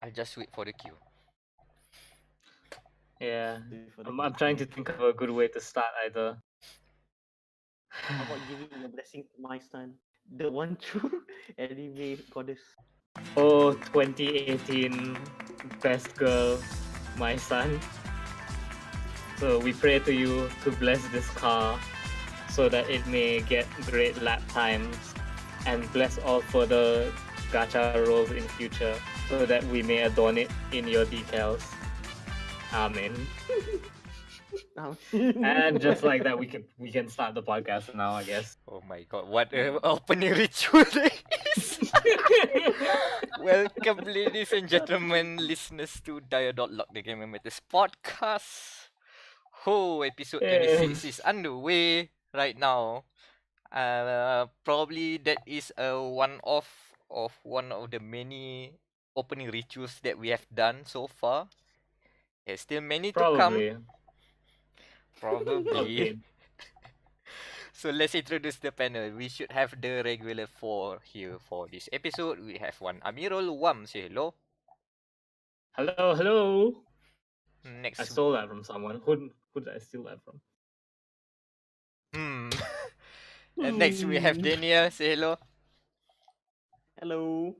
I'll just wait for the queue. Yeah, Wait for the I'm trying to think of a good way to start either. How about giving your blessing to my son, the one true anime goddess? Oh, 2018 best girl, my son. So we pray to you to bless this car so that it may get great lap times and bless all further gacha rolls in future so that we may adorn it in your decals. Amen. And just like that, we can start the podcast now, I guess. Oh my god, what a opening ritual that is! Welcome, ladies and gentlemen, listeners to Dia.log, the Game Matters podcast. Episode 26 is underway right now. Probably that is a one-off of one of the many opening rituals that we have done so far. There's still many to come. Probably. Okay. So let's introduce the panel. We should have the regular four here for this episode. We have one Amirul Wam. Say hello. Hello, hello. Next. I stole that from someone. Who did I steal that from? And next we have Danial. Say hello. Hello.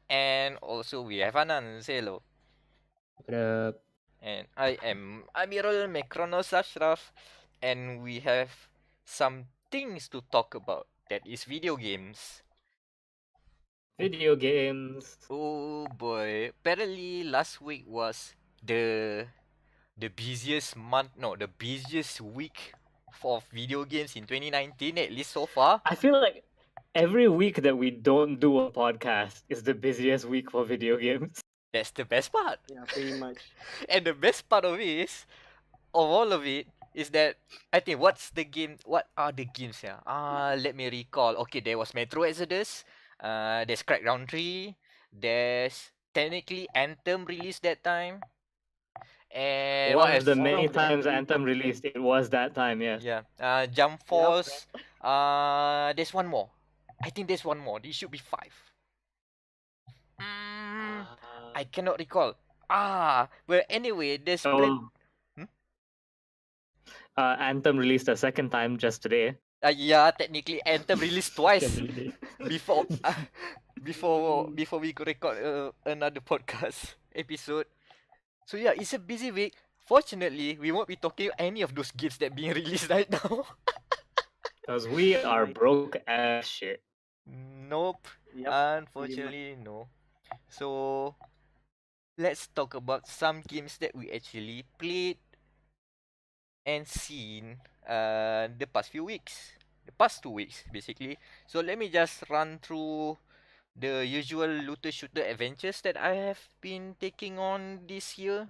And also we have Anan. Say hello. What up? And I am Amirul Mekronos Ashraf. And we have some things to talk about. That is video games. Video games. Oh boy. Apparently last week was the busiest month, no, the busiest week for video games in 2019, at least so far. I feel like every week that we don't do a podcast is the busiest week for video games. That's the best part. Yeah, pretty much. And the best part of it is, of all of it, is that I think what are the games here? Let me recall. Okay, there was Metro Exodus, there's Crackdown 3, there's technically Anthem released that time. And one of the many times Anthem released, it was that time, yes. Yeah. Jump Force. There's one more. I think there's one more. It should be 5. I cannot recall. Well, anyway, there's Anthem released a second time just today. Yeah, technically Anthem released twice before we could record another podcast episode. So yeah, it's a busy week. Fortunately, we won't be talking any of those games that being released right now. Because we are broke as shit. Nope. Yep, unfortunately, no. So let's talk about some games that we actually played and seen the past few weeks. The past 2 weeks, basically. So let me just run through the usual looter shooter adventures that I have been taking on this year.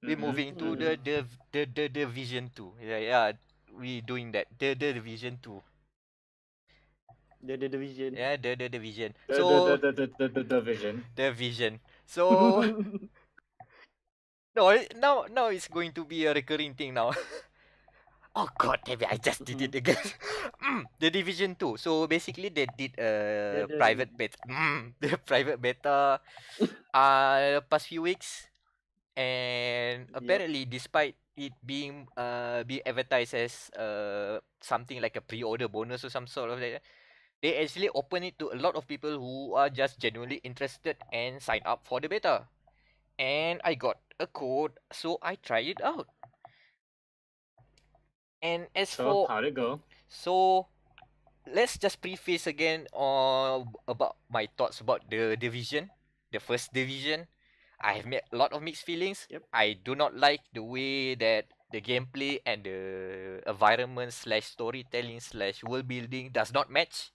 We're moving to the Division 2. Yeah, we doing that. The Division 2. The division. Yeah, the Division. So the Division. The Vision. So no, now it's going to be a recurring thing now. Oh god damn it, I just did it again. The Division 2. So basically they did a private beta. The private beta past few weeks. And apparently despite it being advertised as something like a pre-order bonus or some sort of that, they actually open it to a lot of people who are just genuinely interested and sign up for the beta. And I got a code, so I tried it out. And so how'd it go? So let's just preface again about my thoughts about the Division, the first Division. I have made a lot of mixed feelings. Yep. I do not like the way that the gameplay and the environment / storytelling / world building does not match.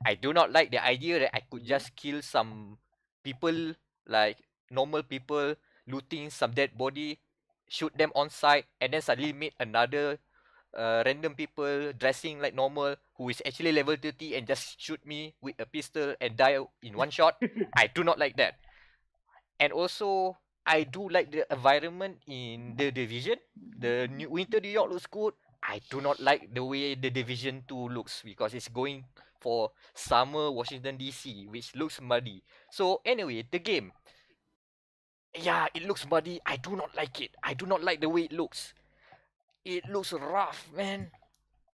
I do not like the idea that I could just kill some people, like normal people, looting some dead body, shoot them on sight, and then suddenly meet another random people dressing like normal who is actually level 30 and just shoot me with a pistol and die in one shot. I do not like that. And also, I do like the environment in the Division. The Winter New York looks good. I do not like the way the Division 2 looks because it's going for summer Washington DC, which looks muddy. So anyway, the game. Yeah, it looks muddy. I do not like it. I do not like the way it looks. It looks rough, man.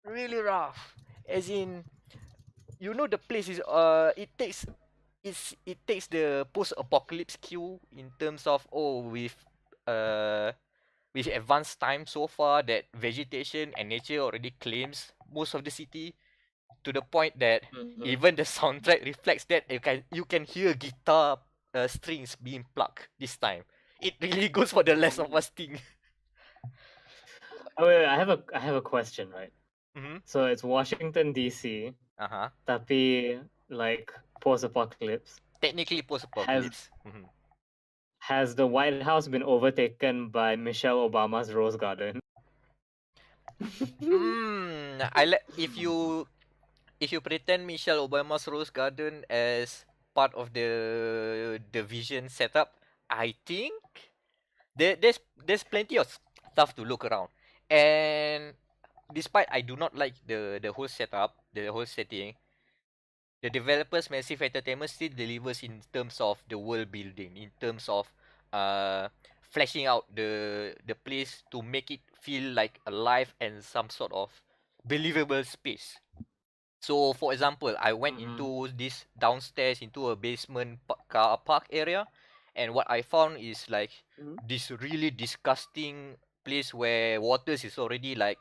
Really rough. As in, you know, the place is it takes the post-apocalypse cue in terms of uh with advanced time so far that vegetation and nature already claims most of the city, to the point that even the soundtrack reflects that. You can hear guitar strings being plucked this time. It really goes for the Last of Us thing. Oh, wait, I have a question, right? Mm-hmm. So it's Washington DC, Uh-huh. tapi like post-apocalypse. Technically post-apocalypse. Mm-hmm. Has the White House been overtaken by Michelle Obama's Rose Garden? If you pretend Michelle Obama's Rose Garden as part of the vision setup, I think there's plenty of stuff to look around. And despite I do not like the whole setup, the whole setting, the developers Massive Entertainment still delivers in terms of the world building, in terms of fleshing out the place to make it feel like alive and some sort of believable space. So, for example, I went into this downstairs into a basement car park area, and what I found is like this really disgusting place where waters is already like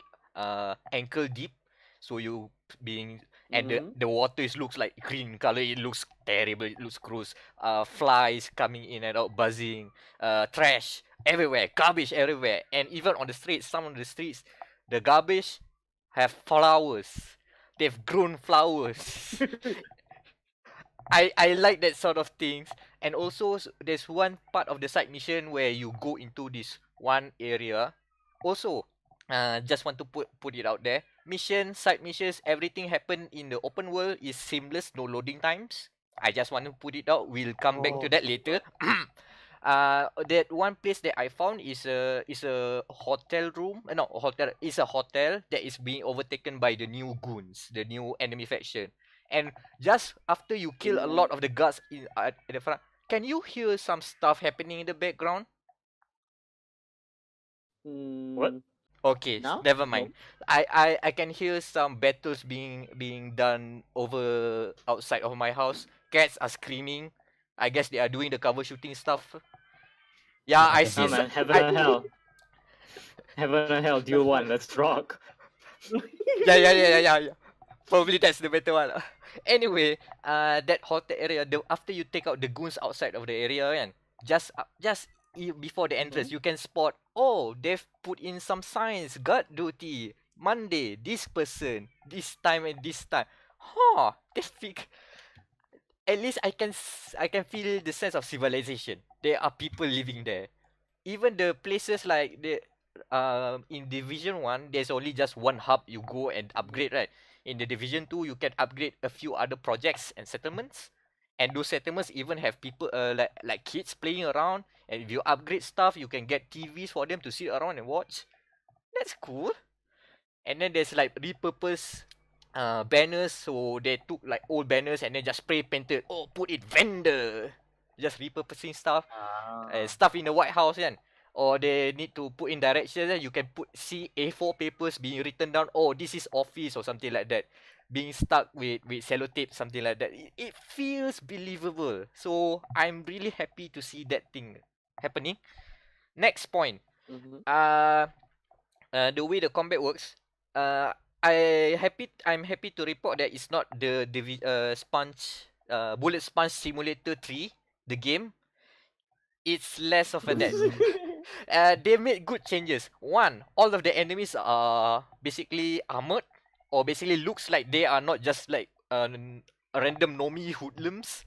ankle deep. So you being and the water looks like green color. It looks terrible. It looks gross. Flies coming in and out, buzzing. Trash everywhere, garbage everywhere, and even on the streets, some of the streets, the garbage have flowers. They've grown flowers. I like that sort of things. And also there's one part of the side mission where you go into this one area. Also, just want to put it out there. Side missions, everything happen in the open world is seamless, no loading times. I just want to put it out. We'll come back to that later. That one place that I found is a hotel room. No, hotel. It's a hotel that is being overtaken by the new goons, the new enemy faction. And just after you kill a lot of the guards at the front, can you hear some stuff happening in the background? What? Okay, Now? never mind. I can hear some battles being done over outside of my house. Cats are screaming. I guess they are doing the cover shooting stuff. Yeah, I see. Oh man, heaven and hell. Heaven and hell, duel 1, let's rock. Yeah. Probably that's the better one. Anyway, that hotel area, after you take out the goons outside of the area, and just before the entrance, you can spot, they've put in some signs, guard duty, Monday, this person, this time and this time. They speak. At least I can feel the sense of civilization. There are people living there. Even the places like in Division 1, there's only just one hub you go and upgrade, right? In the Division 2, you can upgrade a few other projects and settlements. And those settlements even have people like kids playing around. And if you upgrade stuff, you can get TVs for them to sit around and watch. That's cool. And then there's like repurposed banners. So they took like old banners and then just spray painted. Put it vendor. Just repurposing stuff. Stuff in the White House, kan? Or they need to put in directions, you can see A4 papers being written down. This is office or something like that. Being stuck with sellotape, something like that. It feels believable. So I'm really happy to see that thing happening. Next point. The way the combat works. I'm happy to report that it's not the Bullet Sponge Simulator 3, the game. It's less of a that. They made good changes. One, all of the enemies are basically armored, or basically looks like they are not just like random normie hoodlums.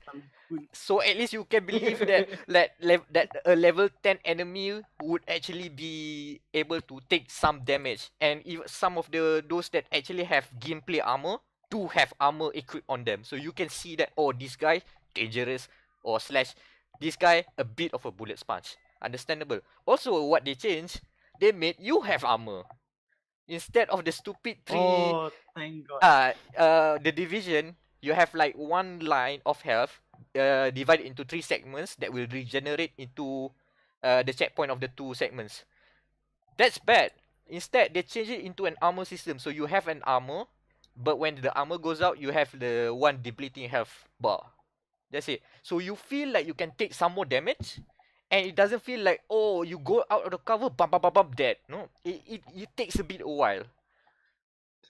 So at least you can believe that that a level 10 enemy would actually be able to take some damage. And even some of those that actually have gameplay armor do have armor equipped on them. So you can see that, this guy dangerous, or slash this guy a bit of a bullet sponge. Understandable. Also, what they changed, they made you have armor. Instead of the stupid 3. Oh, thank God. The Division, you have like one line of health divided into 3 segments that will regenerate into the checkpoint of the 2 segments. That's bad. Instead, they change it into an armor system. So you have an armor, but when the armor goes out, you have the one depleting health bar. That's it. So you feel like you can take some more damage, and it doesn't feel like, oh, you go out of the cover, bump, bump, bump, bump, dead. No, it takes a bit a while.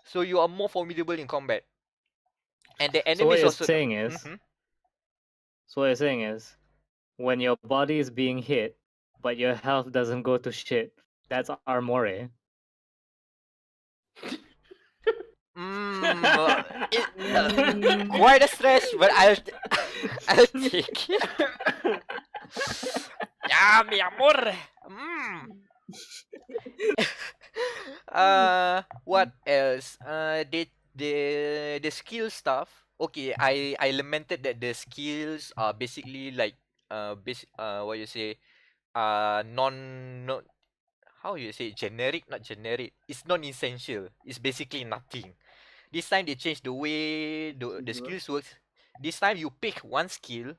So you are more formidable in combat. And the So what enemies you're also... saying is, so what you're saying is, when your body is being hit, but your health doesn't go to shit, that's armore. Quite a stretch, but I'll take it. Ya, mi amor. What else? The skill stuff. Okay, I lamented that the skills are basically like what you say, non how you say, generic, not generic. It's non-essential. It's basically nothing. This time they changed the way the skills works. This time you pick one skill,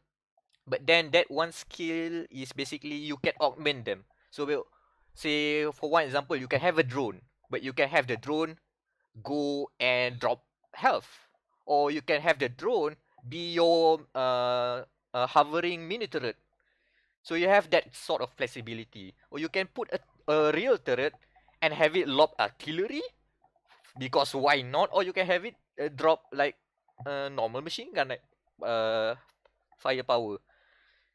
but then that one skill is basically you can augment them. So we'll say, for one example, you can have a drone, but you can have the drone go and drop health, or you can have the drone be your hovering mini turret. So you have that sort of flexibility. Or you can put a real turret and have it lob artillery, because why not? Or you can have it drop like a normal machine gun, like firepower.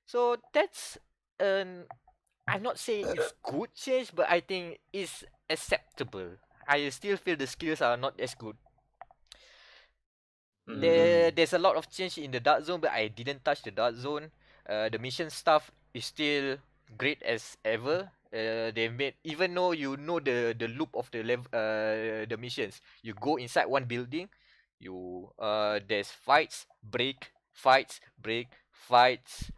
So that's I'm not saying it's good change, but I think it's acceptable. I still feel the skills are not as good. There's a lot of change in the dark zone, but I didn't touch the dark zone. The mission stuff is still great as ever. They made, even though you know the loop of the the missions, you go inside one building, you there's fights, break, fights, break, fights,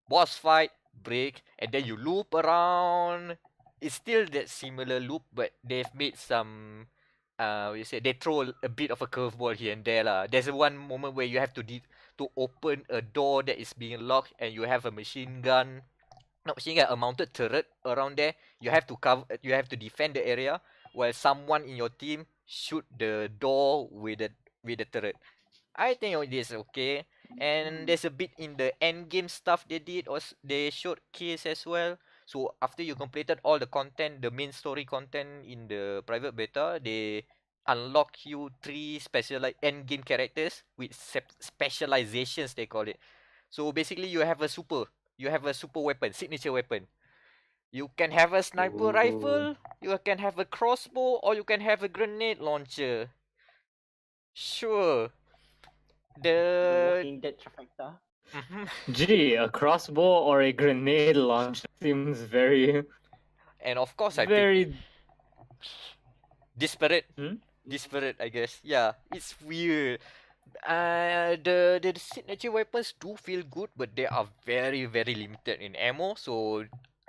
boss fight, break, and then you loop around. It's still that similar loop, but they've made some you say, they throw a bit of a curveball here and there lah. There's one moment where you have to open a door that is being locked, and you have a machine gun, not machine gun, a mounted turret around there. You have to you have to defend the area while someone in your team shoot the door with the turret. I think it is okay. And there's a bit in the end game stuff they did, or they showed case as well. So after you completed all the content, the main story content in the private beta, they unlock you 3 specialized end game characters with specializations, they call it. So basically you have a super weapon, signature weapon. You can have a sniper rifle, you can have a crossbow, or you can have a grenade launcher. Sure. The Walking Dead trifecta. Gee, a crossbow or a grenade launcher seems very... And of course, I think very... disparate. Disparate, I guess. Yeah, it's weird. The signature weapons do feel good, but they are very, very limited in ammo. So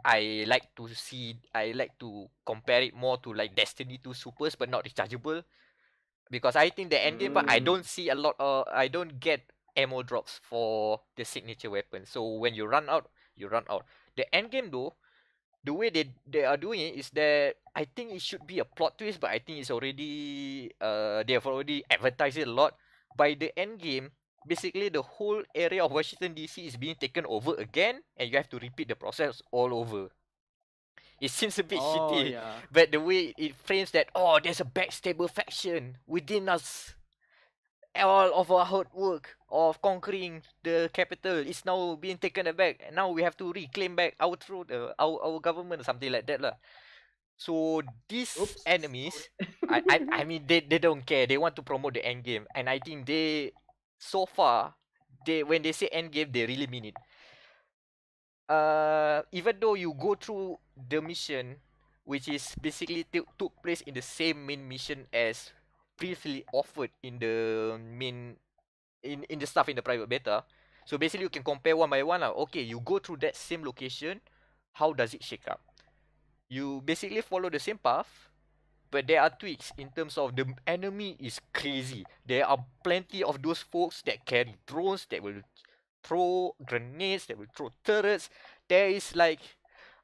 I like to compare it more to like Destiny 2 supers, but not rechargeable. Because I think the end game, but I don't see a lot of, I don't get ammo drops for the signature weapon. So when you run out, you run out. The end game though, the way they are doing it is that I think it should be a plot twist, but I think it's already they have already advertised it a lot. By the end game, basically the whole area of Washington DC is being taken over again, and you have to repeat the process all over. It seems a bit shitty, but the way it frames that, oh, there's a backstable faction within us. All of our hard work of conquering the capital is now being taken back, and now we have to reclaim back our throne, our government, or something like that lah. So these enemies, I mean, they don't care. They want to promote the end game, and I think so far, when they say end game, they really mean it. Even though you go through the mission, which is basically took place in the same main mission as previously offered in the main in the stuff in the private beta. So basically you can compare one by one. Okay, you go through that same location, how does it shake up? You basically follow the same path, but there are tweaks in terms of the enemy is crazy. There are plenty of those folks that carry drones, that will throw grenades, that will throw turrets. There is like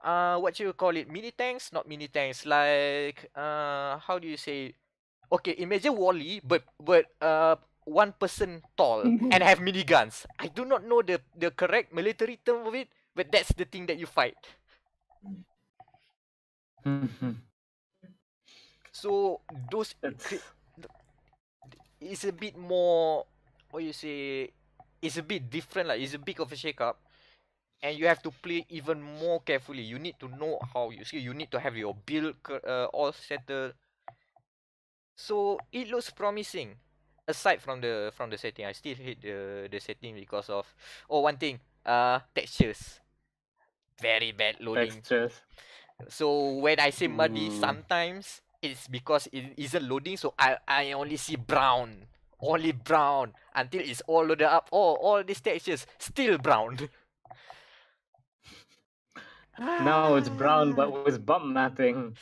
what you call it, mini tanks, not mini tanks, like how do you say, okay, imagine Wally, but one person tall and have miniguns. I do not know the correct military term of it, but that's the thing that you fight. So those it's a bit more, what you say, it's a bit different, like it's a bit of a shake up, and you have to play even more carefully. You need to know how you see. You need to have your build all settled. So it looks promising. Aside from the setting, I still hate the setting because of one thing, textures. Very bad loading. Textures. So when I say muddy, sometimes it's because it isn't loading, so I only see brown. Only brown until it's all loaded up. Oh, all these textures still brown. Now it's brown but with bump mapping.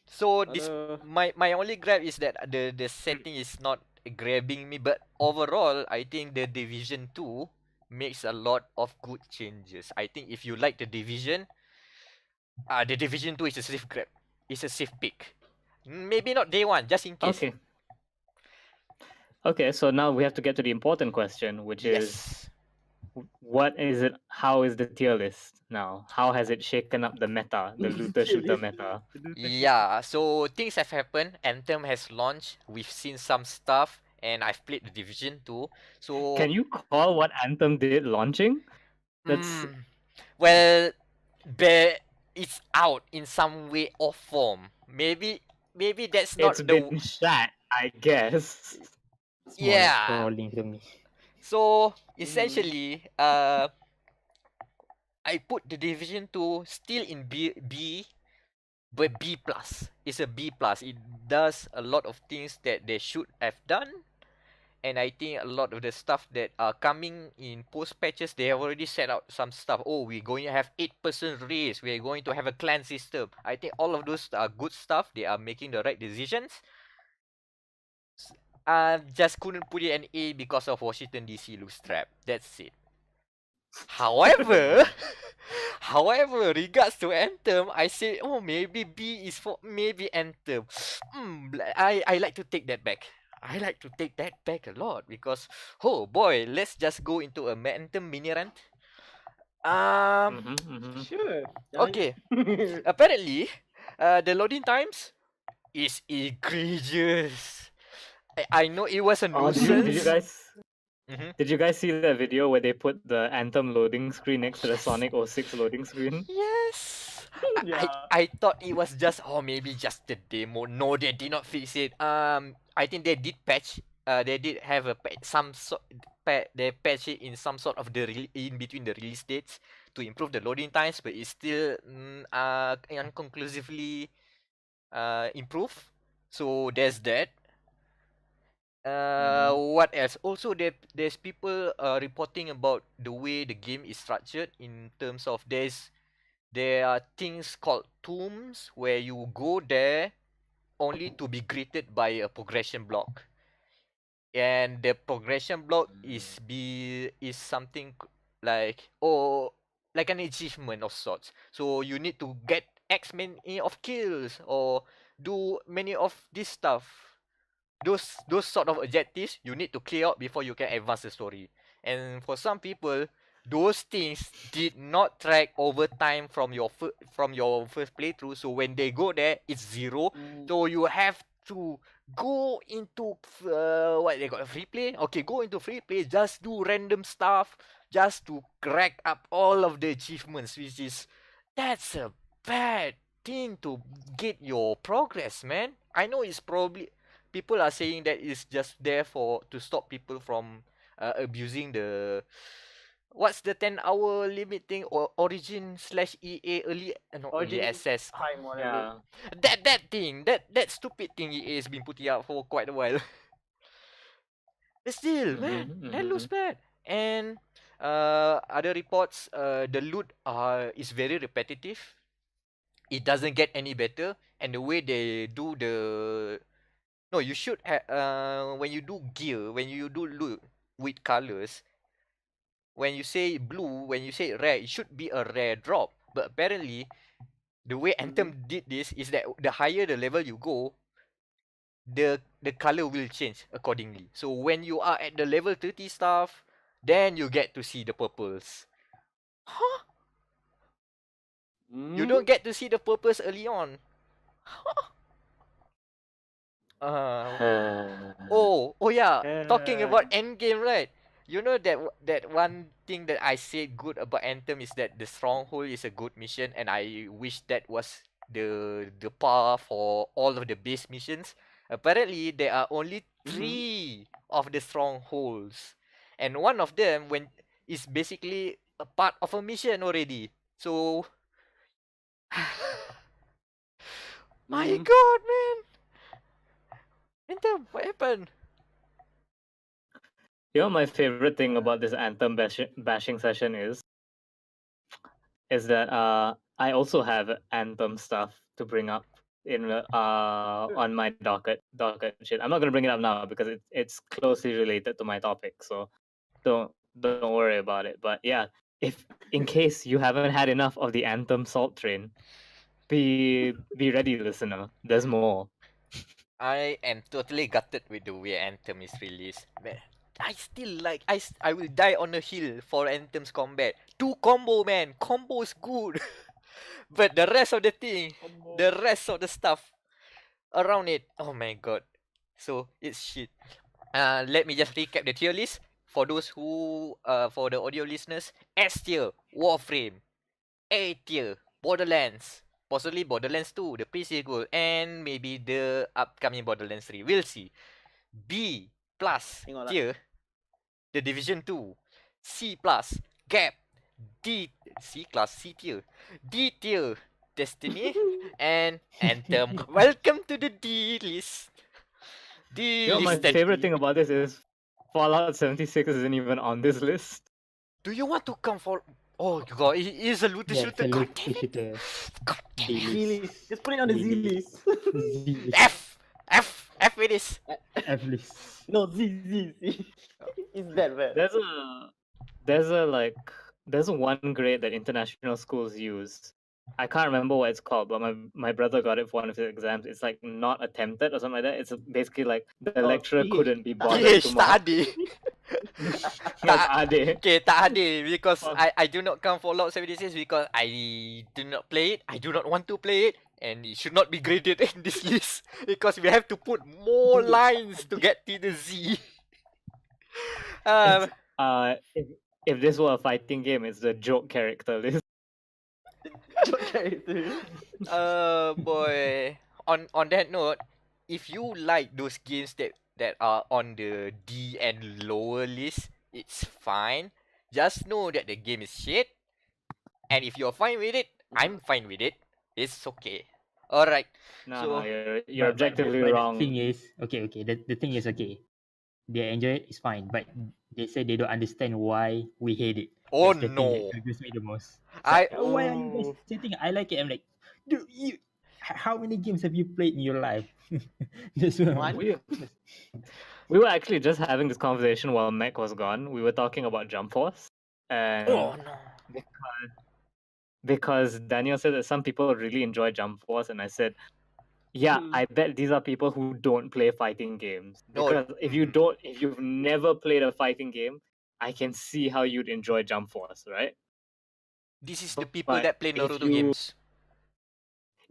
So this my only gripe is that the setting is not grabbing me, but overall I think the Division 2 makes a lot of good changes. I think if you like the Division 2 is a safe grab. It's a safe pick. Maybe not day one, just in case. Okay, so now we have to get to the important question, which is, what is it? How is the tier list now? How has it shaken up the meta, the looter shooter meta? Yeah, so things have happened. Anthem has launched. We've seen some stuff, and I've played the Division 2. So can you call what Anthem did launching? That's well, it's out in some way or form. Maybe that's not it's been shat, I guess. Yeah. Scrolling to me. So essentially, I put the Division 2 still in B, but B plus. It's a B plus. It does a lot of things that they should have done, and I think a lot of the stuff that are coming in post patches, they have already set out some stuff. Oh, we're going to have 8-person race. We're going to have a clan system. I think all of those are good stuff. They are making the right decisions. Just couldn't put it an A because of Washington DC loose trap. That's it. However, regards to Anthem, I say, oh, maybe B is for maybe Anthem. I like to take that back. I like to take that back a lot because, oh boy, let's just go into a Anthem Mini-Rant. Sure. Okay. Apparently, the loading times is egregious. I know it was a nuisance. Did you guys see that video where they put the Anthem loading screen next to the Sonic 06 loading screen? Yes. I thought it was just maybe just the demo. No, they did not fix it. I think they did patch. They did have a they patch it in some sort of in between the release dates to improve the loading times, but it's still unconclusively improved. So there's that. What else? Also, there's people reporting about the way the game is structured in terms of there are things called tombs where you go there only to be greeted by a progression block, and the progression block is something like like an achievement of sorts. So you need to get X many of kills or do many of this stuff. Those sort of objectives you need to clear out before you can advance the story. And for some people, those things did not track over time from your first playthrough. So when they go there, it's 0. So you have to go into what they got, free play. Okay, go into free play. Just do random stuff, just to crack up all of the achievements, which is that's a bad thing to get your progress, man. I know it's probably people are saying that it's just there to stop people from abusing the what's the 10-hour limit thing, or Origin/EA early early access. Yeah. That thing, that stupid thing EA has been putting out for quite a while. But still, man, that looks bad. And other reports, the loot is very repetitive. It doesn't get any better. and the way they do the no, you should have when you do gear, when you do loot with colors, when you say blue, when you say rare, it should be a rare drop. But apparently, the way Anthem did this is that the higher the level you go, the color will change accordingly. So when you are at the level 30 stuff, then you get to see the purples. Huh? You don't get to see the purples early on. Huh? Oh yeah. Talking about endgame, right? You know that one thing that I said good about Anthem is that the stronghold is a good mission, and I wish that was the par for all of the base missions. Apparently, there are only 3 of the strongholds, and one of them is basically a part of a mission already. So, my God, man, Anthem, what happened? You know, my favorite thing about this Anthem bashing session is that I also have Anthem stuff to bring up in on my docket shit. I'm not gonna bring it up now because it's closely related to my topic, so don't worry about it. But yeah, if in case you haven't had enough of the Anthem salt train, be ready, listener. There's more. I am totally gutted with the way Anthem is released. Man, I still like I will die on a hill for Anthem's combat. 2 combo, man. Combo is good. But the rest of the thing, the rest of the stuff around it, oh my god. So it's shit. Let me just recap the tier list for those who for the audio listeners. S tier, Warframe. A tier, Borderlands. Possibly Borderlands 2, the pre-sequel, and maybe the upcoming Borderlands 3. We'll see. B plus tier, The Division 2. C plus, Gap. D, C class, C tier. D tier, Destiny. And Anthem. Welcome to the D list. D You know, my listed. favorite thing about this is Fallout 76 isn't even on this list. Do you want to come for... Oh god, it is a looter shooter. God damn it. shooter. God damn it. Z-list. Just put it on the Z Z-list. F it is. F list. No, Z. It's that bad. There's one grade that international schools use. I can't remember what it's called, but my brother got it for one of his exams. It's like not attempted or something like that. It's basically like the lecturer couldn't be bothered to mark. Tak ada. Okay, tak ada because I do not come for Fallout 76 because I do not play it. I do not want to play it, and it should not be graded in this list because we have to put more lines to get to the Z. If this were a fighting game, it's the joke character list. Boy. On that note, if you like those games that are on the D and lower list, it's fine. Just know that the game is shit. And if you're fine with it, I'm fine with it. It's okay. Alright. No, you're objectively wrong. The thing is, okay. The thing is, okay. They enjoy it, it's fine. But they say they don't understand why we hate it. Oh That's the thing no. that triggers me the most. Why are you guys saying I like it? I'm like, dude, how many games have you played in your life? That's what We were actually just having this conversation while Meck was gone. We were talking about Jump Force. And Oh no. because Daniel said that some people really enjoy Jump Force, and I said, yeah, I bet these are people who don't play fighting games. No. Because if you've never played a fighting game, I can see how you'd enjoy Jump Force, right? This is the people But that play if Naruto you- games.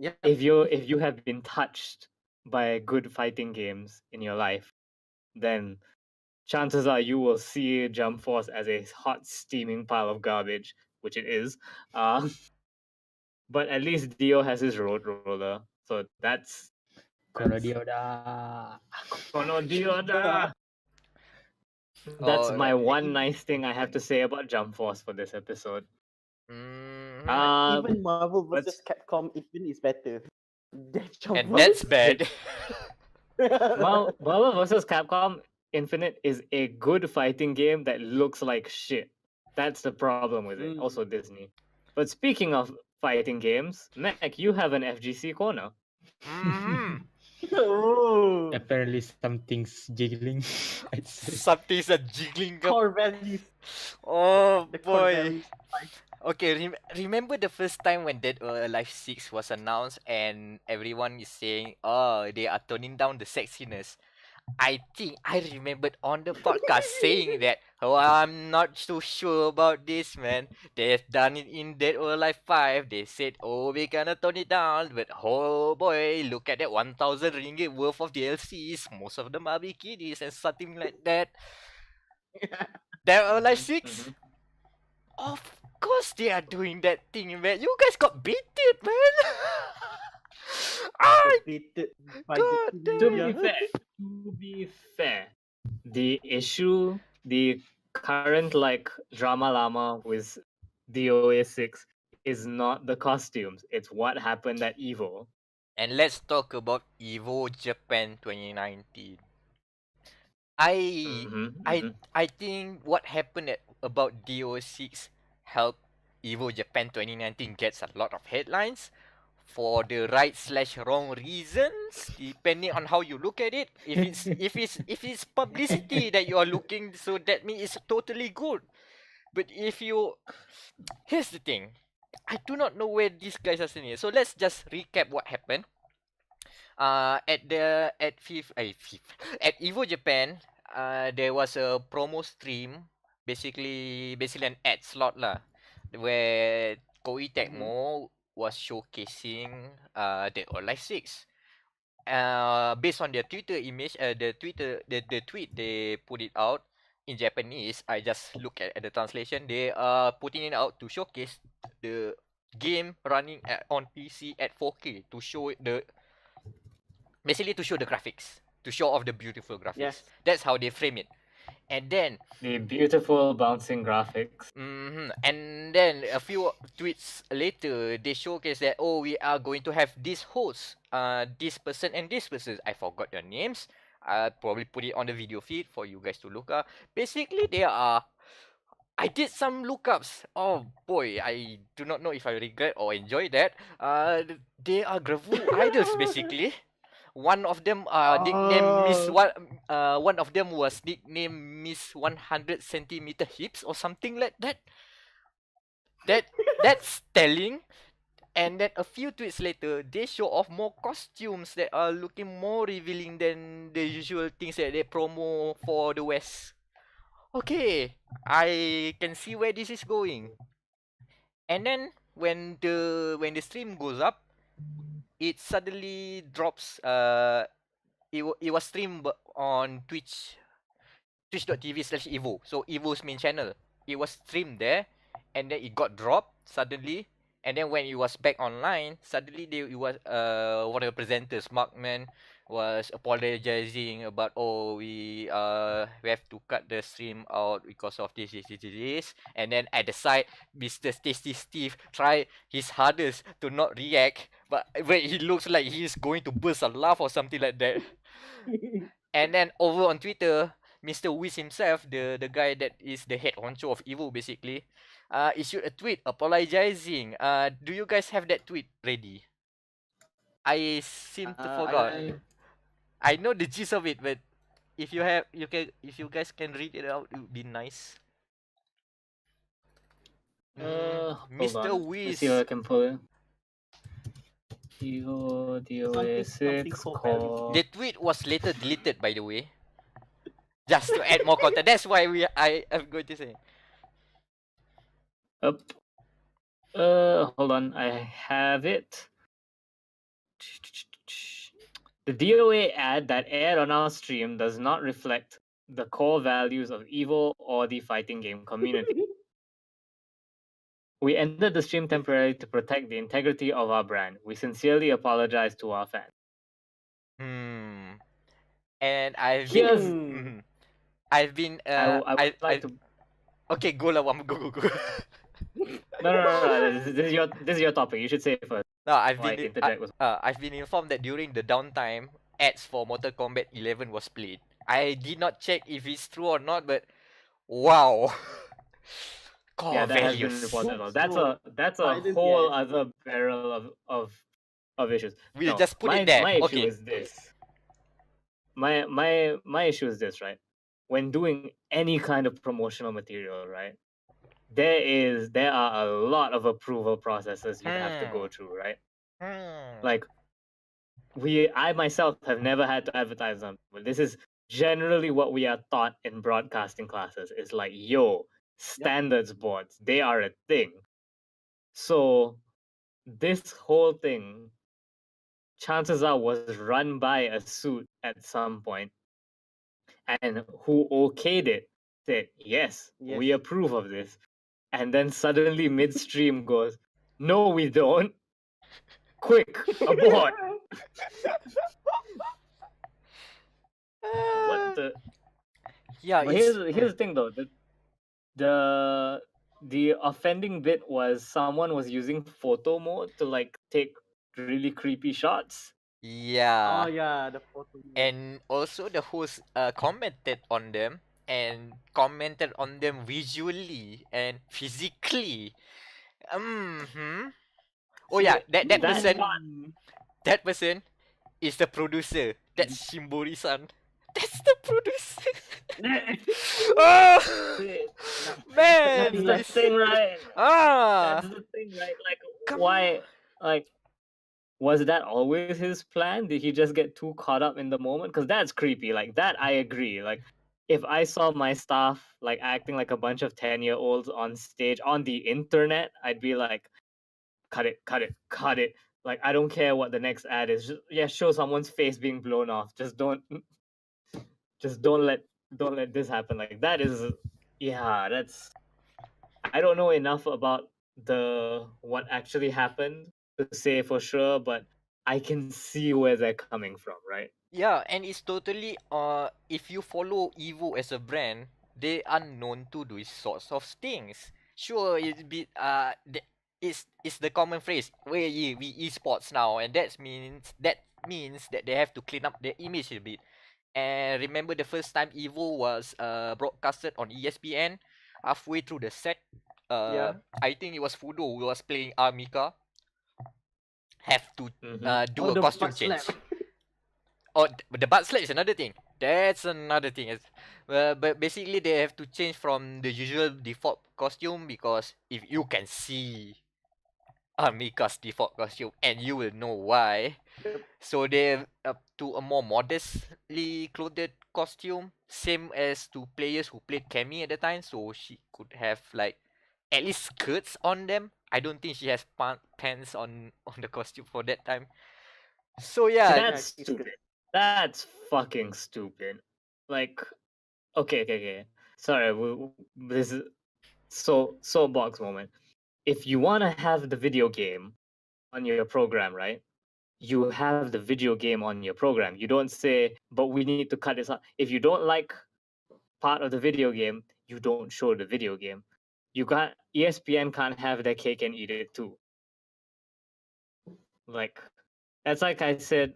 Yeah. If you have been touched by good fighting games in your life, then chances are you will see Jump Force as a hot steaming pile of garbage, which it is. But at least Dio has his road roller, so that's Kono Dioda. Kono Dioda. That's my one nice thing I have to say about Jump Force for this episode. Even Marvel vs. Capcom even is better. And that's bad. Marvel vs. Capcom Infinite is a good fighting game that looks like shit. That's the problem with it. Also Disney. But speaking of fighting games, Meck, you have an FGC Corner. Mm-hmm. Oh, Apparently something's jiggling. I'd say. Something's a jiggling up. core values. Oh The core boy. values. Okay, remember the first time when Dead or Alive 6 was announced and everyone is saying, oh, they are toning down the sexiness. I think I remembered on the podcast saying that, oh, I'm not so sure about this, man. They've done it in Dead or Alive 5. They said, oh, we're gonna tone it down. But oh boy, look at that 1,000 ringgit worth of DLCs. Most of them are bikinis and something like that. Dead or Alive 6? Of course they are doing that thing, man. You guys got baited, man. Defeated by God the damn. To be Dia. fair, the issue, the current like drama llama with DOA 6 is not the costumes. It's what happened at EVO. And let's talk about EVO Japan 2019. I think what happened about DO6 helped EVO Japan 2019 gets a lot of headlines for the right/wrong reasons, depending on how you look at it. If it's publicity that you are looking, so that means it's totally good. But here's the thing, I do not know where these guys are sitting. So let's just recap what happened. At EVO Japan, there was a promo stream, basically an ad slot lah, where Koei Tecmo was showcasing the Life 6. Based on their Twitter image, the tweet they put it out in Japanese. I just look at the translation. They are putting it out to showcase the game running on PC at 4K to show the graphics, to show off the beautiful graphics. Yes. That's how they frame it. And then The beautiful bouncing graphics. and then a few tweets later, they showcase that, oh, we are going to have this host, this person and this person. I forgot their names. I'll probably put it on the video feed for you guys to look up. Basically, I did some lookups. Oh boy, I do not know if I regret or enjoy that. They are gravure idols basically. One of them nicknamed Miss one of them was nicknamed Miss 100 centimeter hips or something like that. That's telling. And then a few tweets later, they show off more costumes that are looking more revealing than the usual things that they promo for the West. Okay, I can see where this is going. And then when the stream goes up, it suddenly drops. It was streamed on twitch.tv/evo. So Evo's main channel. It was streamed there, and then it got dropped suddenly. And then when it was back online, suddenly it was one of the presenters, Markman, was apologizing about, oh, we have to cut the stream out because of this. And then at the side, Mr. Tasty Steve tried his hardest to not react, but when he looks like he's going to burst a laugh or something like that. And then over on Twitter, Mr. Wiz himself, the guy that is the head honcho of EVO basically, issued a tweet apologizing. Do you guys have that tweet ready? I seem to forgot. I know the gist of it, but if you guys can read it out, it would be nice. Mr. Wiz. Let's see what I can pull it. EVO DOA 6 call. The tweet was later deleted, by the way. Just to add more content. That's why I am going to say. Up. Hold on. I have it. The DOA ad that aired on our stream does not reflect the core values of EVO or the fighting game community. We ended the stream temporarily to protect the integrity of our brand. We sincerely apologize to our fans. And I've Here's- been I've been I would like to. Okay, go lah, go. No. This is your topic. You should say it first. No, I've Why I been interject was- I've been informed that during the downtime, ads for Mortal Kombat 11 was played. I did not check if it's true or not, but wow. Core Yeah, that has values. been reported. That's That's true. that's I a didn't whole get it. other barrel of of issues. We'll No, just put my, it there. My issue Okay. is this. My issue is this, right? When doing any kind of promotional material, right? There are a lot of approval processes you have to go through, right? Like I myself have never had to advertise on, but this is generally what we are taught in broadcasting classes. It's like, yo, standards boards, they are a thing. So this whole thing, chances are, was run by a suit at some point, and who okayed it said, yes, we Yes. approve of this. And then suddenly midstream goes, no, we don't. Quick, abort. What the? Yeah, But it's here's the thing though. The offending bit was someone was using photo mode to like take really creepy shots. yeah. Oh yeah, the photo. And also the host commented on them and commented on them visually and physically. Oh yeah, that That's person, not- that person is the producer. That's Shimbori-san. That's the producer. Oh man, That's the thing, right? ah, That's the thing, right? Like, Come why? Like, was that always his plan? Did he just get too caught up in the moment? Because that's creepy. Like that, I agree. Like, if I saw my staff like acting like a bunch of 10-year-olds on stage on the internet, I'd be like, cut it, cut it, cut it. Like, I don't care what the next ad is. Just, show someone's face being blown off. Just don't let this happen. Like that is, yeah, that's. I don't know enough about what actually happened to say for sure, but I can see where they're coming from, right? yeah, and it's totally if you follow EVO as a brand, they are known to do these sorts of things. Sure, it's the common phrase, we esports now, and that means that they have to clean up their image a bit. And remember the first time EVO was broadcasted on ESPN, halfway through the set, Yeah. I think it was Fudo who was playing Amika, have to do Oh, a the costume butt change. slap. Oh, the butt slap is another thing. That's another thing. But basically, they have to change from the usual default costume, because if you can see Amika's default costume, and you will know why. Yep. So they up to a more modestly clothed costume, same as to players who played Cammy at the time. So she could have like at least skirts on them. I don't think she has pants on the costume for that time. So yeah, That's stupid. That's fucking stupid. Like, okay. Sorry, this is soapbox moment. If you want to have the video game on your program, right? You have the video game on your program. You don't say, but we need to cut this out. If you don't like part of the video game, you don't show the video game. You can't. ESPN can't have their cake and eat it too. Like, that's like I said.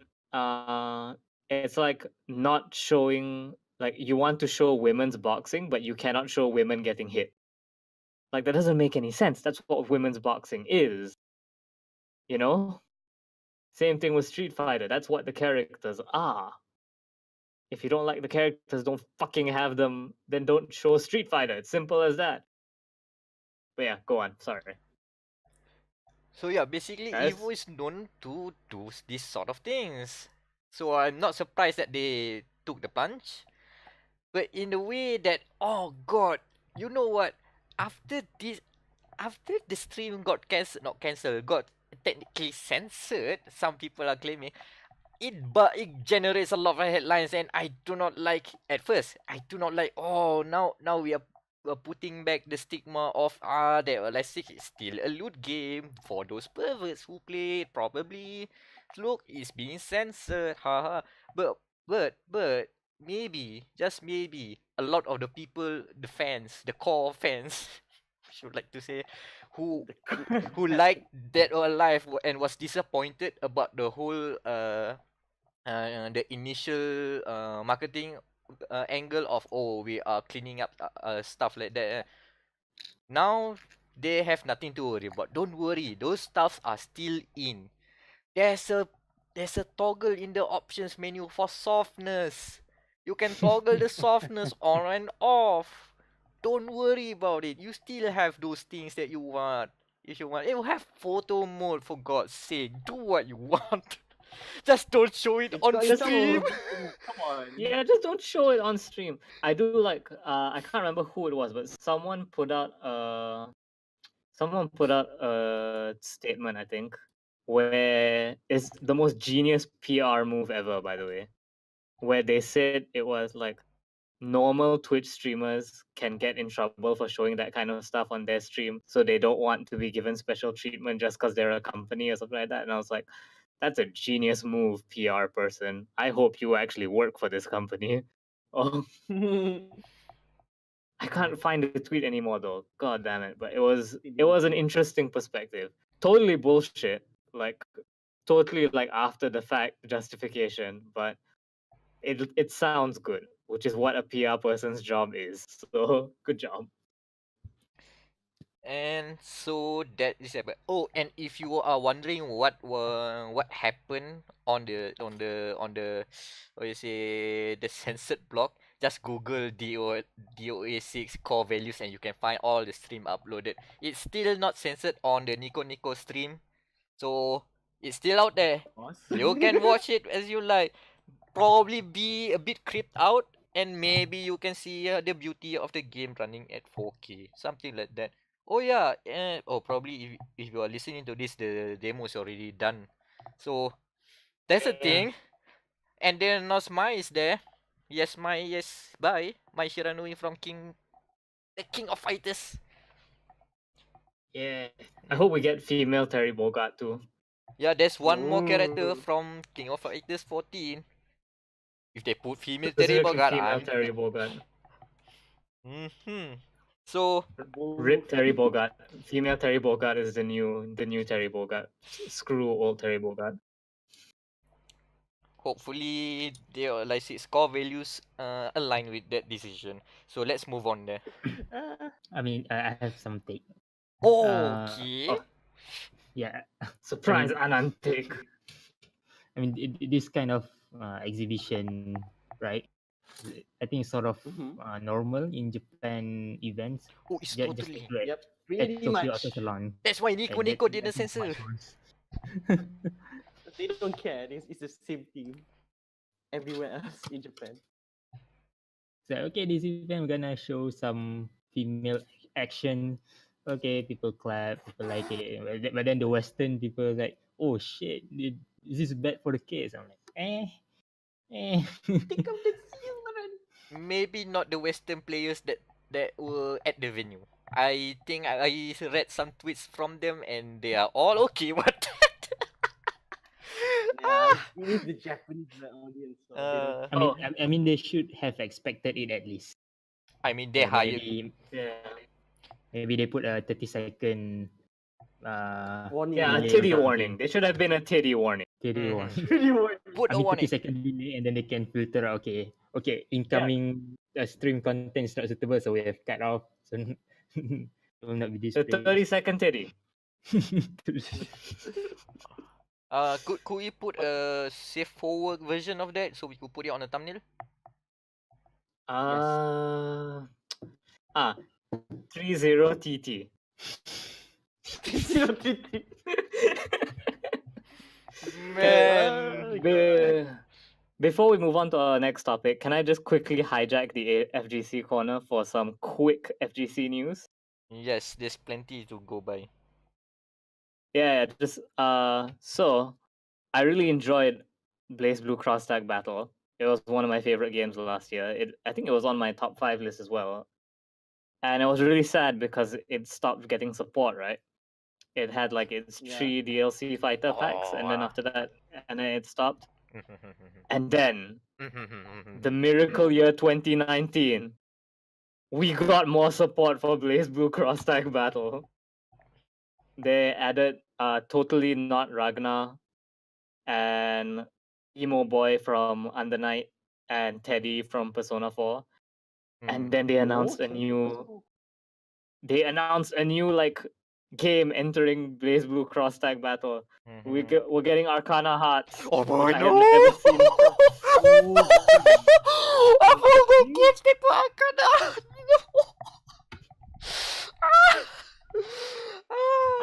It's like not showing. Like, you want to show women's boxing, but you cannot show women getting hit. Like, that doesn't make any sense. That's what women's boxing is. You know? Same thing with Street Fighter. That's what the characters are. If you don't like the characters, don't fucking have them. Then don't show Street Fighter. It's simple as that. But yeah, go on. Sorry. So yeah, basically Guys? EVO is known to do these sort of things. So I'm not surprised that they took the plunge. But in a way that, oh god, you know what? After the stream got cancelled, got technically censored, some people are claiming, it generates a lot of headlines, and I do not like. At first, I do not like. Oh, now we are putting back the stigma of that Elastic is still a loot game for those perverts who play it. Probably, look, it's being censored. Haha. But maybe, just maybe, a lot of the people, the fans, the core fans, should like to say, who liked Dead or Alive and was disappointed about the whole the initial marketing angle of, oh, we are cleaning up stuff like that. Now they have nothing to worry about. Don't worry, those stuffs are still in. There's a toggle in the options menu for softness. You can toggle the softness on and off. Don't worry about it. You still have those things that you want. If you want, you have photo mode, for God's sake. Do what you want. Just don't show it It's on got its stream. own- Come on. Yeah, just don't show it on stream. I do like I can't remember who it was, but someone put out a statement, I think, where it's the most genius PR move ever, by the way, where they said it was like normal Twitch streamers can get in trouble for showing that kind of stuff on their stream, so they don't want to be given special treatment just because they're a company or something like that. And I was like, that's a genius move, PR person. I hope you actually work for this company. Oh, I can't find the tweet anymore though. God damn it! But it was an interesting perspective. Totally bullshit. Like totally like after the fact justification, but it sounds good, which is what a PR person's job is. So good job. And so that is about. Oh, and if you are wondering what happened on the what you say, the censored block, just Google DOA6 core values and you can find all the stream uploaded. It's still not censored on the NicoNico stream, so it's still out there. You can watch it as you like. Probably be a bit creeped out, and maybe you can see the beauty of the game running at 4K, something like that. Oh yeah, probably if you are listening to this, the demo is already done. So that's a Yeah. thing. And then Nosma is there. Yes, bye. My Shiranui from the King of Fighters. Yeah. I hope we get female Terry Bogard too. Yeah, there's one more character Ooh. from King of Fighters 14. If they put female Terry Specifically Bogard, female I'm... Terry Bogard. So Rip Terry Bogard. Female Terry Bogard is the new Terry Bogard. Screw old Terry Bogard. hopefully their like score values align with that decision. So let's move on there. I mean, I have some take. Okay. Yeah, Surprise Anan take. I mean, this kind of exhibition, right? I think sort of normal in Japan events. Oh, it's Just totally. like Yep, at pretty Tokyo much. Auto Salon. That's why Like NicoNico that- didn't that's censor. my choice. They don't care. It's the same thing everywhere else in Japan. So okay, this event we're gonna show some female action. Okay, people clap, people like it. But then the Western people like, oh shit, is this bad for the kids? I'm like, eh. Think of the children. Maybe not the Western players that were at the venue. I think I read some tweets from them and they are all okay. What? Yeah, it is the Japanese audience. So they don't I mean, they should have expected it at least. I mean, they hired. Yeah. Maybe they put a 30-second warning. Yeah, a delay or titty something. warning. There should have been a titty warning. Titty Mhm. warning. Pretty warning. Put I a mean, warning. 30-second delay, and then they can filter out, okay, incoming stream content is not suitable, so we have cut off. So it will not be The displayed. 30-second titty. Could we put a safe forward version of that so we could put it on the thumbnail? 30TT. Man. Before we move on to our next topic, can I just quickly hijack the FGC corner for some quick FGC news? Yes, there's plenty to go by. Yeah, just so I really enjoyed Blaze Blue Cross Tag Battle. It was one of my favorite games last year. I think it was on my top 5 list as well. And it was really sad because it stopped getting support, right? It had like its 3 DLC fighter packs, and then after that, and then it stopped. And then the miracle year 2019, we got more support for Blaze Blue Cross Tag Battle. They added Totally Not Ragnar and Emo Boy from Under Night and Teddy from Persona 4. And then they announced a new like game entering Blaze Blue Cross Tag Battle. Mhm. We're getting Arcana Hearts. Oh boy, I no! have never seen. I forgot kids that were Arcana.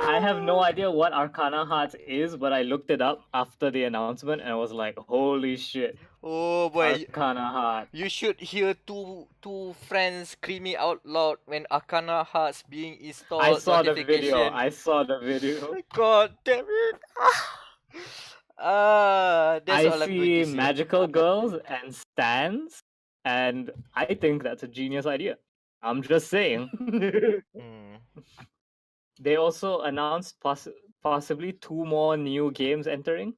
I have no idea what Arcana Hearts is, but I looked it up after the announcement and I was like, holy shit, Oh boy, Arcana Heart. you should hear two friends screaming out loud when Arcana Hearts being installed. I saw the video. notification. I saw the video. God damn it! That's I all I'm going see to say. magical girls and stands, and I think that's a genius idea. I'm just saying. Hmm. They also announced possibly 2 more new games entering,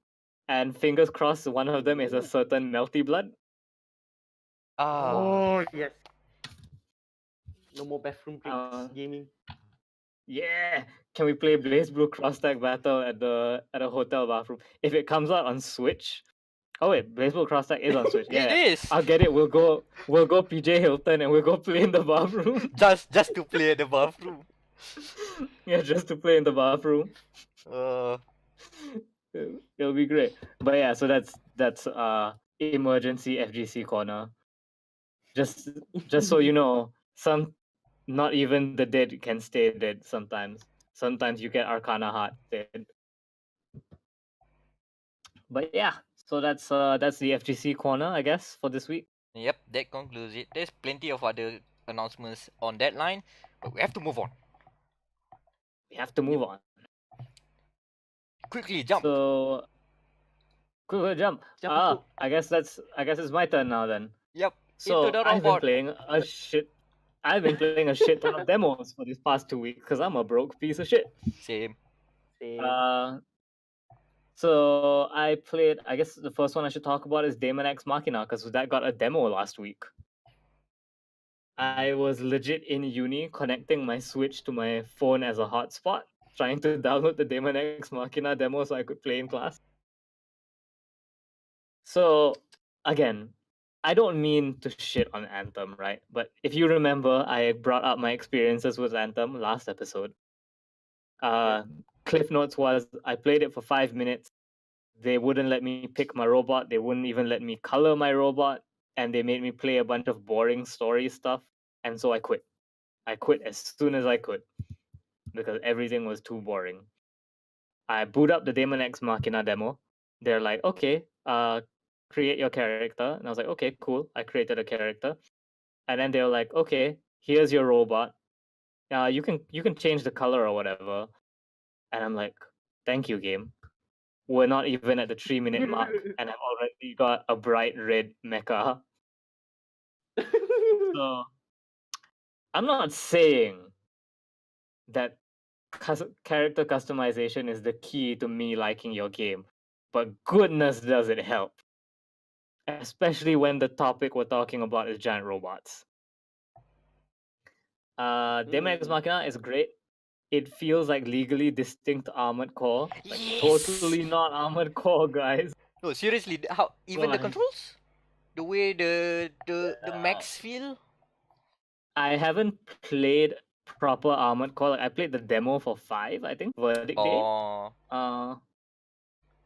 and fingers crossed one of them is a certain Melty Blood. Ah, Oh yes. No more bathroom breaks Uh, gaming. Yeah, can we play Blaze Blue Cross Tag Battle at a hotel bathroom? If it comes out on Switch, oh wait, Blaze Blue Cross Tag is on Switch. Yeah, it is I'll get it. We'll go PJ Hilton and we'll go play in the bathroom. just to play at the bathroom. Yeah, just to play in the bathroom. Uh, It'll be great. But yeah, so that's emergency FGC corner. Just so you know, not even the dead can stay dead sometimes. Sometimes you get Arcana Heart dead. But yeah, so that's the FGC corner, I guess, for this week. yep, that concludes it. There's plenty of other announcements on that line, but we have to move on. We have to move on. Quickly jump. So quick jump. Jump. I guess it's my turn now then. Yep. So into the I've been robot. playing a shit. I've been playing a shit ton of demos for these past 2 weeks because I'm a broke piece of shit. Same. So I played. I guess the first one I should talk about is Daemon X Machina because that got a demo last week. I was legit in uni connecting my Switch to my phone as a hotspot, trying to download the Daemon X Machina demo so I could play in class. So again, I don't mean to shit on Anthem, right? But if you remember, I brought up my experiences with Anthem last episode. Cliff Notes was I played it for 5 minutes. They wouldn't let me pick my robot. They wouldn't even let me color my robot. And they made me play a bunch of boring story stuff. And so I quit. I quit as soon as I could because everything was too boring. I boot up the Daemon X Machina demo. They're like, okay, create your character. And I was like, okay, cool. I created a character. And then they were like, okay, here's your robot. You can change the color or whatever. And I'm like, thank you, game. We're not even at the 3-minute mark, and I've already got a bright red mecha. So I'm not saying that character customization is the key to me liking your game, but goodness does it help. Especially when the topic we're talking about is giant robots. Daemon X Machina is great. It feels like legally distinct Armored Core. Like totally not Armored Core, guys. No, seriously, how even the Why? controls? The way the mechs feel? I haven't played proper Armored Core. Like, I played the demo for 5, I think, Verdict Day. Oh.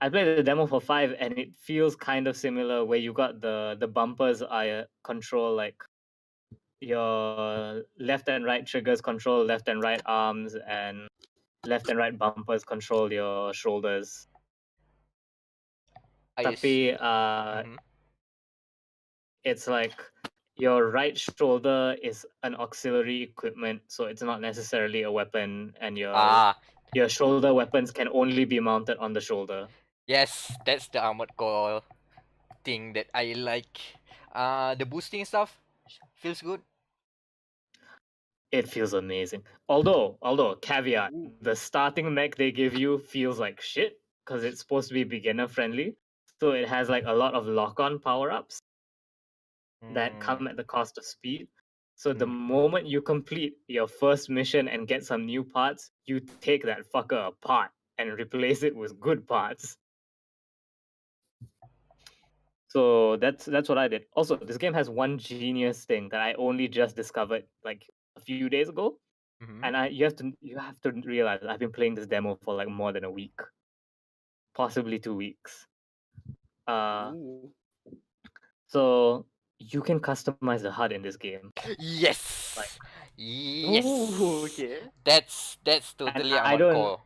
I played the demo for 5 and it feels kind of similar where you got the bumpers control like your left and right triggers control left and right arms and left and right bumpers control your shoulders. Tapi it's like your right shoulder is an auxiliary equipment, so it's not necessarily a weapon, and your shoulder weapons can only be mounted on the shoulder. Yes, that's the Armored Core thing that I like. The boosting stuff feels good. It feels amazing. Although caveat, the starting mech they give you feels like shit because it's supposed to be beginner friendly. So it has like a lot of lock-on power-ups that come at the cost of speed. So the moment you complete your first mission and get some new parts, you take that fucker apart and replace it with good parts. So that's what I did. Also, this game has one genius thing that I only just discovered like a few days ago. Mhm. And you have to realize I've been playing this demo for like more than a week, possibly 2 weeks. Ooh. So you can customize the HUD in this game. Yes. Like- Yes. Ooh, okay. That's And totally I Armored don't Core.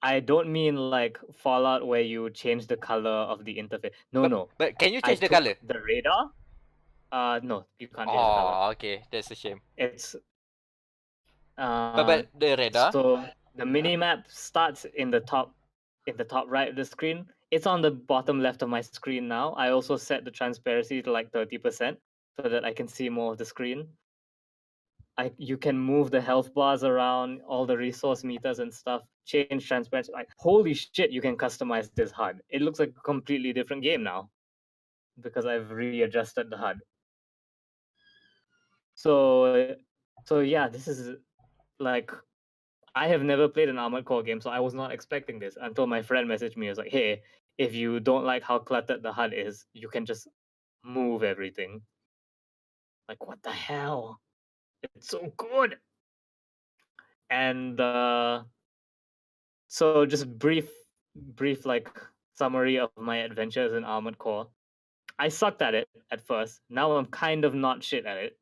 I don't mean like Fallout where you change the color of the interface. No. But can you I change the took color? the radar. No, you can't change the color. Oh, okay. That's a shame. It's But the radar. so the mini map starts in the top right of the screen. It's on the bottom left of my screen now. I also set the transparency to like 30% so that I can see more of the screen. You can move the health bars around, all the resource meters and stuff, change transparency. Like holy shit, you can customize this HUD. It looks like a completely different game now because I've readjusted the HUD. So yeah, this is like I have never played an Armored Core game, so I was not expecting this until my friend messaged me. He was like, "Hey, if you don't like how cluttered the HUD is, you can just move everything." Like, what the hell? It's so good. And so just brief like summary of my adventures in Armored Core. I sucked at it at first. Now I'm kind of not shit at it.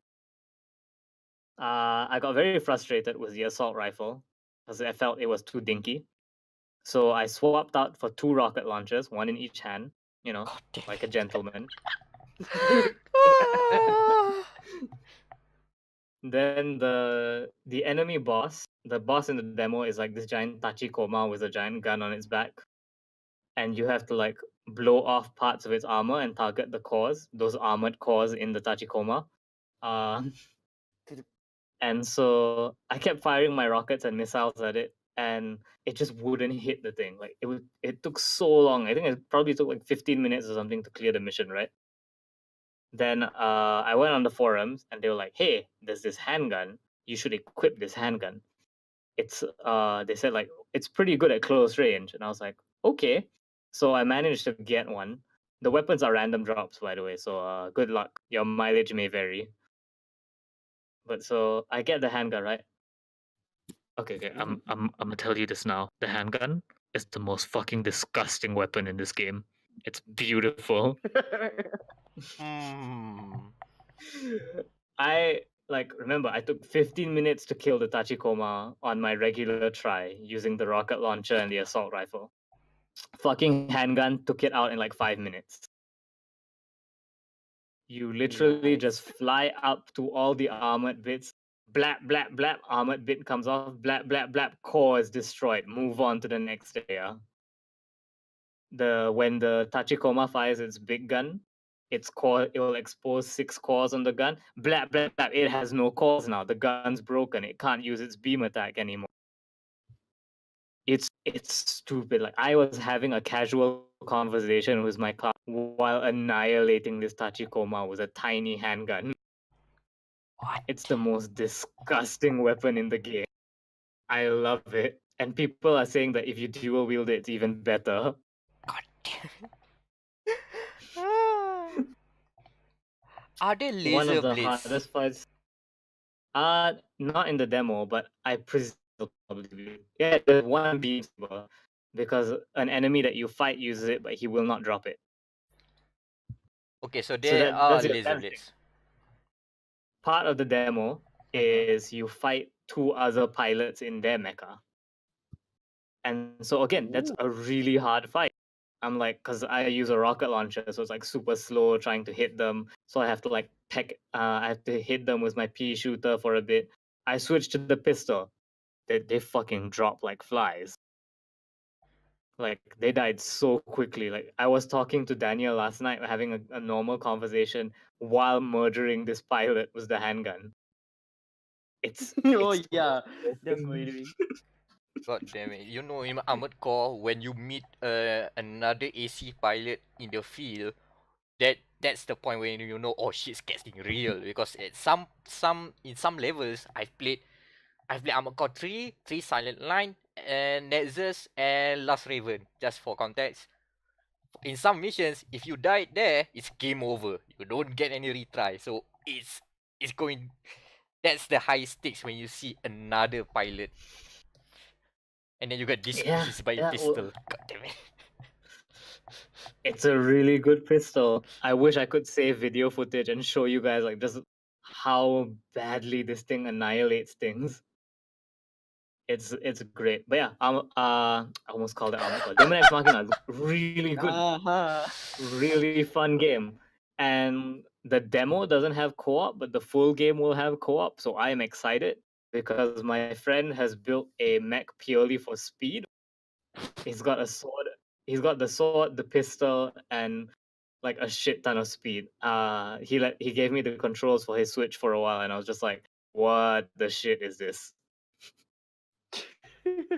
I got very frustrated with the assault rifle because I felt it was too dinky. So I swapped out for 2 rocket launchers, one in each hand, God damn like a it. gentleman. Ah. Then the enemy boss, the boss in the demo is like this giant Tachikoma with a giant gun on its back. And you have to like blow off parts of its armor and target the cores, those armored cores in the Tachikoma. And so I kept firing my rockets and missiles at it, and it just wouldn't hit the thing. Like it took so long. I think it probably took like 15 minutes or something to clear the mission, right? Then I went on the forums and they were like, "Hey, there's this handgun. You should equip this handgun." It's they said like it's pretty good at close range, and I was like, "Okay." So I managed to get one. The weapons are random drops, by the way, so good luck. Your mileage may vary. But so I get the handgun, right? Okay. I'm gonna tell you this now. The handgun is the most fucking disgusting weapon in this game. It's beautiful. Hmm. I remember I took 15 minutes to kill the Tachikoma on my regular try using the rocket launcher and the assault rifle. Fucking handgun took it out in like 5 minutes. You literally just fly up to all the armored bits. Blap, blap, blap, armored bit comes off. Blap, blap, blap, core is destroyed. Move on to the next layer. When the Tachikoma fires its big gun, its core, it will expose 6 cores on the gun. Blap, blap, blap, it has no cores now. The gun's broken. It can't use its beam attack anymore. It's stupid. Like I was having a casual conversation with my class while annihilating this Tachikoma with a tiny handgun. What? It's the most disgusting weapon in the game. I love it. And people are saying that if you dual wield it, it's even better. God damn it. Ah. Are there One laser of the blades? hardest fights. Not in the demo, but I presume probably be. Yeah, there's one beam saber because an enemy that you fight uses it, but he will not drop it. Okay, so there are that's your laser chance. blades. Part of the demo is you fight 2 other pilots in their mecha. And so again, that's a really hard fight. I'm like, because I use a rocket launcher, so it's like super slow trying to hit them. So I have to like I have to hit them with my pea shooter for a bit. I switched to the pistol. They fucking drop like flies. Like they died so quickly. Like I was talking to Daniel last night, having a normal conversation while murdering this pilot with the handgun. It's Oh yeah, so that's what fucking- you're doing. God damn it. You know, in Armored Core, when you meet another AC pilot in the field, that's the point when you know, oh shit's getting real. Because at in some levels I've played Armored Core 3 Silent Line, and Nexus, and Last Raven, just for context. In some missions, if you died there, it's game over. You don't get any retry. So it's going That's the high stakes when you see another pilot. And then you get displeased by a pistol. God damn it. It's a really good pistol. I wish I could save video footage and show you guys like just how badly this thing annihilates things. It's great. But yeah, I almost called it Armored Core. Daemon X Machina, really good, really fun game. And the demo doesn't have co-op, but the full game will have co-op. So I am excited because my friend has built a mech purely for speed. He's got a sword. He's got the sword, the pistol, and like a shit ton of speed. He gave me the controls for his Switch for a while, and I was just like, "What the shit is this?"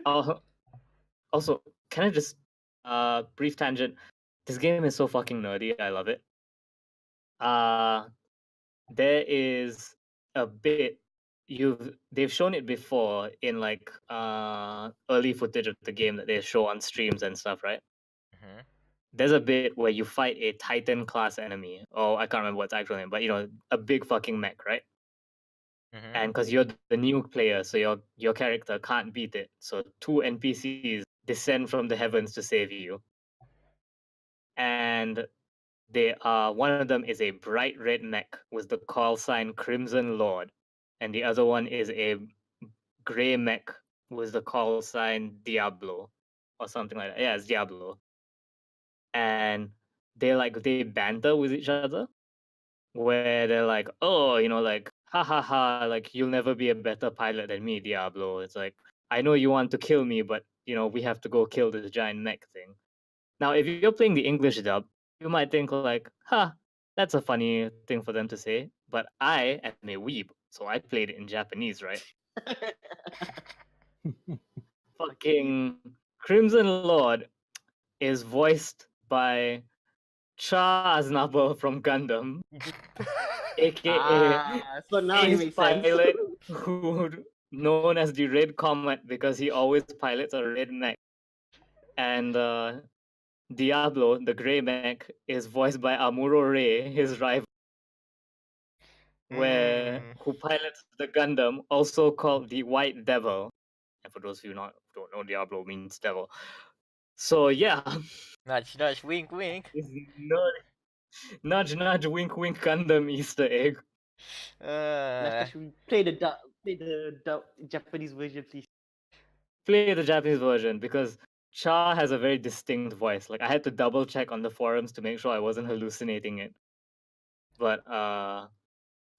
Also, can I just brief tangent? This game is so fucking nerdy. I love it. There is a bit they've shown it before in like early footage of the game that they show on streams and stuff, right? Mhm. There's a bit where you fight a Titan class enemy. Oh, I can't remember what's actual name, but you know, a big fucking mech, right? Mhm. And because you're the new player, so your character can't beat it. So two NPCs descend from the heavens to save you. And one of them is a bright red mech with the call sign Crimson Lord, and the other one is a gray mech with the call sign Diablo or something like that. Yeah, it's Diablo. And they banter with each other, where they're like, oh, you know, like, ha ha ha, like you'll never be a better pilot than me, Diablo. It's like, I know you want to kill me, but you know, we have to go kill this giant mech thing. Now, if you're playing the English dub, you might think like, huh, that's a funny thing for them to say. But I am a weeb, so I played it in Japanese, right? Fucking Crimson Lord is voiced by Cha Aznavour from Gundam, aka So now it Ace makes sense. Pilot, who known as the Red Comet because he always pilots a red mech. And Diablo, the Grey Mech, is voiced by Amuro Ray, his rival, who pilots the Gundam, also called the White Devil. And for those of you who don't know, Diablo means devil. So yeah, Nudge, nudge, wink, wink. it's nudge, nudge, wink, wink, Gundam Easter egg. Should we play the dub Japanese version, please? Play the Japanese version because Cha has a very distinct voice. Like I had to double check on the forums to make sure I wasn't hallucinating it. But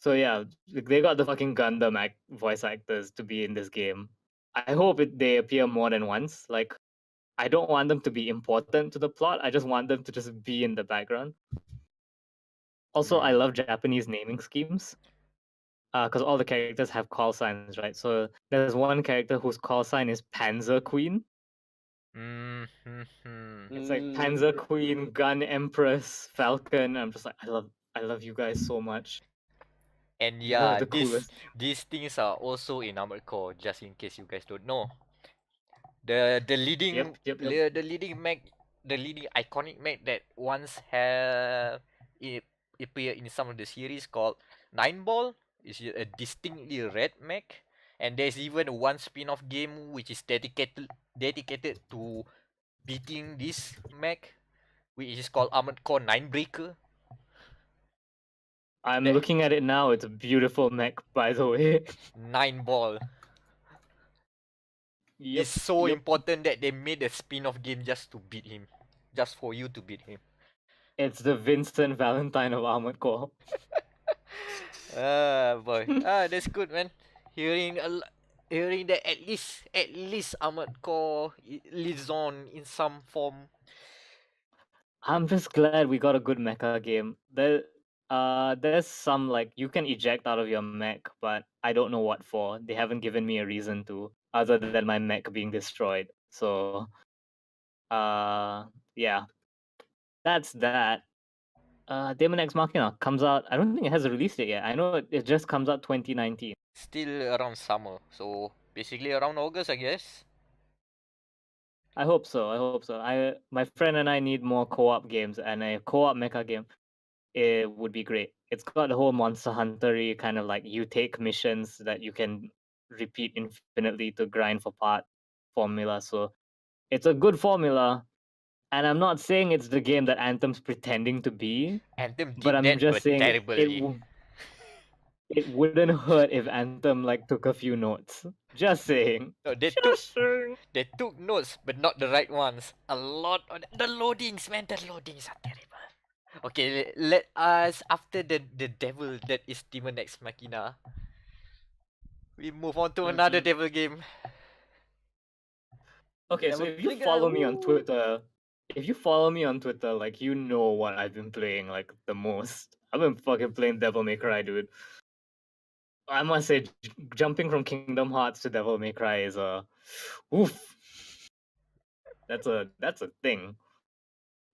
so yeah, they got the fucking Gundam voice actors to be in this game. I hope they appear more than once. Like, I don't want them to be important to the plot. I just want them to just be in the background. Also, I love Japanese naming schemes. Because all the characters have call signs, right? So there's one character whose call sign is Panzer Queen. It's like Panzer Queen, Gun Empress, Falcon. I'm just like, I love you guys so much. And You are yeah, the coolest. these things are also in Armored Core, just in case you guys don't know. The leading Yep. the leading mech, the leading iconic mech that once have it appear in some of the series called Nine Ball is a distinctly red mech, and there's even one spin-off game which is dedicated to beating this mech, which is called Armored Core Ninebreaker. I'm looking at it now. It's a beautiful mech, by the way. Nine Ball. It's so important that they made a spin-off game just to beat him, just for you to beat him. It's the Vincent Valentine of Armored Core. Boy. That's good, man. Hearing that at least Armored Core lives on in some form. I'm just glad we got a good mecha game. There's some like you can eject out of your mech, but I don't know what for. They haven't given me a reason to, other than my mech being destroyed. So, yeah, that's that. Daemon X Machina comes out. I don't think it has a release date yet. I know it just comes out 2019. Still around summer, so basically around August, I guess. I hope so. My friend and I need more co-op games and a co-op mecha game. it would be great. It's got the whole Monster Hunter-y kind of like you take missions that you can repeat infinitely to grind for part formula. So it's a good formula. And I'm not saying it's the game that Anthem's pretending to be, Anthem did but I'm that, just but saying terribly. it wouldn't hurt if Anthem like took a few notes. Just saying. No, Just saying. they took notes, but not the right ones. A lot of the loadings, man. The loadings are terrible. Okay, let us after the devil that is Daemon X Machina, we move on to another devil game. Okay, so if you follow me on Twitter, like you know what I've been playing like the most. I've been fucking playing Devil May Cry, dude. I must say, jumping from Kingdom Hearts to Devil May Cry is oof. That's a thing.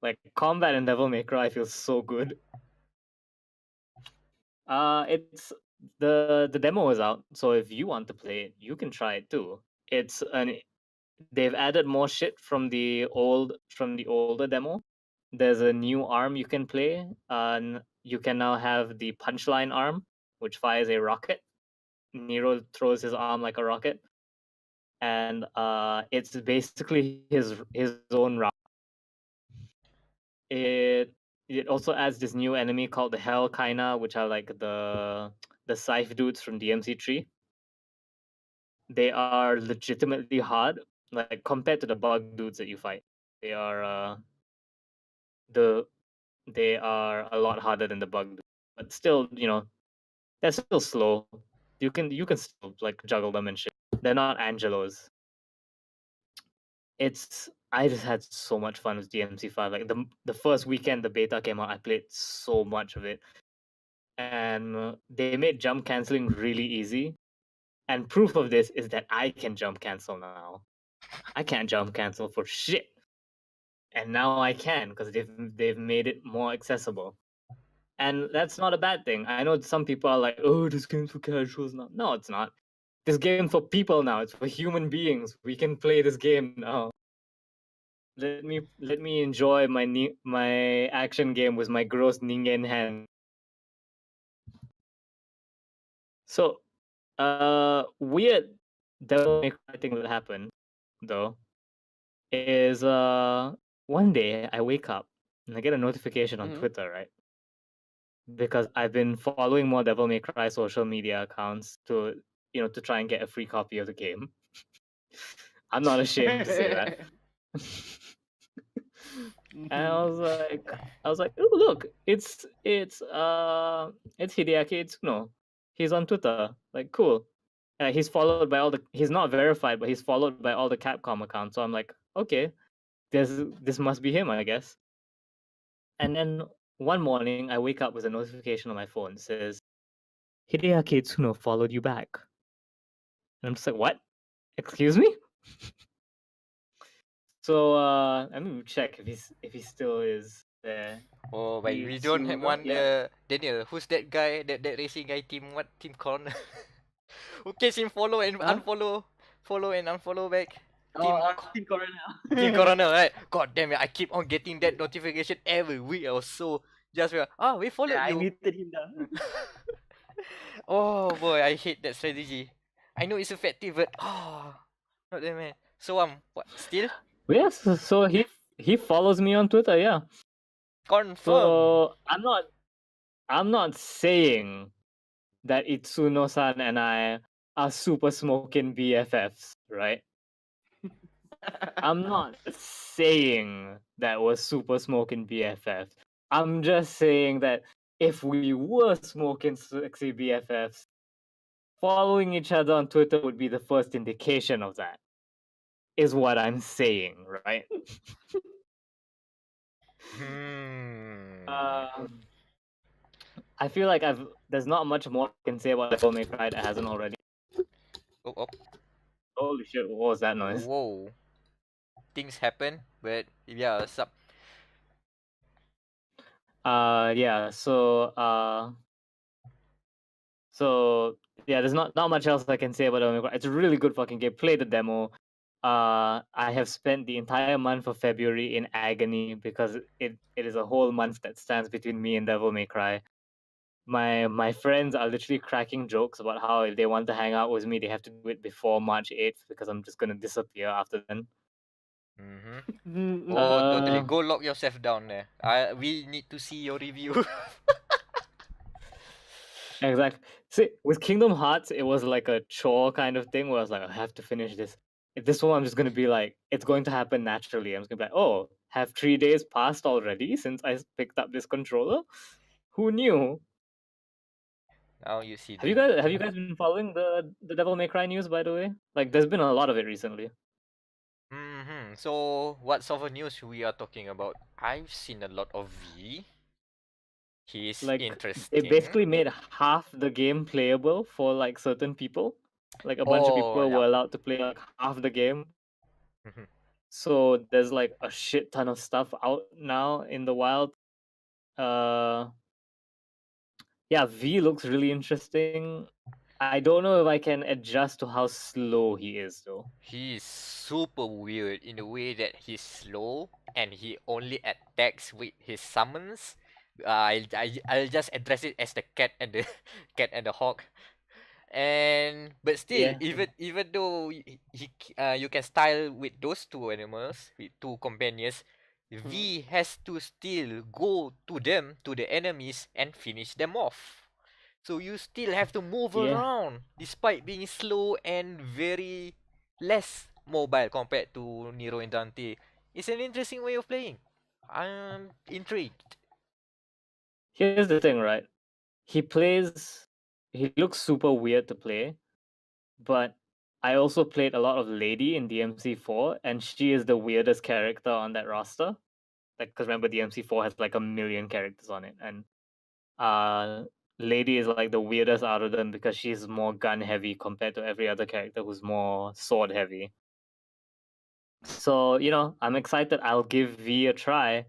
Like combat in Devil May Cry feels so good. It's the demo is out, so if you want to play it, you can try it too. They've added more shit from the older demo. There's a new arm you can play, and you can now have the punchline arm, which fires a rocket. Nero throws his arm like a rocket, and it's basically his own route. It also adds this new enemy called the Hell Kaina, which are like the scythe dudes from DMC3. They are legitimately hard, like compared to the bug dudes that you fight. They are they are a lot harder than the bug dudes. But still, they're still slow. You can still like juggle them and shit. They're not Angelos. I just had so much fun with DMC5. Like the first weekend the beta came out, I played so much of it. And they made jump canceling really easy. And proof of this is that I can jump cancel now. I can't jump cancel for shit. And now I can because they've made it more accessible. And that's not a bad thing. I know some people are like, "Oh, this game's for casuals now." No, it's not. This game's for people now. It's for human beings. We can play this game now. Let me enjoy my action game with my gross ningen hand. So, weird Devil May Cry thing that happened though is one day I wake up and I get a notification on Twitter, right? Because I've been following more Devil May Cry social media accounts to try and get a free copy of the game. I'm not ashamed to say that. And I was like, oh look, it's Hideaki Itsuno. He's on Twitter. Like, cool. He's followed by he's not verified, but he's followed by all the Capcom accounts. So I'm like, okay, this must be him, I guess. And then one morning, I wake up with a notification on my phone. It says, Hideaki Itsuno followed you back. And I'm just like, what? Excuse me? So I'm gonna check if he still is there. Oh, but we don't have one. Daniel, who's that guy? That racing guy team? What team corner? Who can him follow and unfollow, follow and unfollow back? Team Corner. Team Corner, right? God damn it! I keep on getting that notification every week. I was so just we followed I you. muted him down. Oh boy, I hate that strategy. I know it's effective, but not that man. So what? Still? Yes. So he follows me on Twitter. Yeah. Confirm. So I'm not saying that Itsuno-san and I are super smoking BFFs, right? I'm not saying that we're super smoking BFFs. I'm just saying that if we were smoking sexy BFFs, following each other on Twitter would be the first indication of that. Is what I'm saying, right? I feel like there's not much more I can say about Devil May Cry that hasn't already. Oh. Holy shit, what was that noise? Whoa. Things happen, but yeah, so yeah, there's not much else I can say about Devil May Cry. It's a really good fucking game. Play the demo. I have spent the entire month of February in agony because it is a whole month that stands between me and Devil May Cry. My friends are literally cracking jokes about how if they want to hang out with me, they have to do it before March 8th because I'm just gonna disappear after then. Mm-hmm. Oh, totally. Uh, Go lock yourself down there. We need to see your review. Exactly. See, with Kingdom Hearts, it was like a chore kind of thing where I was like, I have to finish this. This one, I'm just gonna be like, it's going to happen naturally. I'm just gonna be like, oh, have 3 days passed already since I picked up this controller? Who knew? Now you see Have you guys been following the Devil May Cry news, by the way? Like, there's been a lot of it recently. Mm-hmm. So, what sort of news we are talking about? I've seen a lot of V. He's Like, they interesting. basically made half the game playable for like certain people. Like a bunch of people Oh, were yeah. allowed to play like half the game. Mhm. So there's like a shit ton of stuff out now in the wild. Yeah, V looks really interesting. I don't know if I can adjust to how slow he is though. He's super weird in the way that he's slow and he only attacks with his summons. I'll just address it as the cat and the cat and the hawk. And but still, Yeah. even though you can style with those two animals, with two companions, V has to still go to them, to the enemies, and finish them off. So you still have to move Yeah. around despite being slow and very less mobile compared to Nero and Dante. It's an interesting way of playing. I'm intrigued. Here's the thing, right? He looks super weird to play, but I also played a lot of Lady in DMC4, and she is the weirdest character on that roster. Like, because remember, DMC4 has like a million characters on it, and uh, Lady is like the weirdest out of them because she's more gun heavy compared to every other character who's more sword heavy. So, I'm excited. I'll give V a try.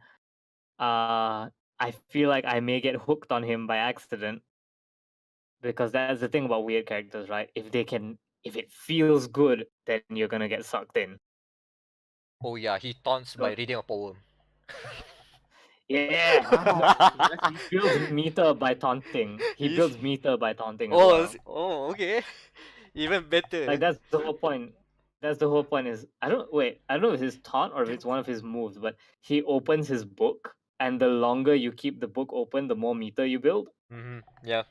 I feel like I may get hooked on him by accident because that's the thing about weird characters, right? If it feels good, then you're gonna get sucked in. Oh yeah, he taunts by So, reading a poem. yeah, Yes, he builds meter by taunting. He He's- builds meter by taunting as Oh, well. oh, okay. Even better. Like that's the whole point. That's the whole point. Is I don't know if it's his taunt or if it's one of his moves, but he opens his book, and the longer you keep the book open, the more meter you build. Mm-hmm. Yeah.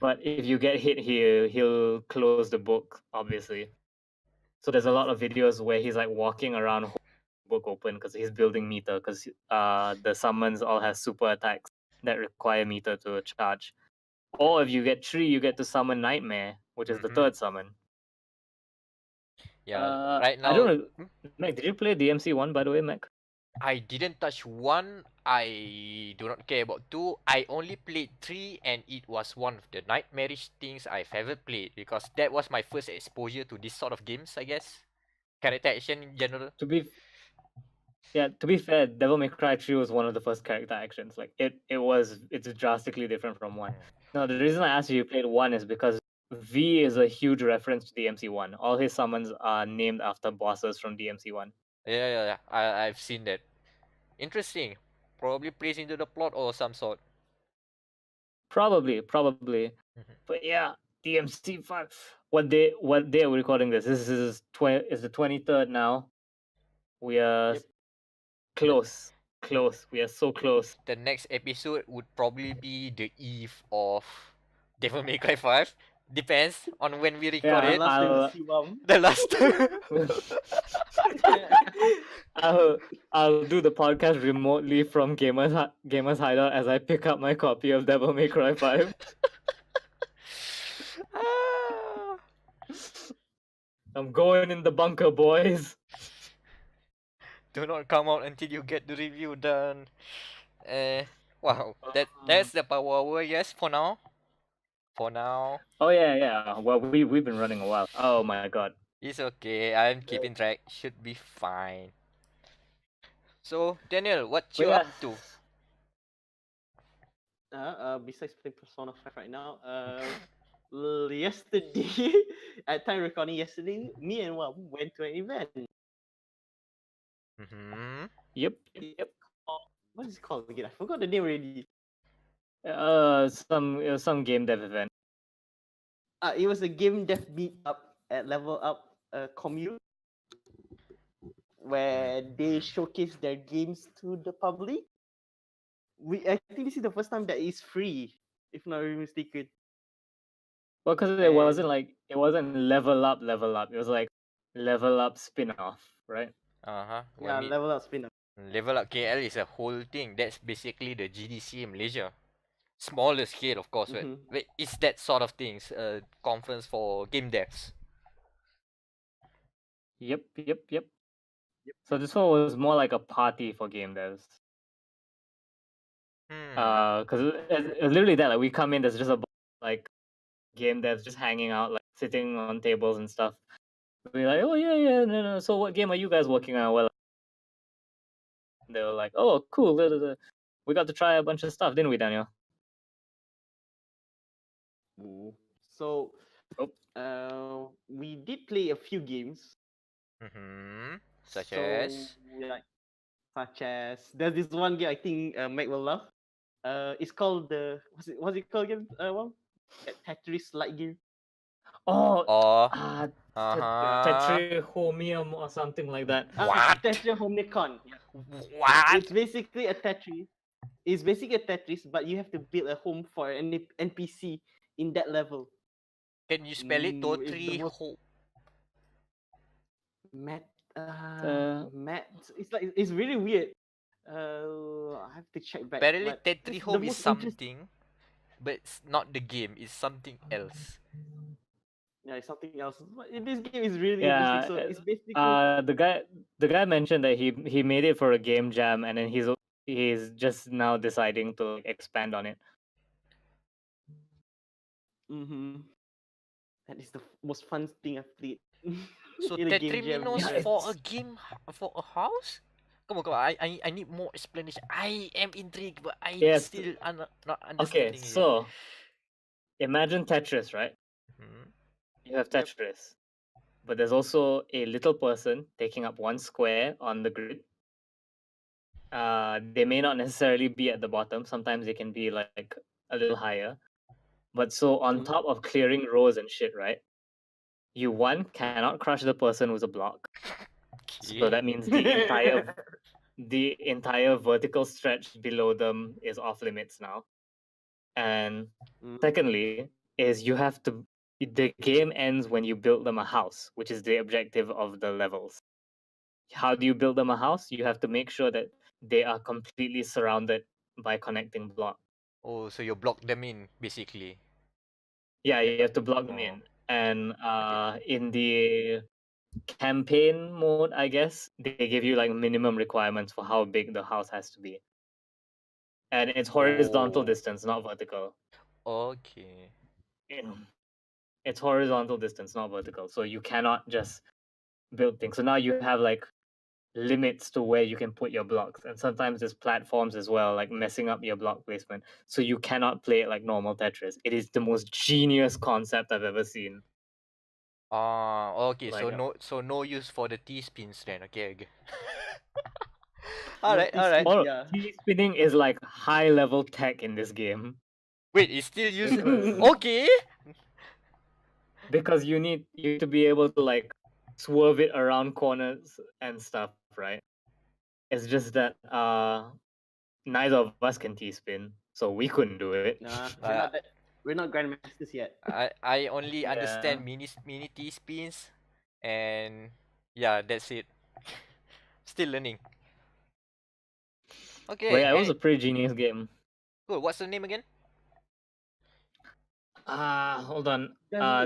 But if you get hit here, he'll close the book, obviously. So there's a lot of videos where he's like walking around, holding the book open because he's building meter. Because the summons all have super attacks that require meter to charge. Or if you get 3, you get to summon Nightmare, which is the Mhm. third summon. Yeah. Right I don't now, know. Mac, did you play DMC1 by the way, Mac? I didn't touch 1. I do not care about 2. I only played 3, and it was one of the nightmarish things I've ever played because that was my first exposure to this sort of games, I guess. Character action in general. To be fair, Devil May Cry 3 was one of the first character actions. Like it's drastically different from 1. No, the reason I asked you played 1 is because V is a huge reference to DMC1. All his summons are named after bosses from DMC1. Yeah. I've seen that. Interesting. Probably plays into the plot or some sort. Probably. Mhm. But yeah, DMC5. What day are we recording this? This is the 23rd now. We are Yep. close. We are so close. The next episode would probably be the eve of Devil May Cry 5. Depends on when we record Yeah, it. Last one. The last. I'll do the podcast remotely from Gamers Hideout as I pick up my copy of Devil May Cry 5. Ah. I'm going in the bunker, boys. Do not come out until you get the review done. Wow. That's the power hour, yes, for now. For now. Oh yeah. Well, we've been running a while. Oh my god. It's okay. I'm keeping track. Should be fine. So, Daniel, what But you yeah, up to? Besides playing Persona 5 right now, Yesterday, at time recording yesterday, me and Wam went to an event. Mm-hmm. Yep. What is it called again? I forgot the name already. It was some game dev event. It was a game dev meet up at Level Up commune, where they showcase their games to the public. I think this is the first time that it's free, if not mistaken. Well, because it wasn't level up. It was like level up spin-off, right? Uh-huh. Yeah, Level Up spin-off. Level Up KL is a whole thing. That's basically the GDC in Malaysia. Smaller scale, of course, but it's that sort of things. Conference for game devs. Yep. So this one was more like a party for game devs. Because it's literally that, like, we come in, there's just a like game devs just hanging out, like sitting on tables and stuff. We're like, oh yeah, no. So what game are you guys working on? Well, they were like, oh cool, we got to try a bunch of stuff, didn't we, Daniel? So, we did play a few games. Mm-hmm. Such as there's this one game I think Meck will love. It's called what's it called again? Tetris light game. Tetrihomium or something like that. What? Tetrahomicon. What? It's basically a Tetris. It's basically a Tetris, but you have to build a home for an NPC in that level. Can you spell it? Matt. It's really weird. I have to check back. Apparently, Tetrihome is something, but it's not the game. It's something else. Yeah, it's something else. But this game is really interesting. So it's basically the guy mentioned that he made it for a game jam, and then he's just now deciding to expand on it. That is the most fun thing I've played. So Tetriminos for a game, for a house? Come on, I need more explanation. I am intrigued, but I still not understanding. Okay, so imagine Tetris, right? You have Tetris, but there's also a little person taking up one square on the grid. They may not necessarily be at the bottom. Sometimes they can be like a little higher. But so on top of clearing rows and shit, right? You cannot crush the person with a block. So that means the entire vertical stretch below them is off limits now. And secondly, is the game ends when you build them a house, which is the objective of the levels. How do you build them a house? You have to make sure that they are completely surrounded by connecting blocks. Oh, so you block them in, basically. Yeah, you have to block them in. And in the campaign mode, I guess, they give you like minimum requirements for how big the house has to be. And it's horizontal distance, not vertical. Okay. It's horizontal distance, not vertical. So you cannot just build things. So now you have like limits to where you can put your blocks. And sometimes there's platforms as well, like messing up your block placement. So you cannot play it like normal Tetris. It is the most genius concept I've ever seen. Okay. Like, so no use for the T-spins then. Okay. Alright. T-spinning is like high level tech in this game. Wait, it's still using okay. Because you need to be able to like swerve it around corners and stuff, right? It's just that neither of us can T-spin, so we couldn't do it. We're not grandmasters yet. I only understand mini T-spins, and yeah, that's it. Still learning. Okay. But yeah, it was a pretty genius game. Cool. What's the name again? Hold on.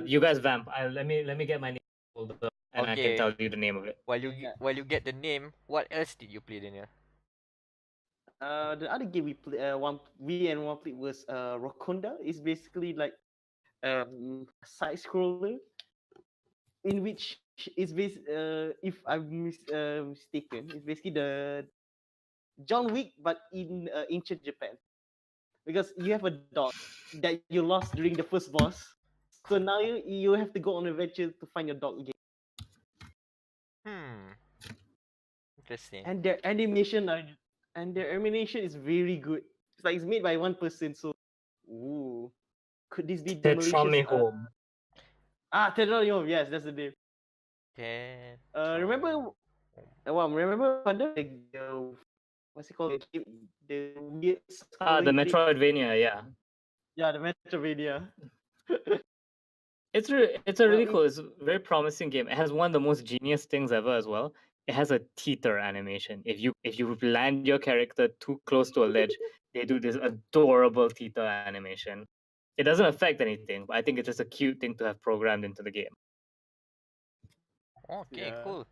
You guys vamp. Let me get my name pulled up, and I can tell you the name of it. While you get the name, what else did you play, Daniel? The other game we play, one played was Rokonda. It's basically like side scroller, in which it's if I'm mistaken, it's basically the John Wick but in ancient Japan, because you have a dog that you lost during the first boss. So now you have to go on an adventure to find your dog again. Interesting. And their animation is very good. It's like it's made by one person. So, ooh, could this be the Tetris malicious? Home. Tetris Home. Yes, that's the name. Okay. Remember Thunder? What's it called? The weird. The Metroidvania, yeah. Yeah, the Metrovania. It's a really cool, it's a very promising game. It has one of the most genius things ever as well. It has a teeter animation. If you land your character too close to a ledge, they do this adorable teeter animation. It doesn't affect anything, but I think it's just a cute thing to have programmed into the game. Okay, Yeah. cool.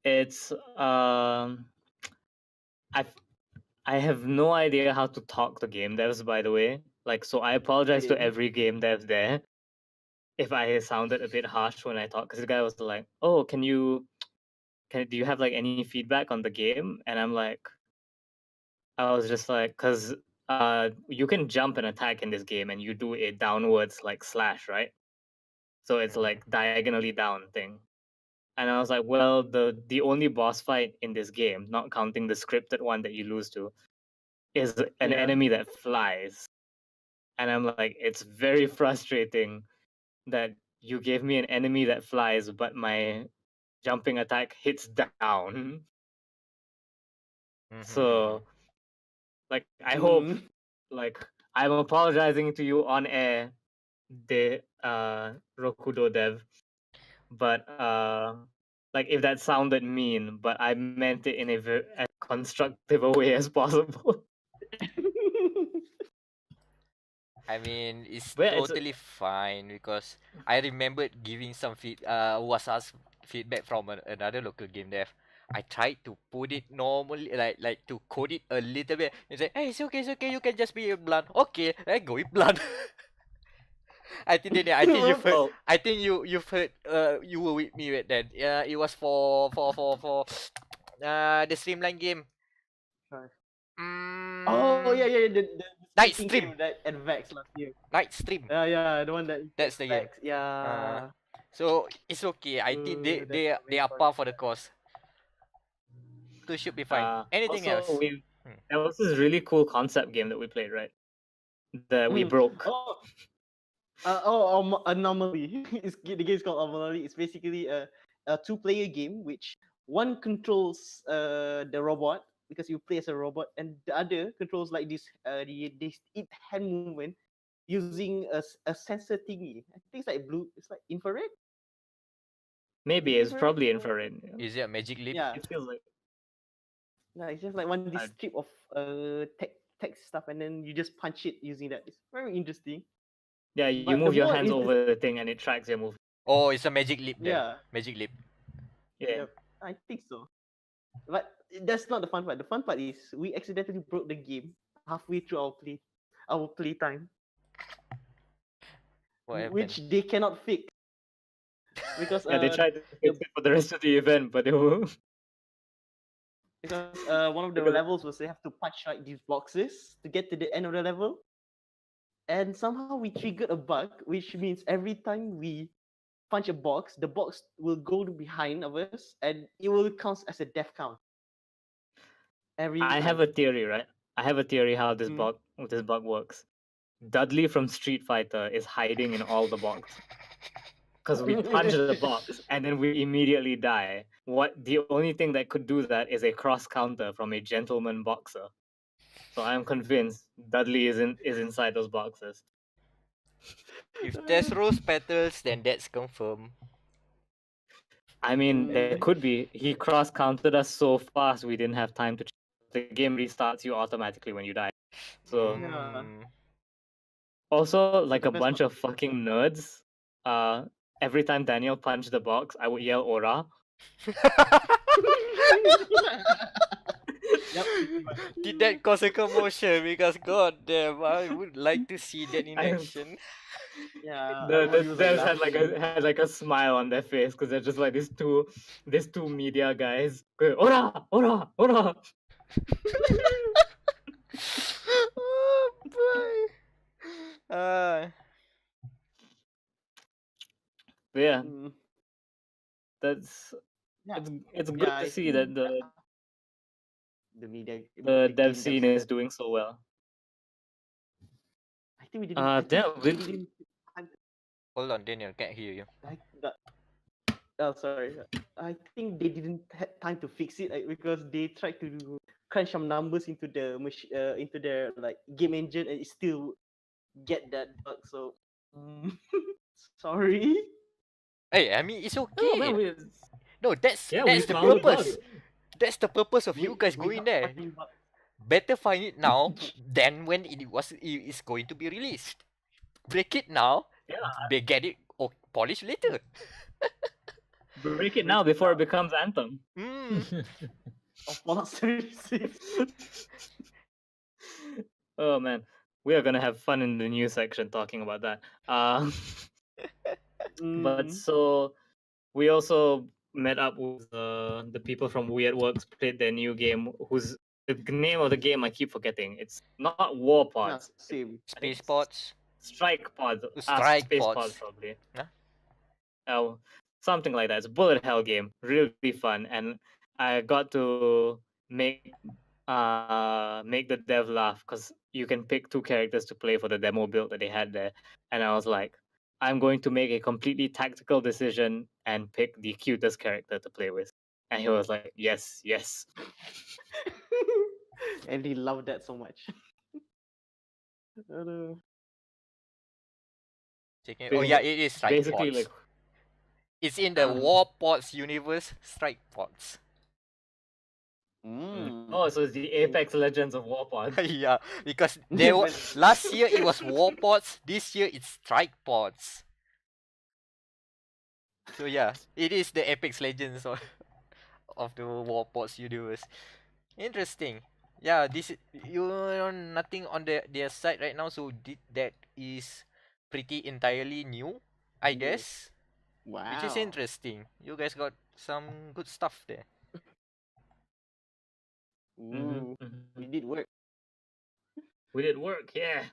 It's I have no idea how to talk to game devs, by the way. Like, so I apologize to Okay. every game dev there if I sounded a bit harsh when I talk, because the guy was like, "Oh, do you have like any feedback on the game?" And I was just like, because you can jump and attack in this game, and you do a downwards like slash, right? So it's like diagonally down thing. And I was like, well, the only boss fight in this game, not counting the scripted one that you lose to, is an Yeah. enemy that flies. And I'm like, it's very frustrating that you gave me an enemy that flies, but my jumping attack hits down. So, like, I hope, like, I'm apologizing to you on air, the Rokudo dev, but like, if that sounded mean, but I meant it in as constructive a way as possible. I mean, it's But yeah, totally fine because I remembered giving some was asked feedback from another local game dev. I tried to put it normally, like to code it a little bit. He said, "Hey, it's okay, you can just be blunt." Okay, I go with blunt. I think you've heard. Oh. I think you've heard. You were with me with that. It was for the Streamline game. Oh yeah, the Night skating Stream. game that at Vex last year. Night Stream. Yeah, the one that That's the game. Vex. Yeah. So it's okay. I think they are par for the course. So should be fine. Anything else? Also, there was this really cool concept game that we played, right? That we broke. Anomaly. The game's called Anomaly. It's basically a two-player game which one controls the robot because you play as a robot, and the other controls like this hand movement using a sensor thingy. I think it's like blue. It's like infrared. Maybe it's probably infrared. Is it a magic leap? Yeah. It feels like. No, it's just like this strip of text stuff, and then you just punch it using that. It's very interesting. Yeah, you But move the your more hands interest- over the thing and it tracks your movement. Oh, it's a magic leap then. Yeah. Magic leap. Yeah. I think so. But that's not the fun part. The fun part is we accidentally broke the game halfway through our playtime, What happened? which they cannot fix because Yeah, they tried to fix it for the rest of the event, but they were. because one of the levels was they have to punch like these boxes to get to the end of the level, and somehow we triggered a bug, which means every time we punch a box, the box will go behind of us, and it will count as a death count. I have a theory, right? I have a theory how this bug works. Dudley from Street Fighter is hiding in all the boxes. Because we punch the box and then we immediately die. The only thing that could do that is a cross counter from a gentleman boxer. So I'm convinced Dudley is inside those boxes. If there's rose petals, then that's confirmed. I mean, there could be. He cross counted us so fast we didn't have time to. The game restarts you automatically when you die. So also, like a bunch of fucking nerds. Every time Daniel punched the box, I would yell "Ora." Did that cause a commotion? Because god damn, I would like to see that in action. Yeah. The devs had like a smile on their face because they're just like these two media guys going "Ora, Ora, Ora." Oh boy. But yeah, Mm, that's yeah, it's good yeah. to I see think that the the dev game scene devs. is doing so well. I think we didn't. I think Yeah, we didn't. Hold on, Daniel, can't hear you. Oh, sorry. I think they didn't have time to fix it because they tried to crunch some numbers into into their like game engine and it still get that bug. So sorry. Hey, I mean it's No, okay. man, No, that's we the found the bug. purpose. That's the purpose of you guys We going got there. fucking bug. Better find it now than when it's going to be released. Break it now. Yeah. They get it polished later. Break it now before it becomes Anthem. Of Fallout 76. Oh man, we are gonna have fun in the news section talking about that. But so we also met up with the people from Weird Works, played their new game. Whose the name of the game I keep forgetting. It's not War Pods. Same. I think Space Pods. Strike Pods. Strike Space Pods. Pods probably. Huh? Something like that. It's a bullet hell game. Really fun, and I got to make the dev laugh because you can pick 2 characters to play for the demo build that they had there, and I was like, I'm going to make a completely tactical decision and pick the cutest character to play with, and he was like, yes. And he loved that so much. Oh yeah, it is Strike Basically, Pods. like, It's in the War Pods universe. Strike Pods. oh, so it's the Apex Legends of War Pods. Yeah, because last year it was War Pods. This year it's Strike Pods. So yeah, it is the Apex Legends of the War Pods universe. Interesting. Yeah, you know nothing on their site right now, so that is pretty entirely new, I guess. Wow. Which is interesting. You guys got some good stuff there. We did work. We did work, yeah.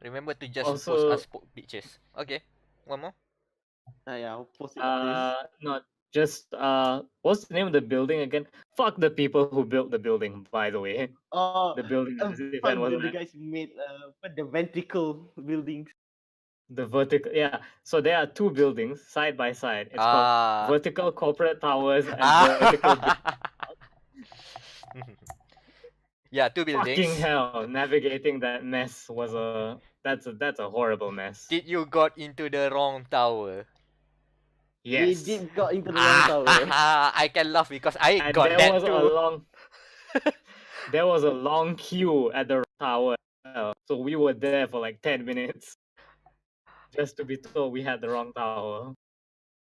Remember to just Also, post us pictures. Okay, one more. Yeah, I'll post it after this. Not just what's the name of the building again? Fuck the people who built the building, by the way. The building that this event was the guys made the ventricle buildings. The vertical, yeah. So there are 2 buildings side by side. It's called Vertical Corporate Towers and Vertical. Yeah, 2 buildings. Fucking hell! Navigating that mess was that's a horrible mess. Did you got into the wrong tower? Yes. We did got into the wrong tower. I can laugh because I And got there that was too. there was a long queue at the tower. So we were there for like 10 minutes just to be told we had the wrong tower.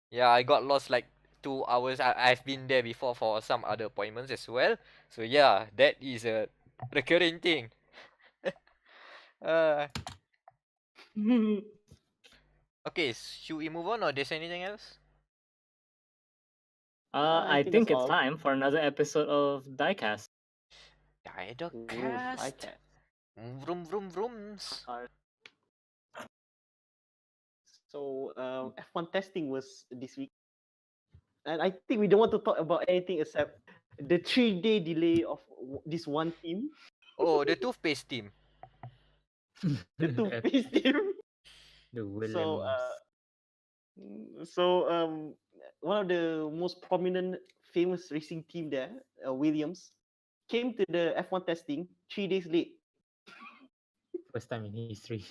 Yeah, I got lost like 2 hours. I've been there before for some other appointments as well. So yeah, that is a recurring thing. Okay, should we move on or there's anything else? I think it's time for another episode of Dia.cast. Dia.cast. Vroom vroom vrooms. So F1 testing was this week, and I think we don't want to talk about anything except the 3-day delay of this one team. Oh, the toothpaste team. The toothpaste team. The Williams. So one of the most prominent, famous racing team there, Williams, came to the F1 testing 3 days late. First time in history.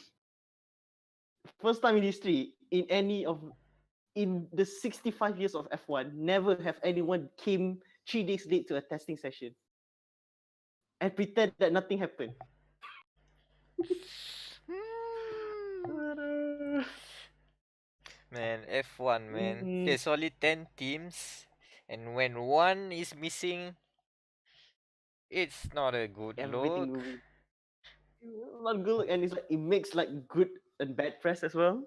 First time in history in the 65 years of F1, never have anyone came 3 days late to a testing session and pretend that nothing happened. Man, F1, man. There's only 10 teams, and when one is missing, it's not a good look. Not good, and it's like it makes like good and bad press as well.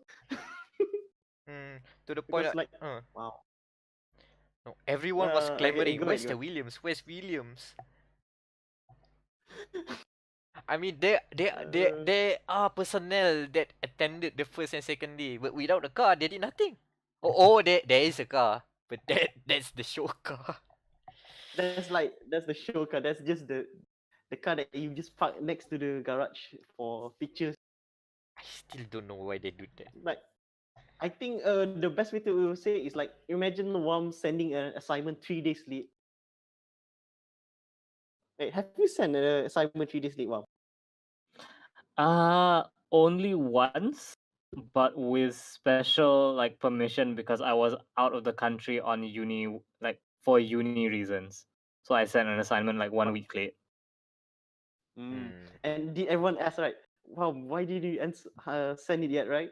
To the point that, wow. No, everyone was clamoring. go Where's ahead, the Williams? Where's Williams? I mean, there are personnel that attended the first and second day, but without the car, they did nothing. There is a car, but that's the show car. That's the show car. That's just the car that you just park next to the garage for pictures. I still don't know why they do that. Like, I think the best way to say is like, imagine one sending an assignment 3 days late. Wait, have you sent an assignment 3 days late? Wow. Only once, but with special like permission because I was out of the country on uni, like for uni reasons. So I sent an assignment like 1 week late. And did everyone ask, right? Wow, why did you send it yet, right?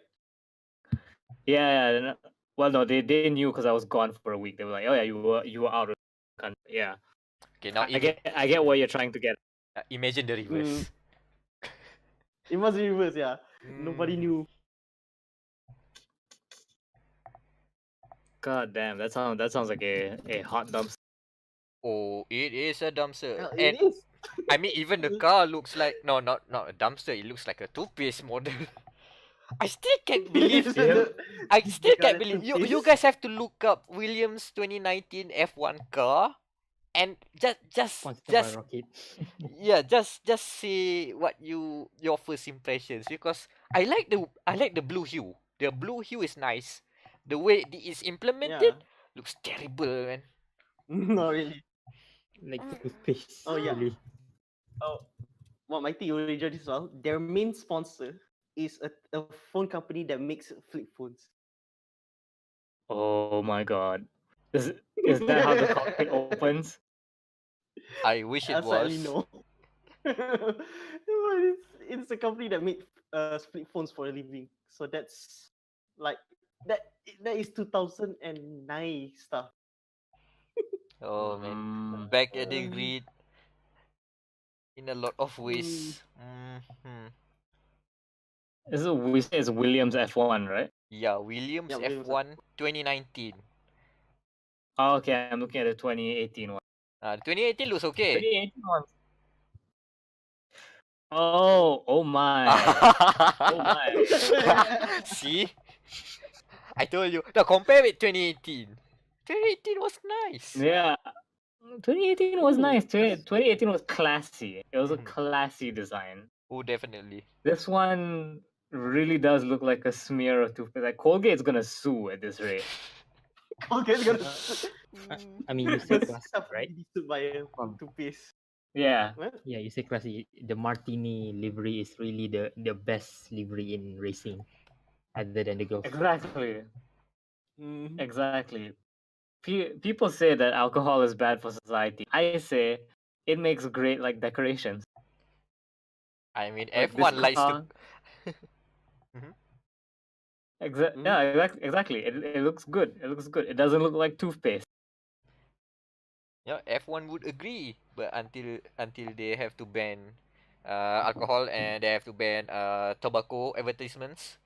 Yeah. Well, no, they knew because I was gone for a week. They were like, "Oh yeah, you were out of the country." Yeah. Okay, now I get what you're trying to get. imagine the reverse. It was reverse, yeah. Nobody knew. God damn, that sounds like a hot dumpster. Oh, it is a dumpster. Well, And it is. I mean, even the car looks like not a dumpster. It looks like a toothpaste model. I still can't believe it. I still can't believe you guys have to look up Williams 2019 F1 car and just Sponsored by Rocket. yeah, just say what your first impressions, because I like the blue hue. The blue hue is nice. The way it is implemented looks terrible, man. Not really. Like toothpaste. Oh, yeah. Really. Oh, well, my thing already judged as well. Their main sponsor is a phone company that makes flip phones. Oh my god. Is that how the cockpit opens? I wish it Sadly, was. no. It's a company that makes flip phones for a living. So that's like that is 2009 stuff. Oh man, back at the grid in a lot of ways. We say it's Williams F1, right? Yeah, Williams Williams F1 2019. Oh, okay, I'm looking at the 2018 one. 2018 looks okay. 2018 one. Oh my. Oh my. See? I told you. Now compare with 2018. 2018 was nice. Yeah. 2018 was nice. 2018 was classy. It was a classy design. Oh, definitely. This one really does look like a smear of toothpaste. Like Colgate's gonna sue at this rate. Colgate's gonna I mean, you say classic, right? Sued by a toothpaste. Yeah. What? Yeah, you say classic. The Martini livery is really the best livery in racing, other than the Gulf. Exactly. Exactly. People say that alcohol is bad for society. I say it makes great like decorations. I mean, Like F1 this likes car- to. Yeah, exactly. It looks good. It looks good. It doesn't look like toothpaste. Yeah, F1 would agree, but until they have to ban alcohol and they have to ban tobacco advertisements.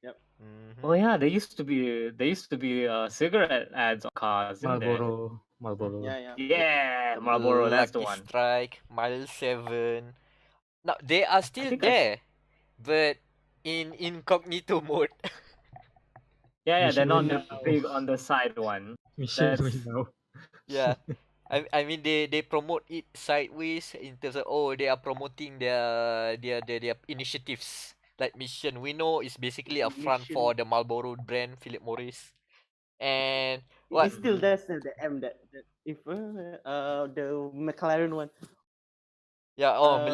Yep. Oh yeah, there used to be cigarette ads on cars. Isn't there? Marlboro. Yeah, Marlboro. That's the Lucky one. Strike, Mile 7. Now they are still think there, but in incognito mode. Yeah, they're not Mission the big on the side one. Mission That's- now. Yeah. I mean they promote it sideways in terms of they are promoting their initiatives. Like Mission, we know is basically a front Mission. for the Marlboro brand, Philip Morris. And It's still there, still the M that if the McLaren one. yeah, Well,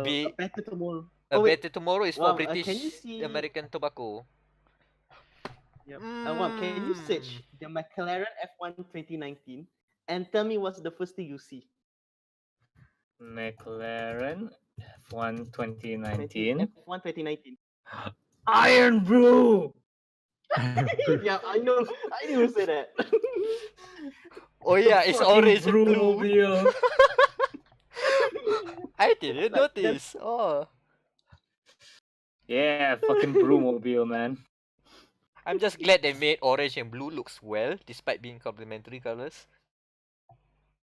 Be- Better Tomorrow. Better Tomorrow is for Wow, British can you see- American tobacco. Yep. Wow, can you search the McLaren F1 2019 and tell me what's the first thing you see? McLaren F1 2019. F1 2019. Iron Brew. Yeah, I know. I knew you say that. Oh yeah, it's Fucking orange and blue. Brewmobile. I didn't Like, notice. Oh, Yeah, fucking Brewmobile, man. I'm just glad they made orange and blue looks well, despite being complementary colors.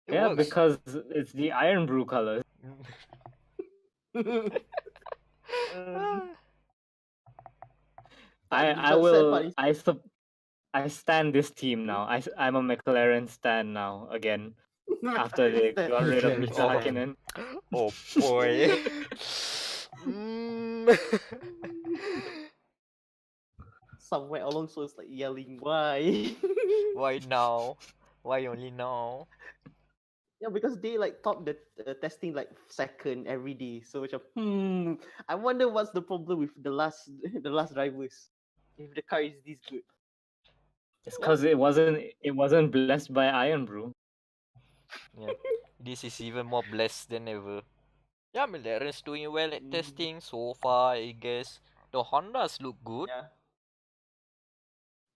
It Yeah, works. because it's the Iron Brew colors. I will. I stand this team now. I'm a McLaren stan now again after they got rid of Mika Oh. Hakkinen. Oh boy. Mm. Somewhere Alonso is like yelling, "Why?" Why now? Why only now? Yeah, because they like top the testing like second every day. So I wonder what's the problem with the last drivers if the car is this good. It's because it wasn't blessed by Iron Brew. Yeah. This is even more blessed than ever. Yeah, McLaren's doing well at testing so far, I guess. The Hondas look good. Yeah.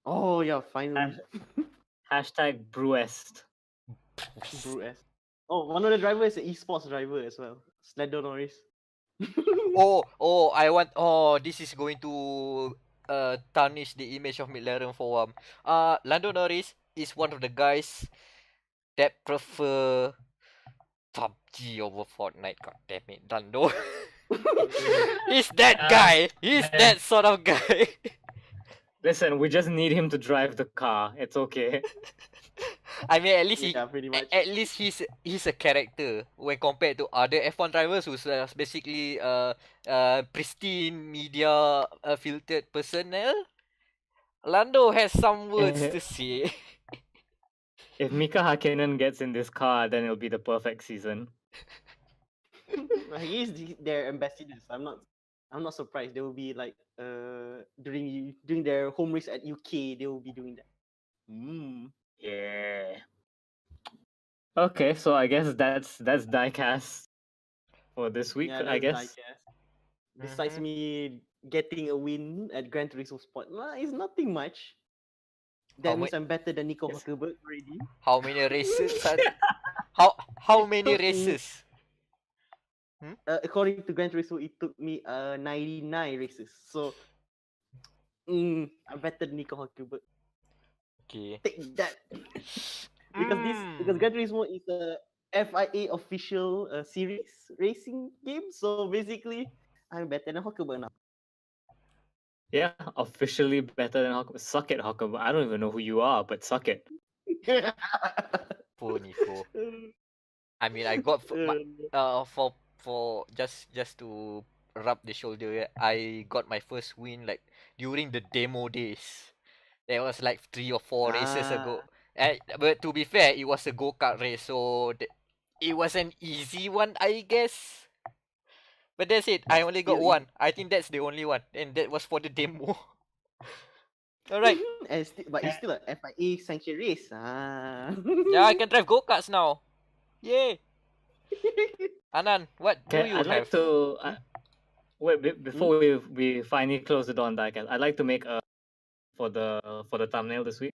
Oh yeah, finally. Hashtag Brewest. Brew S. Oh, one of the drivers is an esports driver as well. Lando Norris. This is going to tarnish the image of McLaren for Lando Norris is one of the guys that prefer PUBG over Fortnite. God damn it, Lando. He's that guy. He's that sort of guy. Listen, we just need him to drive the car. It's okay. I mean, at least pretty much. at least he's a character when compared to other F1 drivers who's basically pristine media filtered personnel. Lando has some words to say. If Mika Hakkinen gets in this car, then it'll be the perfect season. He is their ambassador. So I'm not surprised. They will be like during their home race at UK. They will be doing that. Yeah. Okay, so I guess that's die.cast for this week. Yeah, I guess. Dia.cast. Besides me getting a win at Gran Turismo Sport, it's nothing much. That means I'm better than Nico Hulkenberg already. How many races? How many races? According to Gran Turismo, it took me 99 races. So I'm better than Nico Hulkenberg. Okay. Take that. Because Gran Turismo is a FIA official series racing game. So basically, I'm better than Hulkenberg now. Yeah, officially better than Hulkenberg. Suck it, Hulkenberg. I don't even know who you are, but suck it. Poor Nico. I mean, I got for just to rub the shoulder. I got my first win like during the demo days. That was like 3 or 4 races ago. But to be fair, it was a go-kart race, so it was an easy one, I guess. But that's it. I only got one. I think that's the only one, and that was for the demo. All right. But it's still a FIA sanctioned race. Yeah, I can drive go-karts now. Yay! Anan, what do you I'd like have? to wait before we finally close the door on that. I'd like to make a for the thumbnail this week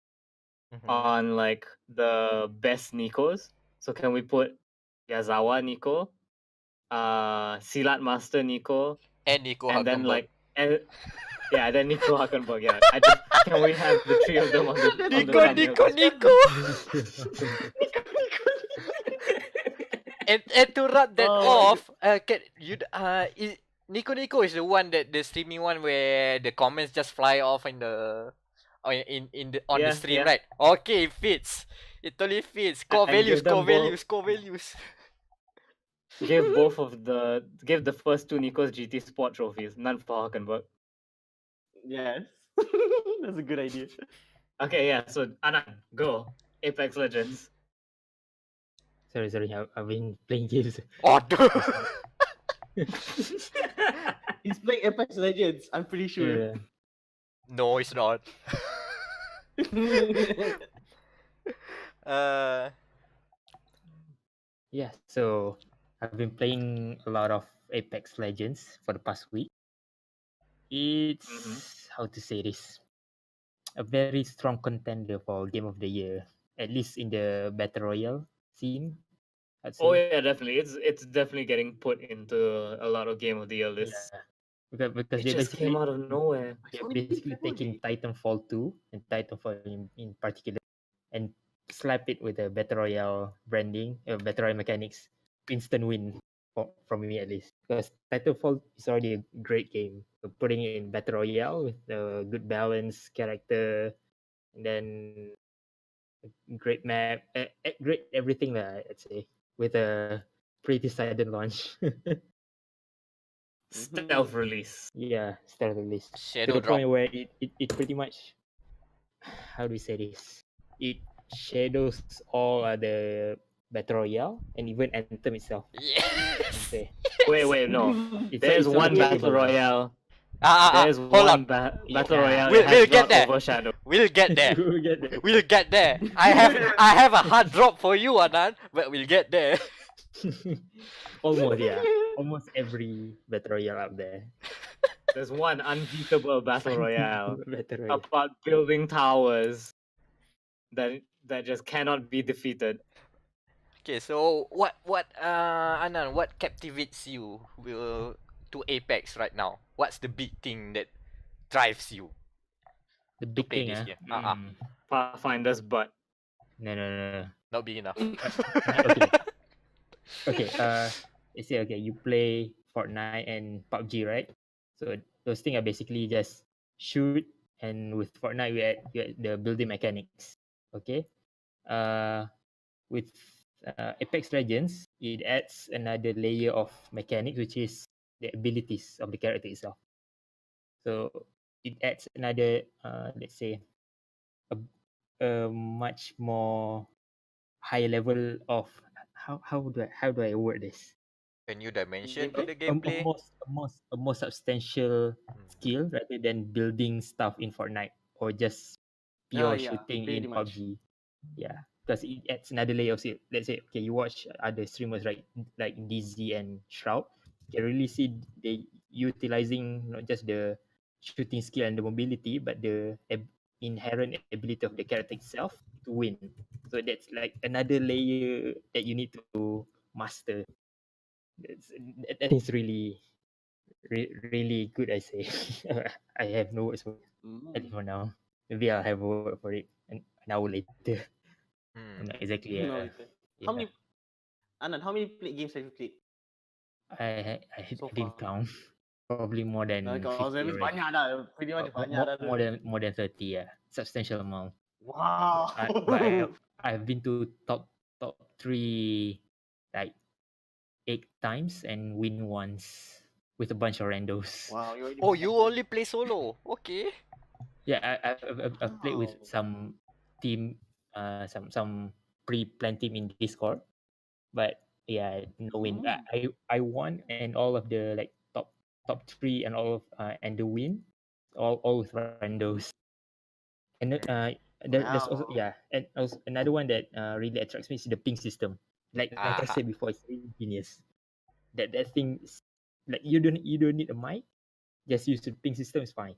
on like the best Nikos. So can we put Yazawa Nico, Silat Master Nico, and Nico and then Hulkenberg. Then Nico Hulkenberg. Yeah, can we have the 3 of them on the Nico. And to wrap that off, NicoNico is the one that the streaming one where the comments just fly off in the the stream, right? Okay, it fits. It totally fits. Core values. Give the first 2 Nico's GT Sport trophies, none for Hulkenberg. Yes. That's a good idea. Okay, yeah, so Anan, go. Apex Legends. Sorry, I've been playing games. Oh, He's playing Apex Legends, I'm pretty sure. Yeah. No, it's not. Yeah, so I've been playing a lot of Apex Legends for the past week. It's how to say this, a very strong contender for Game of the Year, at least in the Battle Royale scene. I'd say. Oh yeah, definitely. It's definitely getting put into a lot of Game of the Year lists. Yeah. Because it they just came out of nowhere. They're basically taking Titanfall 2 and Titanfall in particular and slap it with a Battle Royale branding, Battle Royale mechanics, instant win. from me at least. Because Titanfall is already a great game. So putting it in Battle Royale with a good balance, character, and then a great map, great everything that I'd say, with a pretty sudden launch. Stealth release. Yeah, stealth release. To Shadow the drop. point where it pretty much, how do we say this? It shadows all other Battle Royale and even Anthem itself. I'd Yes. say. Wait, no. It's There's it's one battle unbeatable now. royale. There's Hold one on. battle Yeah. royale We'll- that we'll has get not there. overshadowed. We'll get there. We'll get there. We'll get there. I have a hard drop for you, Anan, but we'll get there. Almost, yeah. Almost every Battle Royale out there. There's one unbeatable battle royale Battle Royale. about building towers that just cannot be defeated. Okay, so what Anan, what captivates you to Apex right now? What's the big thing that drives you The to big play thing, this ah. game? Pathfinder's butt. No. Not big enough. Okay. Okay, let's say, okay, you play Fortnite and PUBG, right? So those things are basically just shoot, and with Fortnite you add the building mechanics. Okay. With Apex Legends, it adds another layer of mechanics, which is the abilities of the character itself. So it adds another, let's say, a much more high level of how do I word this? A new dimension to Gameplay? the gameplay. A more substantial skill rather than building stuff in Fortnite or just pure yeah, shooting pretty in much. PUBG. Yeah, because it adds another layer of it. Let's say, okay, you watch other streamers like DZ and Shroud. You can really see they utilizing not just the shooting skill and the mobility, but the inherent ability of the character itself to win. So that's like another layer that you need to master. That is really really good, I say. I have no words for it for now. Maybe I'll have a word for it an hour later. Hmm. I'm not exactly No, yeah. How many, Anan, how many games have you played? I So didn't far? count. Probably more than Kalau 50 Zavis already. banyak dah, pretty much banyak dah. More than 30, yeah. Substantial amount. Wow. But I've been to top 3 like 8 times and win once with a bunch of randos. Wow, you already Oh, you only play solo. Okay. Yeah, I've played with Wow. some team, some pre-planned team in Discord, but yeah, no win. I won and all of the like top 3 and all of and the win all with randos. And there's also Wow. and also another one that really attracts me is the ping system. Like I said before, it's really genius. That thing is, like you don't need a mic, just use the ping system is fine.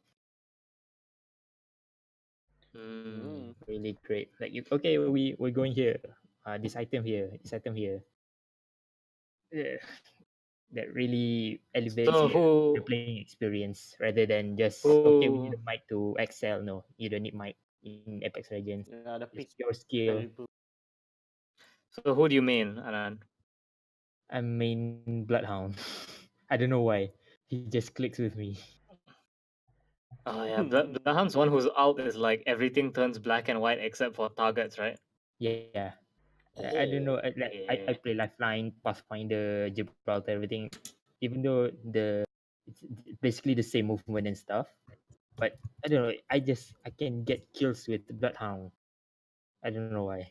Really great. Like okay, we're going here. This item here. Yeah, that really elevates the playing experience rather than just okay, we need a mic to excel. No, you don't need mic in Apex Legends. Yeah, the It's pure skill. So who do you mean, Anan? I mean Bloodhound. I don't know why. He just clicks with me. Oh yeah, Bloodhound's one whose ult is like everything turns black and white except for targets, right? Yeah. I don't know. I play Lifeline, Pathfinder, Gibraltar, everything. Even though it's basically the same movement and stuff, but I don't know. I can get kills with the Bloodhound. I don't know why.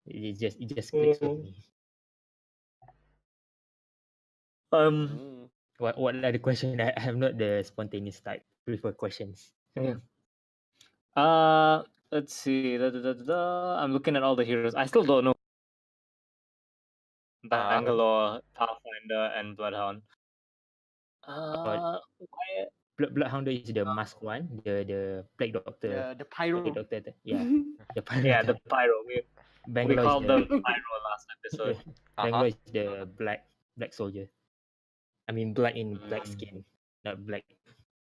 It just clicks with me. What are the questions? I have not the spontaneous type. Prefer questions. Let's see. I'm looking at all the heroes. I still don't know. Bangalore, Pathfinder, and Bloodhound. Bloodhound is the mask one, the Plague Doctor. Yeah, the pyro. Plague Doctor. Yeah, the pyro. Yeah, the pyro. We called them the pyro last episode. Bangalore is the black soldier. I mean black in black skin, not black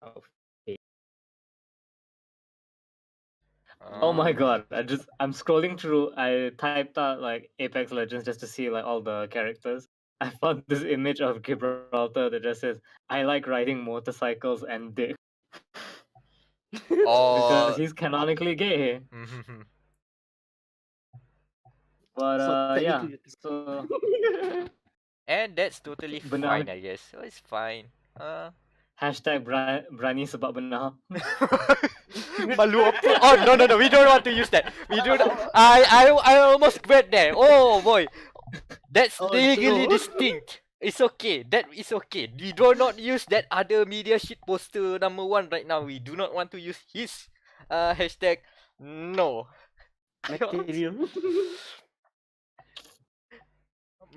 outfit. Oh my god! I'm scrolling through. I typed out like Apex Legends just to see like all the characters. I found this image of Gibraltar that just says, "I like riding motorcycles and dick," because Or he's canonically gay. Mhm. But So yeah, technically, so And that's totally benar fine, I guess. So it's fine. hashtag berani sebab benar. Malu apa? Oh no, we don't want to use that. We do not. I almost read there. Oh boy, that's Oh, legally no. distinct. It's okay. That is okay. We do not use that other media shit poster number 1 right now. We do not want to use his hashtag. No. material.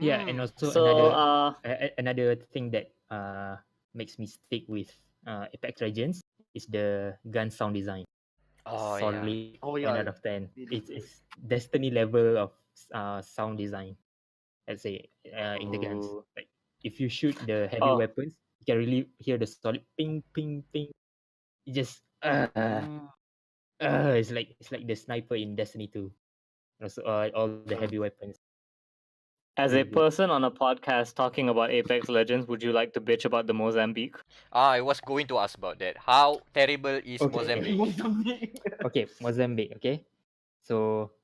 Yeah, and also So another thing that makes me stick with Apex Legends is the gun sound design. Oh yeah. Solid Oh 10 yeah, out of 10. really It's Destiny level of sound design. Let's say in the guns. Ooh. Like if you shoot the heavy Oh. weapons, you can really hear the solid ping ping ping. It just it's like the sniper in Destiny 2. Also all the heavy weapons. As a Really good. person on a podcast talking about Apex Legends, would you like to bitch about the Mozambique? I was going to ask about that. How terrible is Mozambique? Okay, Mozambique. Okay, so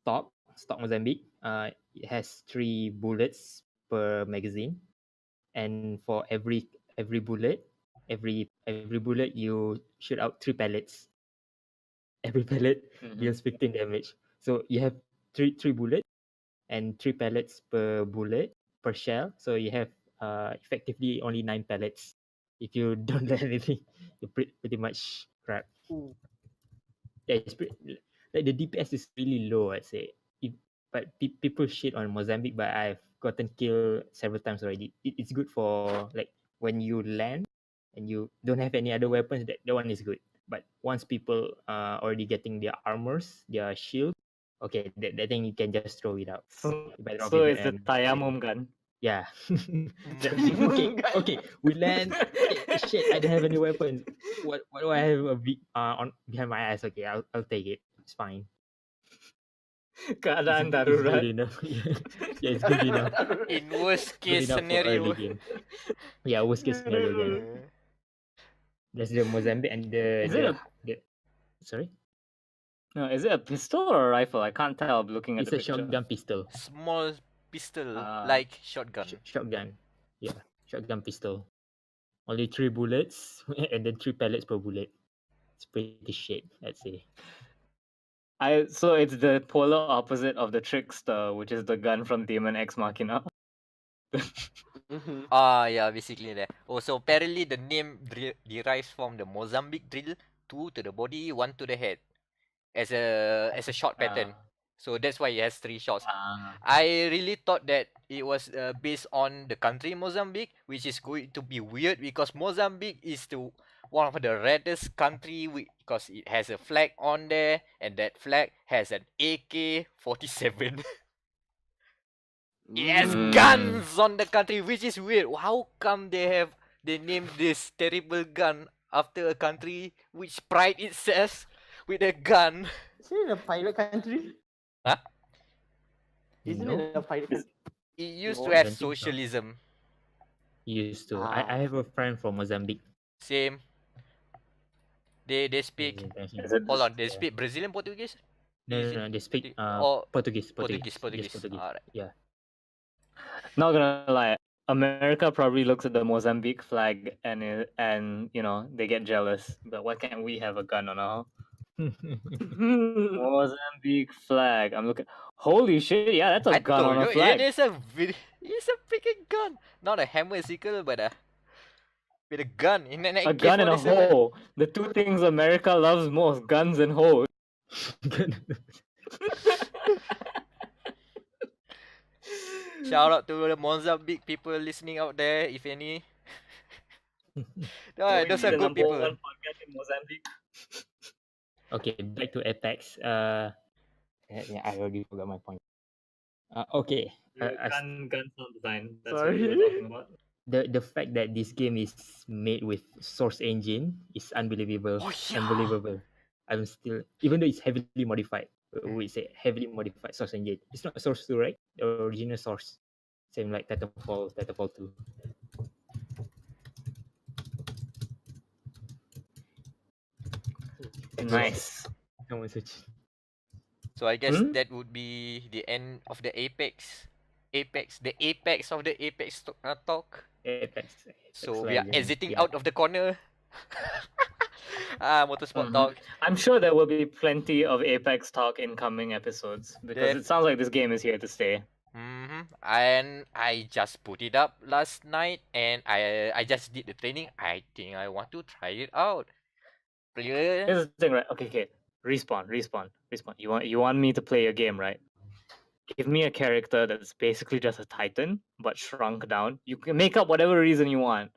stock Mozambique. It has 3 bullets per magazine, and for every bullet, every bullet you shoot out 3 pellets. Every pellet deals 15 damage. So you have three bullets and 3 pellets per bullet per shell. So you have effectively only 9 pellets. If you don't let anything, you're pretty much crap. Yeah, it's like the DPS is really low, I'd say. But people shit on Mozambique, but I've gotten killed several times already. It's good for like when you land and you don't have any other weapons. That one is good. But once people already getting their armors, their shield, okay, that thing you can just throw it out. So, You better off so with it's the Tayamum gun. Yeah. okay. We land. Shit, I don't have any weapons. What do I have on behind my eyes? Okay, I'll take it. It's fine. Keadaan It's darurat. good enough. Yeah, it's good enough. In worst Good case enough for early scenario. game. Yeah, worst case scenario then. There's the Mozambique and Is it sorry? No, is it a pistol or a rifle? I can't tell looking at It's the a picture. shotgun pistol. Small pistol Ah. like shotgun. Shotgun. Yeah, shotgun pistol. Only 3 bullets and then 3 pellets per bullet. It's pretty shit, I'd say. So it's the polar opposite of the Trickster, which is the gun from Daemon X Machina. Yeah, basically that. Also, apparently the name derives from the Mozambique drill, 2 to the body, 1 to the head, as a shot pattern. So that's why it has 3 shots. I really thought that it was based on the country Mozambique, which is going to be weird because Mozambique is one of the reddest country because it has a flag on there, and that flag has an AK-47. It has guns on the country, which is weird. How come they named this terrible gun after a country which pride itself with a gun? Isn't it a pirate country? Huh? Isn't No. it a pirate country? It used No, to I have don't think so. socialism. Used to. Ah. I have a friend from Mozambique. Same. They speak. Hold on. They speak Brazilian Portuguese. No, they speak or Portuguese. Portuguese. Alright. Yeah. Not gonna lie, America probably looks at the Mozambique flag and you know they get jealous. But why can't we have a gun on our Mozambique flag? I'm looking. Holy shit! Yeah, that's a gun on a flag. It's a freaking gun, not a hammer and sickle, but with a gun in an A gun and a AK-47. hoe. The 2 things America loves most: guns and hoes. Shout out to the Mozambique people listening out there, if any. Those are good people. Podcast in Mozambique. Okay, back to Apex. Yeah, I already forgot my point. Okay. Gun sound design. That's Sorry. what we were talking about. The fact that this game is made with Source Engine is unbelievable. Oh, yeah. Unbelievable. I'm still, even though it's heavily modified, we say heavily modified Source Engine. It's not Source 2, right? The original Source. Same like Titanfall 2. Nice. Someone switch. So I guess Hmm? that would be the end of the Apex. The apex of the Apex talk. Apex So we are Legends. exiting Yeah. out of the corner. Motorsport Mhm. talk. I'm sure there will be plenty of Apex talk in coming episodes because Def- it sounds like this game is here to stay. And I just put it up last night, and I just did the training. I think I want to try it out. Player. Here's the thing, right? Okay. Respawn. You want me to play a game, right? Give me a character that's basically just a Titan, but shrunk down. You can make up whatever reason you want.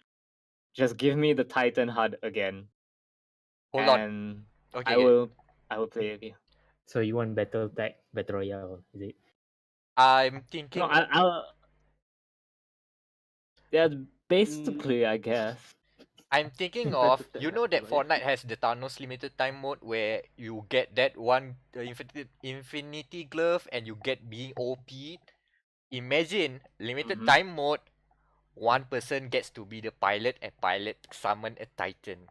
Just give me the Titan HUD again. Hold on. And Okay. I will play a game. So you want Battle Royale, is it? I'm thinking. No, I'll yeah, basically, I guess. I'm thinking of, you know that Fortnite has the Thanos limited time mode where you get that one infinity glove and you get being OP. Imagine limited Mhm. time mode, one person gets to be the pilot and pilot summon a Titan.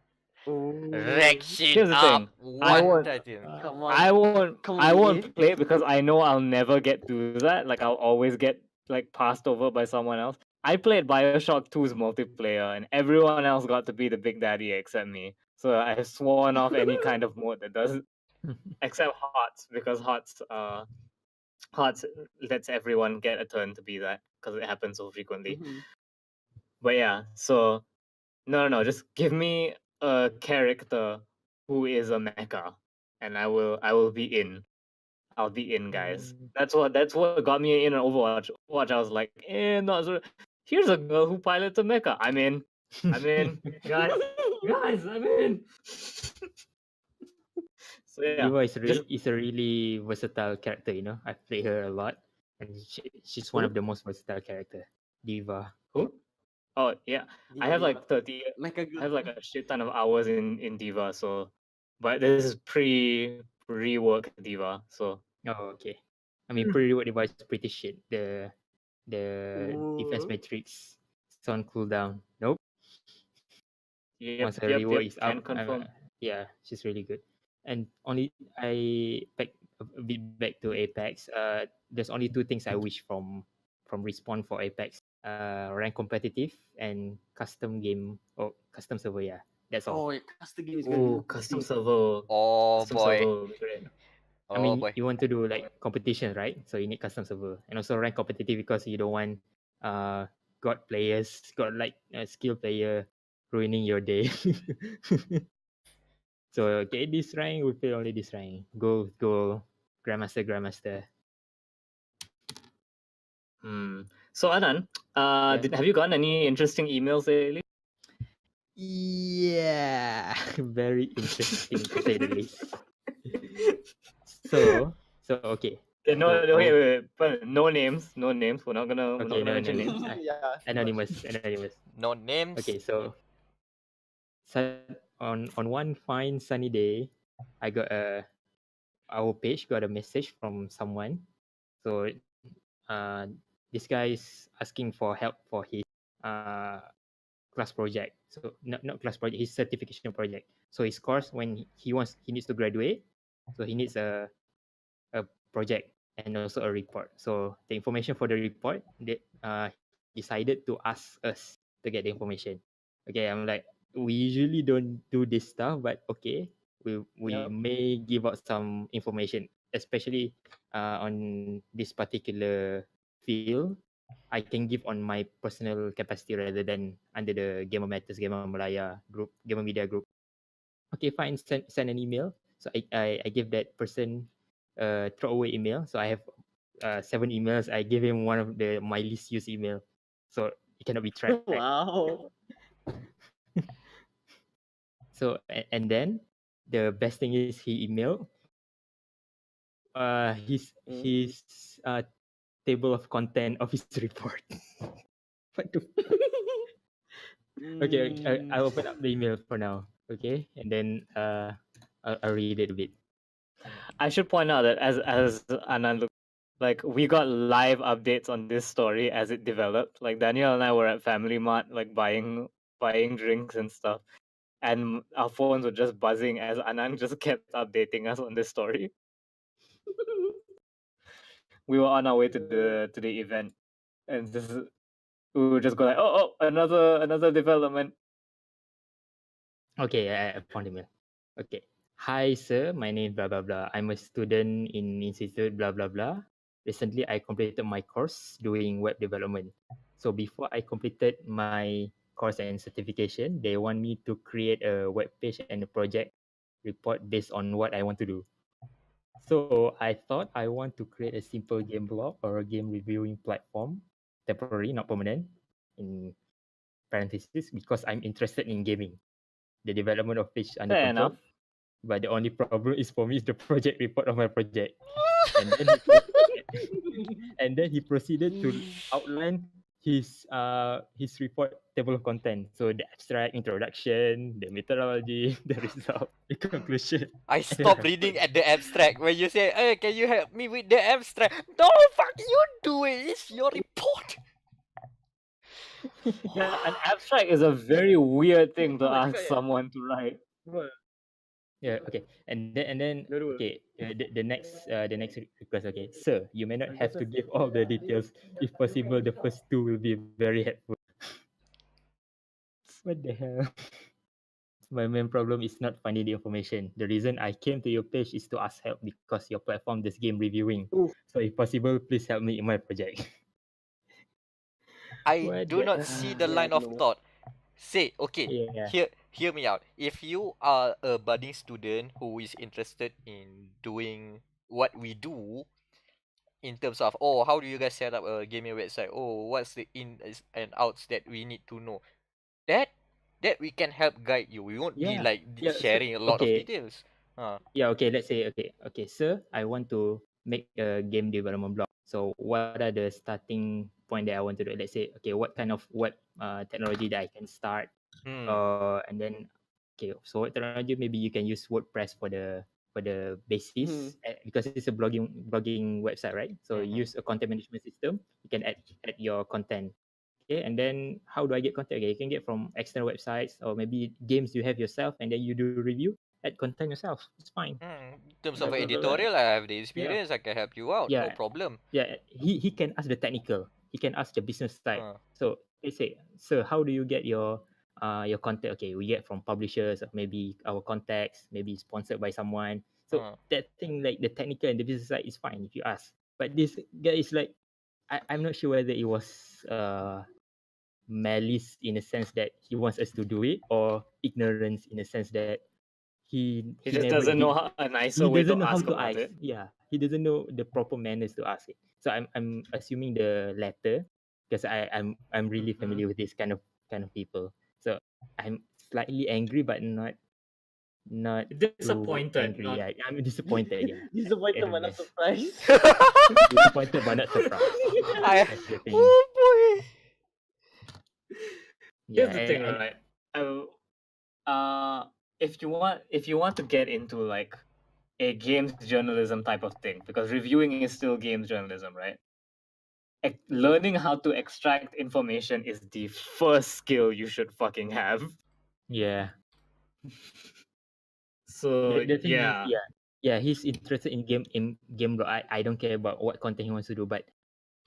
Wreck shit Here's the up. thing. I One won't- Titan. Come on. I won't Come I on, won't EA. play it because I know I'll never get to that. Like I'll always get like passed over by someone else. I played BioShock 2's multiplayer and everyone else got to be the big daddy except me. So I've sworn off any kind of mode that doesn't except HOTS because HOTS lets everyone get a turn to be that because it happens so frequently. Mhm. But yeah, so no, just give me a character who is a mecha, and I will be in. I'll be in, guys. That's what got me in on Overwatch. Overwatch, I was like, not so. Here's a girl who pilots a mecha. I'm in, guys, I'm in. So yeah, Eva just is a really versatile character, you know. I play her a lot, and she's one Who? of the most versatile character. Diva. who? Oh yeah, I have like 30. Like a I have like a shit ton of hours in Diva. So, but this is pre-rework Diva. So Oh, okay. I mean, pre-reward device is pretty shit. The defense Ooh. matrix is on cooldown. Nope. Once her yep, reward is can up, confirm. yeah, she's really good. And only I back a bit back to Apex. There's only two things I wish from Respawn for Apex. Rank competitive and custom game or custom server. Yeah, that's all. Oh, yeah, custom game is gonna Oh, be custom sick. server. Oh Custom boy. server will be great. I Oh mean, boy. you want to do like competition, right? So you need custom server and also rank competitive because you don't want god skill player ruining your day. So okay, this rank we play only this rank. Go Grandmaster. So Anan, Yeah. have you gotten any interesting emails lately? Yeah, very interesting to say the least. So okay. Okay, no, So- wait, but no names. We're not gonna Okay, no mention names. names. Yeah. Anonymous. No names. Okay, so on one fine sunny day, I got our page got a message from someone. So this guy is asking for help for his class project. So not class project, his certification project. So his course when he needs to graduate, so he needs a project and also a report. So the information for the report, they decided to ask us to get the information. Okay, I'm like, we usually don't do this stuff, but okay, we Yep. may give out some information, especially on this particular field. I can give on my personal capacity rather than under the Gamer Matters, Gamer Malaya group, Gamer Media group. Okay, fine. Send an email. So I give that person a throwaway email. So I have 7 emails. I give him one of my least used email, so it cannot be tracked. Wow. So and then the best thing is he emailed his table of content of his report. What the okay, I'll open up the email for now. Okay, and then I'll read it a bit. I should point out that as Anan looked like we got live updates on this story as it developed. Like Daniel and I were at Family Mart, like buying drinks and stuff, and our phones were just buzzing as Anan just kept updating us on this story. We were on our way to the event, and we were just going like, oh, another development. Okay, I found email. Okay. Hi, sir. My name blah blah blah. I'm a student in institute blah blah blah. Recently, I completed my course doing web development. So before I completed my course and certification, they want me to create a web page and a project report based on what I want to do. So I thought I want to create a simple game blog or a game reviewing platform, temporary, not permanent, in parentheses, because I'm interested in gaming. The development of page under Fair control. enough. But the only problem is for me is the project report of my project. And then he proceeded to outline his report table of content. So the abstract, introduction, the methodology, the result, the conclusion. I stopped reading at the abstract when you say, "Hey, can you help me with the abstract?" No, fuck you do it. It's your report. Yeah, an abstract is a very weird thing to Oh my ask God. someone to write. Yeah. Okay. And then okay. The next request. Okay, sir, you may not have to give all the details. If possible, the first two will be very helpful. What the hell? My main problem is not finding the information. The reason I came to your page is to ask help because your platform does game reviewing. Oof. So if possible, please help me in my project. I What do the- not see the Yeah, line of no. thought. Say, okay, Yeah. hear me out. If you are a budding student who is interested in doing what we do, in terms of, oh, how do you guys set up a gaming website? Oh, what's the ins and outs that we need to know? That we can help guide you. We won't be Yeah. like Yeah, so- sharing a lot of okay. details. Yeah, okay, let's say, okay, sir, I want to make a game development blog. So what are the starting point that I want to do? Let's say, okay, what kind of web technology that I can start? And then, okay, so what technology, maybe you can use WordPress for the basis, because it's a blogging website, right? So use a content management system. You can add your content. Okay, and then how do I get content? Okay, you can get from external websites or maybe games you have yourself, and then you do review, add content yourself. It's fine. In terms Blah, of blah, blah, blah. editorial, I have the experience. I can help you out. No Yeah. problem. Yeah, he can ask the technical. He can ask the business side. So they say, sir, how do you get your content? Okay, we get from publishers, or maybe our contacts, maybe sponsored by someone. So that thing, like the technical and the business side, is fine if you ask. But this guy is like, I'm not sure whether it was malice in a sense that he wants us to do it, or ignorance in a sense that he just never doesn't did- know a nicer he way to doesn't know how ask to about ask. it. Yeah, he doesn't know the proper manners to ask it. So I'm assuming the latter, because I'm really familiar with this kind of people. So I'm slightly angry, but not too Disappointed, angry. not- Yeah, I'm disappointed. Yeah, Disappointed At but not best. surprised. Disappointed but not surprised. That's the thing. Oh boy. Yeah, Here's the thing, and- right? If you want to get into like a games journalism type of thing, because reviewing is still games journalism, right? Learning how to extract information is the first skill you should fucking have. yeah. So The thing yeah. is, yeah, he's interested in game blog. I don't care about what content he wants to do, but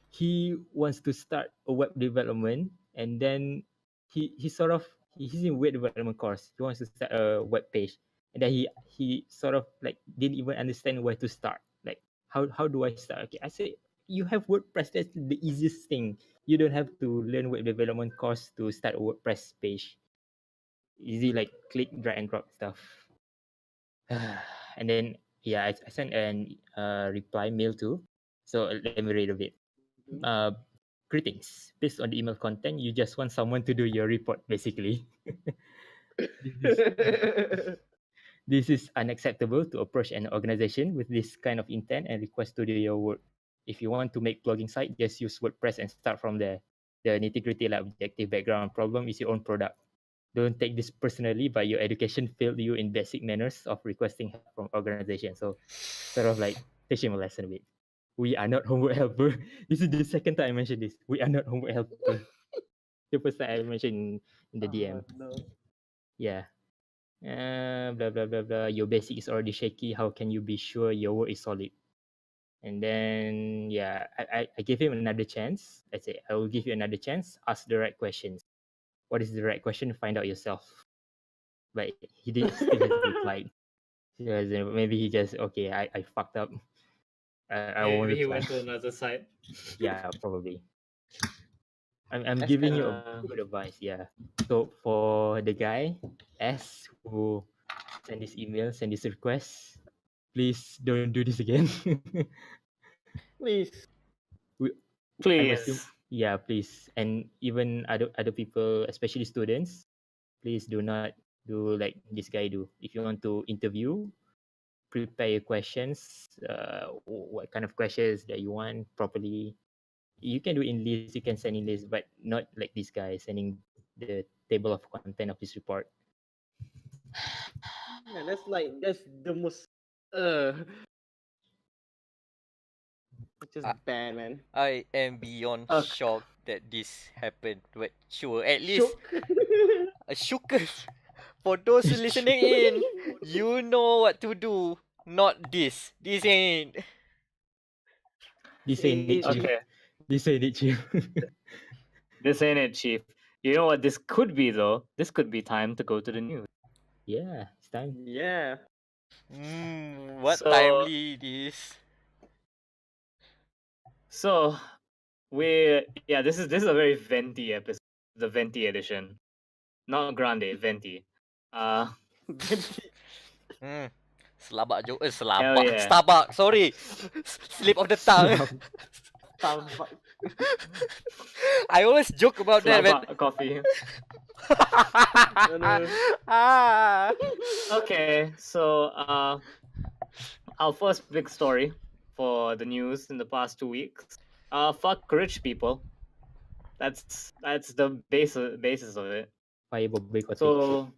he wants to start a web development, and then he's in web development course. He wants to start a web page, and then he sort of like didn't even understand where to start. Like, how do I start? Okay, I say you have WordPress. That's the easiest thing. You don't have to learn web development course to start a WordPress page. Easy, like click, drag and drop stuff. And then I sent an reply mail too. So let me read a bit. Greetings. Based on the email content, you just want someone to do your report, basically. This is unacceptable to approach an organization with this kind of intent and request to do your work. If you want to make blogging site, just use WordPress and start from there. The nitty-gritty, like objective background problem, is your own product. Don't take this personally, but your education failed you in basic manners of requesting help from organization. So sort of like teach him a lesson a bit. we are not homework helper. This is the second time I mentioned this. We are not homework helper. The first time I mentioned in the DM. No. Yeah. Blah blah blah blah. Your basic is already shaky. How can you be sure your work is solid? And then yeah, I gave him another chance. I say I will give you another chance. Ask the right questions. What is the right question? Find out yourself. But he did still hasn't replied. Maybe he just okay. I fucked up. I won't Maybe he reply. went to another site. Yeah, probably. I'm That's giving you a kinda- good advice. Yeah. So for the guy S who send this email, send this request, please don't do this again. Please. I'm assuming, Please. yeah, please, and even other people, especially students, please do not do like this guy do. If you want to interview, prepare your questions. What kind of questions that you want properly. You can do in list. You can send in list, but not like this guy sending the table of content of this report. Yeah, that's the most it's just bad, man. I am beyond Okay. shocked that this happened. But sure, at least a shookers. For those listening in, you know what to do. Not this. This ain't. This ain't it, chief. Okay. This ain't it, chief. This ain't it, Chief. You know what this could be, though? This could be time to go to the news. Yeah, it's time. Yeah. What So- timely this? So, this is a very venti episode, the venti edition, not grande, venti. Selabak joke. Hell Selabak. yeah. Starbucks. Sorry. Slip of the tongue. I always joke about that. Starbucks coffee. Ah. Okay, so our first big story for the news in the past 2 weeks. Fuck rich people. That's the basis of it. Fire Bobby Kotick. So,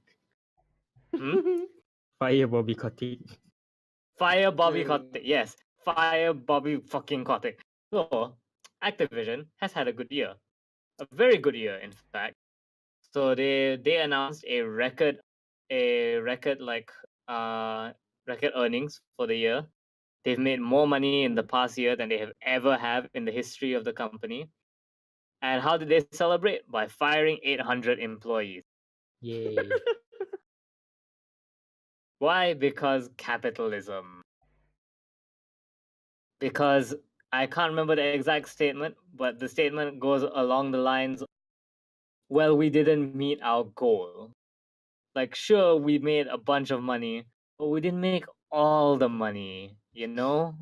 Fire Bobby Kotick. fire Bobby Kotick. Yes, fire Bobby fucking Kotick. So, Activision has had a good year, a very good year, in fact. So they announced a record earnings for the year. They've made more money in the past year than they have ever have in the history of the company. And how did they celebrate? By firing 800 employees. Yay. Why? Because capitalism. Because I can't remember the exact statement, but the statement goes along the lines, well, we didn't meet our goal. Like, sure, we made a bunch of money, but we didn't make all the money, you know?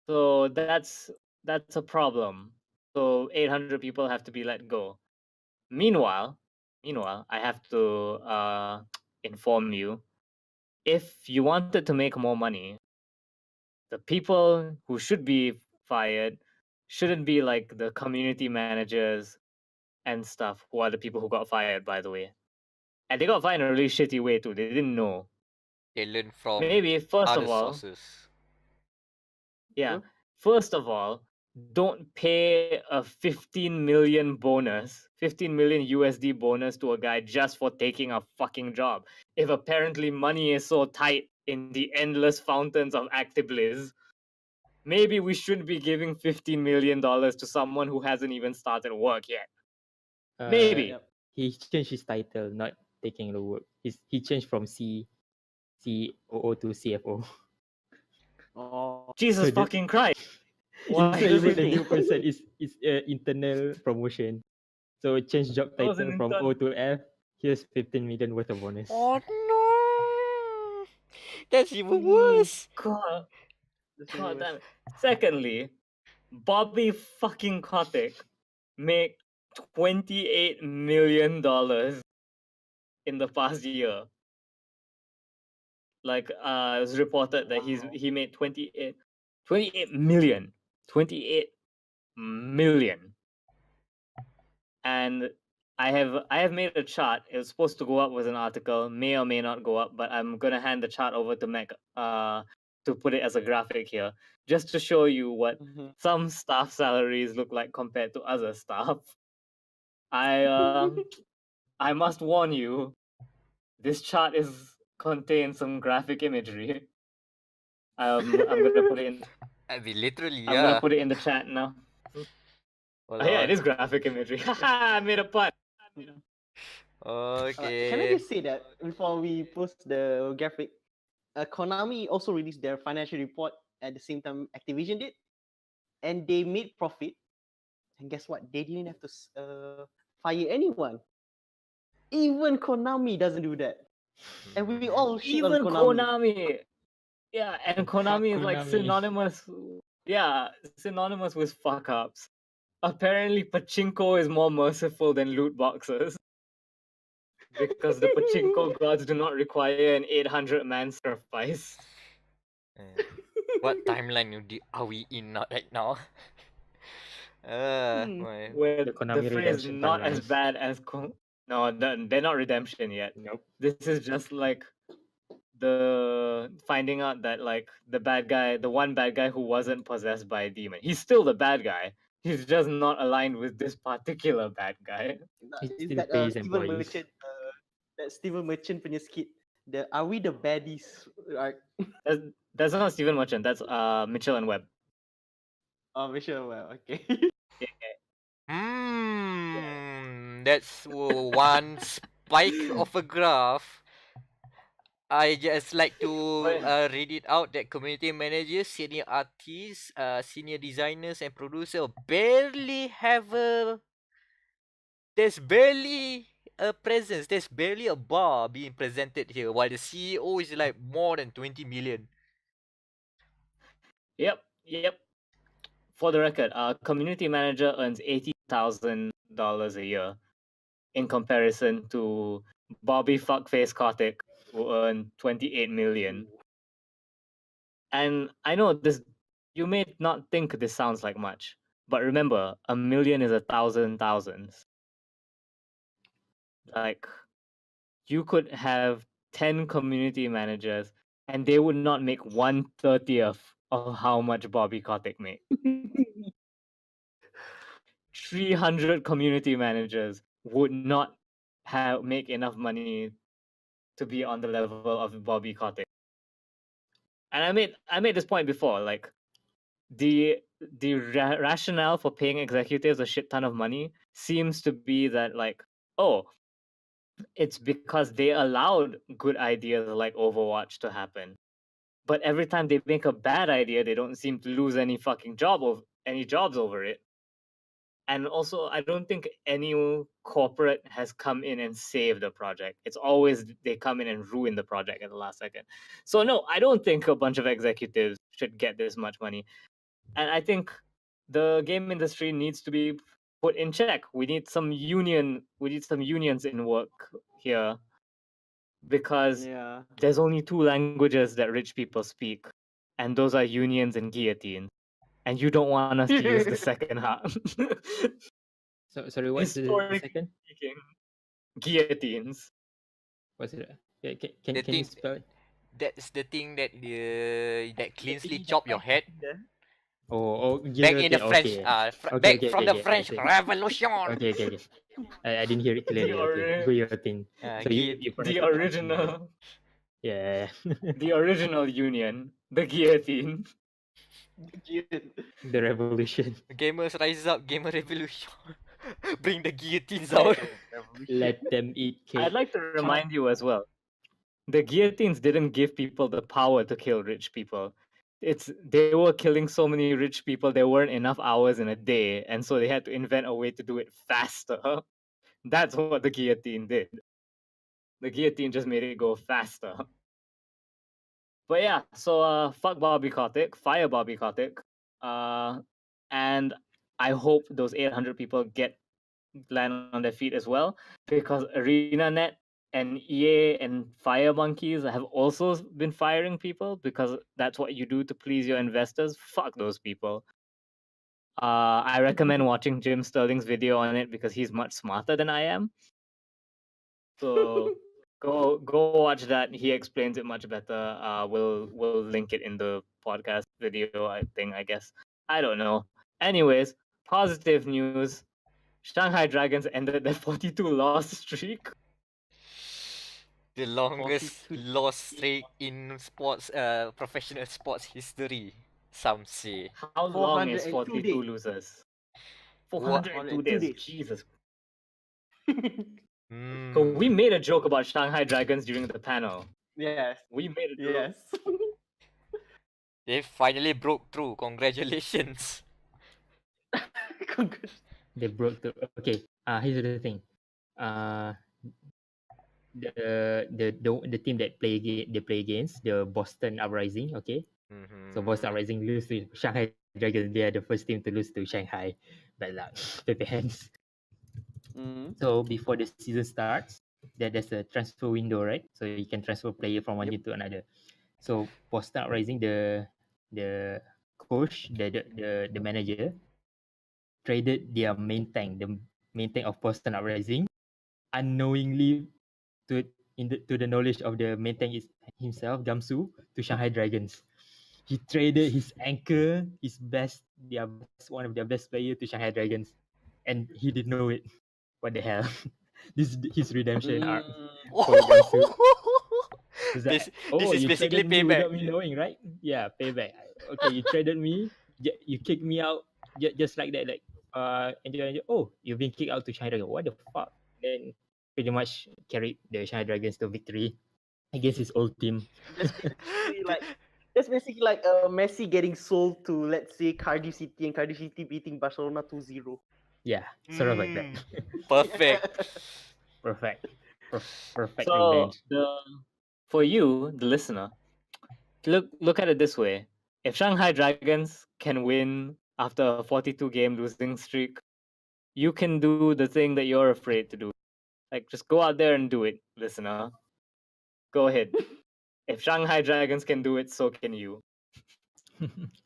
So that's a problem. So 800 people have to be let go. Meanwhile, I have to inform you, if you wanted to make more money, the people who should be fired shouldn't be like the community managers and stuff, who are the people who got fired, by the way. And they got fired in a really shitty way too. They didn't know. They learn from Maybe first other of all, sources. yeah, first of all, don't pay a 15 million USD bonus to a guy just for taking a fucking job. If apparently money is so tight in the endless fountains of Actibliz, maybe we shouldn't be giving $15 million to someone who hasn't even started work yet. Maybe. Yep. He changed his title, not taking the work. He changed from COO to CFO. Oh. Jesus So the- fucking Christ. Why Why? even the new person is internal promotion. So change job Oh, it's title an from intern. O to F. Here's 15 million worth of bonus. Oh no! That's even worse. God. That's God really damn it. Secondly, Bobby fucking Kotick made $28 million in the past year. Like, it was reported that he made 28 million. 28 million. And I have made a chart. It was supposed to go up with an article, may or may not go up, but I'm gonna hand the chart over to Meck to put it as a graphic here, just to show you what Mhm. some staff salaries look like compared to other staff. I must warn you, this chart contains some graphic imagery. I'm gonna put it in. I mean, literally, I'm gonna yeah. put it in the chat now. Hold Oh, yeah, on. it is graphic imagery. Haha, I made a pun. Can I Okay. just say that before we post the graphic, Konami also released their financial report at the same time Activision did, and they made profit. And guess what? They didn't have to fire anyone. Even Konami doesn't do that, and we all shit on Even Konami. Konami. Yeah, and Konami is like Konami. synonymous. Yeah, synonymous with fuck ups. Apparently, pachinko is more merciful than loot boxes. Because the pachinko gods do not require an 800-man sacrifice. What timeline are we in right now? My. Where The the Konami fray is redemption not as timelines. bad as no, they're not redemption yet. Nope. This is just like the finding out that like the one bad guy who wasn't possessed by a demon. He's still the bad guy. He's just not aligned with this particular bad guy. He Is still that pays Steven employees. Merchant? That Steven Merchant punya skit. Are we the baddies? Right? That's not Steven Merchant. That's Mitchell and Webb. Oh, Michelle. Well, okay. That's one spike of a graph. I just like to read it out that community managers, senior artists, senior designers, and producer barely have a. There's barely a presence. There's barely a bar being presented here, while the CEO is like more than 20 million. Yep. For the record, our community manager earns $80,000 a year, in comparison to Bobby Fuckface Kotick, who earned 28 million. And I know this, you may not think this sounds like much, but remember, 1,000,000 is 1,000 thousands. Like, you could have 10 community managers, and they would not make 1/30th of how much Bobby Kotick made. 300 community managers would not make enough money to be on the level of Bobby Kotick. And I made this point before, like the rationale for paying executives a shit ton of money seems to be that like, oh, it's because they allowed good ideas like Overwatch to happen. But every time they make a bad idea, they don't seem to lose any fucking jobs over it. And also, I don't think any corporate has come in and saved the project. It's always they come in and ruin the project at the last second. So no, I don't think a bunch of executives should get this much money. And I think the game industry needs to be put in check. We need some unions in work here, because Yeah. there's only two languages that rich people speak, and those are unions and guillotines. And you don't want us to use the second half. So sorry, what's the Historically second? speaking, guillotines. What's it? Can The you thing- spell it? That's the thing that that cleanly chop your head. Oh, Back in the guillotine, French, okay. back Okay, from okay, the okay, French I see. Revolution. Okay. I didn't hear it clearly. Okay, guillotine. So you pronounce The it- original, Yeah. the original union, the guillotine. The revolution. Gamers rise up, gamer revolution. Bring the guillotines out. Let them eat cake. I'd like to remind you as well, the guillotines didn't give people the power to kill rich people. They were killing so many rich people, there weren't enough hours in a day, and so they had to invent a way to do it faster. That's what the guillotine did. The guillotine just made it go faster. But yeah, so fuck Bobby Kotick, fire Bobby Kotick, and I hope those 800 people land on their feet as well, because Arenanet and EA and Firemonkeys have also been firing people because that's what you do to please your investors. Fuck those people. I recommend watching Jim Sterling's video on it because he's much smarter than I am. So Go watch that. He explains it much better. We'll link it in the podcast video. I guess. I don't know. Anyways, positive news. Shanghai Dragons ended their 42 loss streak. The longest 42. loss streak in sports, professional sports history. Some say. How long is 402 42 days. losers? What? 402 402 days. days. Jesus. Mm. So we made a joke about Shanghai Dragons during the panel. Yes. We made a joke. Yes. They finally broke through. Congratulations. They broke the. Okay. Here's the thing. The team that they play against the Boston Uprising. Okay. So Boston Uprising lose to Shanghai Dragons. They are the first team to lose to Shanghai. Bad luck. Paper hands. Mm. So before the season starts, there's a transfer window, right? So you can transfer player from one team to another. So Boston Uprising, the coach, the manager, traded their main tank, the main tank of Boston Uprising, unknowingly to the knowledge of the main tank is himself, Gamsu, to Shanghai Dragons. He traded his anchor, one of their best player to Shanghai Dragons, and he didn't know it. What the hell? This is his redemption arc. For Gamsu. It's like, This is you basically traded me payback. without me knowing, right? Yeah, payback. Okay, you traded me, you kicked me out just like that. Like, oh, you've been kicked out to Shanghai Dragons. What the fuck? Then pretty much carried the Shanghai Dragons to victory against his old team. That's basically like Messi getting sold to, let's say, Cardiff City, and Cardiff City beating Barcelona 2-0. Yeah, sort of like that. Perfect. Perfect. Perfect So revenge. for you, the listener, look at it this way: if Shanghai Dragons can win after a 42 game losing streak, you can do the thing that you're afraid to do. Like, just go out there and do it, listener. Go ahead. If Shanghai Dragons can do it, so can you.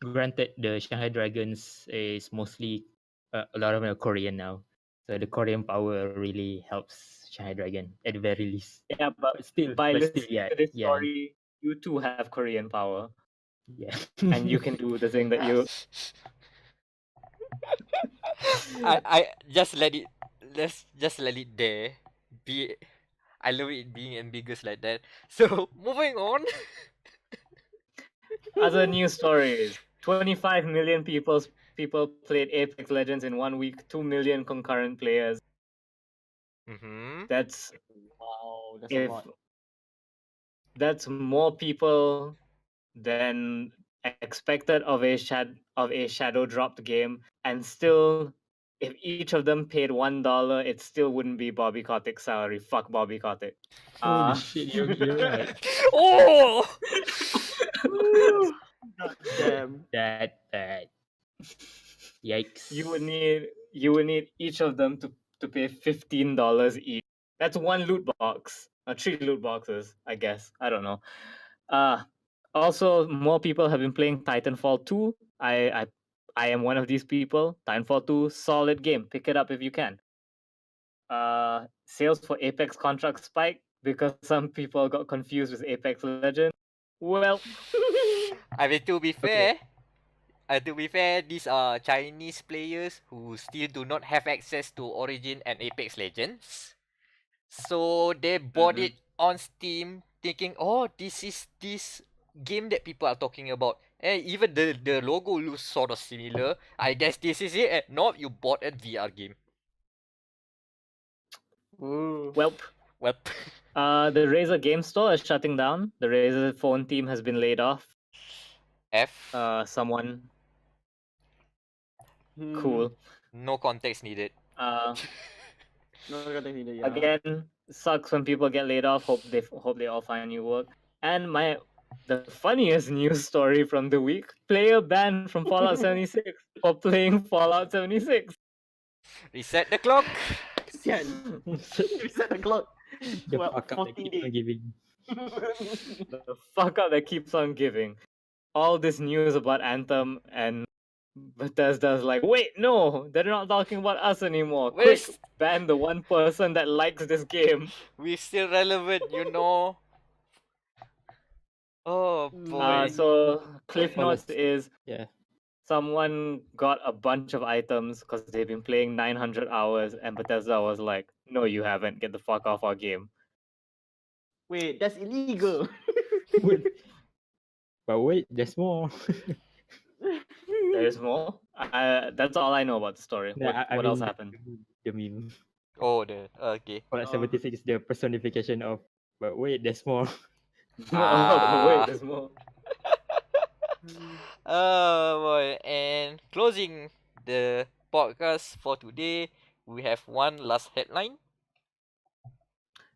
Granted, the Shanghai Dragons is mostly a lot of them are Korean now, so the Korean power really helps Shanghai Dragon at the very least. Yeah, but still, listening to this yeah, story, you too have Korean power, yeah. and you can do the thing that you. I just let it. Let's just let it there. Be. I love it being ambiguous like that. So moving on. Other news stories: 25 million people played Apex Legends in 1 week. 2 million concurrent players. That's Wow, that's a lot. That's more people than expected of a shadow dropped game, and still, if each of them paid $1, it still wouldn't be Bobby Kotick's salary. Fuck Bobby Kotick. Holy shit, you're right. Oh. God damn. That bad. Yikes. You would need each of them to pay $15 each. That's one loot box. 3 loot boxes, I guess. I don't know. Also, more people have been playing Titanfall 2. I am one of these people. Titanfall 2, solid game. Pick it up if you can. Sales for Apex contracts spiked because some people got confused with Apex Legends. Well, I mean, to be fair, these are Chinese players who still do not have access to Origin and Apex Legends. So they bought it on Steam thinking, oh, this is this game that people are talking about. And even the logo looks sort of similar. I guess this is it. No, you bought a VR game. welp. Well, The Razer Game Store is shutting down. The Razer Phone team has been laid off. Someone cool. No context needed. No context needed, yeah. Again, sucks when people get laid off. Hope they all find new work. And the funniest news story from the week: player banned from Fallout 76 for playing Fallout 76. Reset the clock. Reset the clock. The Well, fuck up that 14 keeps on days. giving. The fuck up that keeps on giving. All this news about Anthem and Bethesda's like, wait, no, they're not talking about us anymore. Quick, Where's ban the one person that likes this game. we still relevant, you know? Oh boy. So Cliff Notes Honest- is Yeah. someone got a bunch of items because they've been playing 900 hours, and Bethesda was like, no, you haven't. Get the fuck off our game. Wait, that's illegal. But wait, there's more. There's more. That's all I know about the story. Nah, What else mean, happened? The meme. Oh, the okay. Fallout Oh. 76 is the personification of. But wait, there's more. Ah. Wait, there's more. Oh boy. And closing the podcast for today, we have one last headline.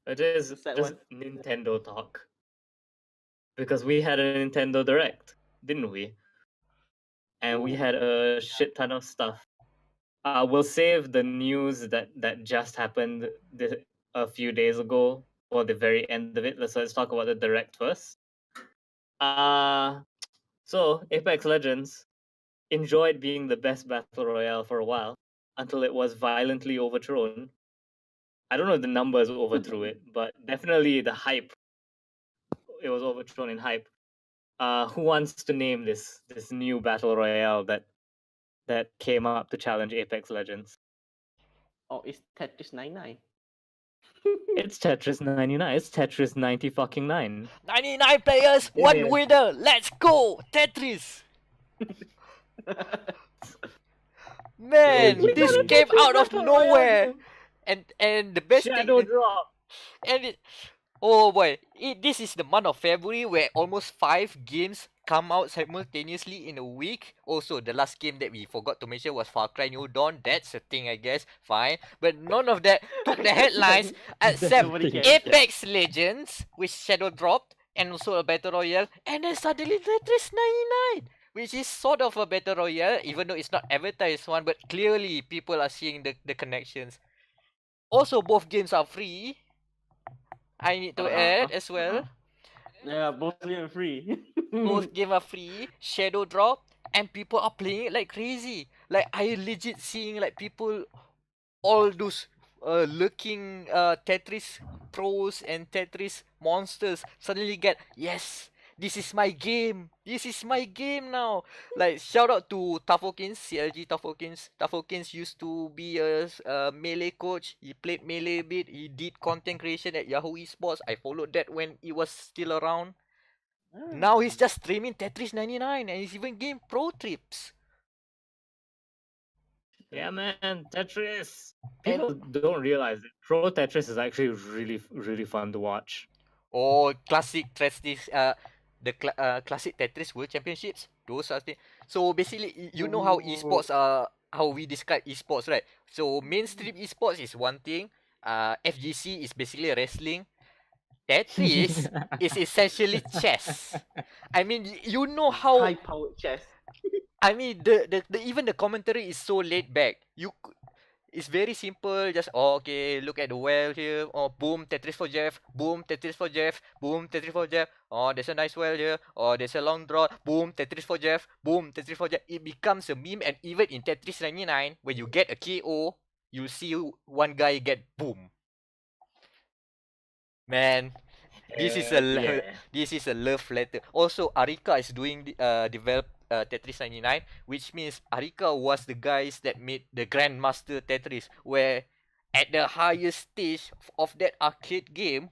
It is What's that just Nintendo talk. Because we had a Nintendo Direct, didn't we? And we had a shit ton of stuff. We'll save the news that just happened a few days ago for the very end of it. Let's talk about the Direct first. So Apex Legends enjoyed being the best battle royale for a while until it was violently overthrown. I don't know if the numbers overthrew it, but definitely the hype. It was overthrown in hype. Who wants to name this new battle royale that came up to challenge Apex Legends? Oh, it's Tetris 99. It's Tetris 99. It's Tetris 90 fucking 9. 99 players, one Yeah. winner. Let's go, Tetris. Man, We this got a came Tetris out of battle nowhere. royale. And the best Shadow thing, drop. and it, oh boy, this is the month of February where almost 5 games come out simultaneously in a week. Also, the last game that we forgot to mention was Far Cry New Dawn. That's a thing, I guess. Fine, but none of that took the headlines except Nobody cares. Apex Legends, which shadow dropped, and also a battle royale, and then suddenly Tetris 99, which is sort of a battle royale, even though it's not advertised one, but clearly people are seeing the connections. Also, both games are free. I need to add as well. Yeah, both of them are free. Both games are free. Shadow drop, and people are playing it like crazy. Like I legit seeing like people, all those lurking Tetris pros and Tetris monsters suddenly get, yes, this is my game. This is my game now. Like shout out to Tafokins, CLG Tafokins. Tafokins used to be a melee coach. He played melee a bit. He did content creation at Yahoo Esports. I followed that when it was still around. Now he's just streaming Tetris 99 and he's even getting pro trips. Yeah, man, Tetris. People don't realize it. Pro Tetris is actually really fun to watch. Oh, classic Tetris, classic Tetris World Championships. Those are things. So basically, you know how esports are, how we describe esports, right? So mainstream esports is one thing. FGC is basically wrestling. Tetris is essentially chess. I mean, you know how. High-powered chess. I mean, the even the commentary is so laid back. It's very simple. Just okay, look at the well here. Oh, boom, Tetris for Jeff. Boom, Tetris for Jeff. Boom, Tetris for Jeff. Oh, there's a nice well here. Oh, there's a long draw. Boom, Tetris for Jeff. Boom, Tetris for Jeff. It becomes a meme, and even in Tetris 99, when you get a KO, you see one guy get boom. Man, this is a love letter. Also, Arika is doing develop Tetris 99, which means Arika was the guys that made the Grandmaster Tetris, where at the highest stage of that arcade game,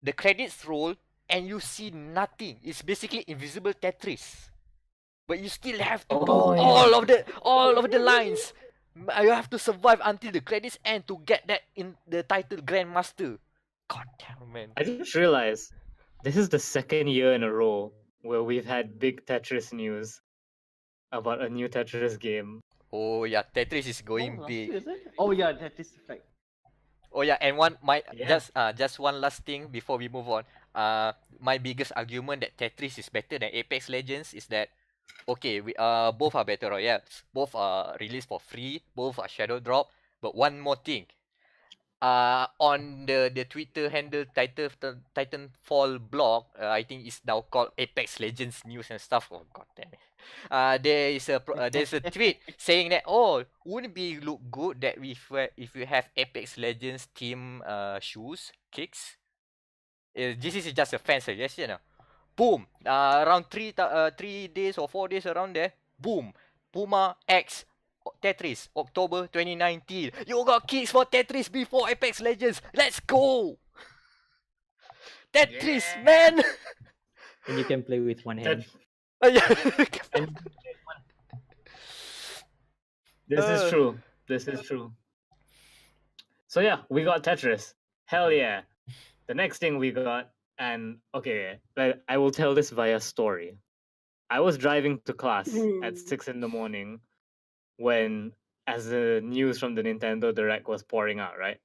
the credits roll and you see nothing. It's basically invisible Tetris, but you still have to do all of the lines. You have to survive until the credits end to get that in the title Grandmaster. God damn, man. I just realized this is the second year in a row where we've had big Tetris news about a new Tetris game. Oh yeah, Tetris is going big. Oh yeah, Tetris effect. Oh yeah, and just one last thing before we move on. My biggest argument that Tetris is better than Apex Legends is that, okay, we both are battle royales, both are released for free, both are shadow drop. But one more thing, on the Twitter handle Titanfall blog, I think it's now called Apex Legends News and stuff. Oh god damn it. There's a tweet saying that, oh, wouldn't it be look good that if you have Apex Legends team shoes kicks. This is just a fan suggestion. Boom. Around 3 days or 4 days around there. Boom. Puma X Tetris October 2019. You got kicks for Tetris before Apex Legends. Let's go. Tetris, man. And you can play with one hand. Yeah. This is true. This is true. So yeah, we got Tetris. Hell yeah. The next thing we got, and okay, I will tell this via story. I was driving to class at 6 in the morning when, as the news from the Nintendo Direct was pouring out, right?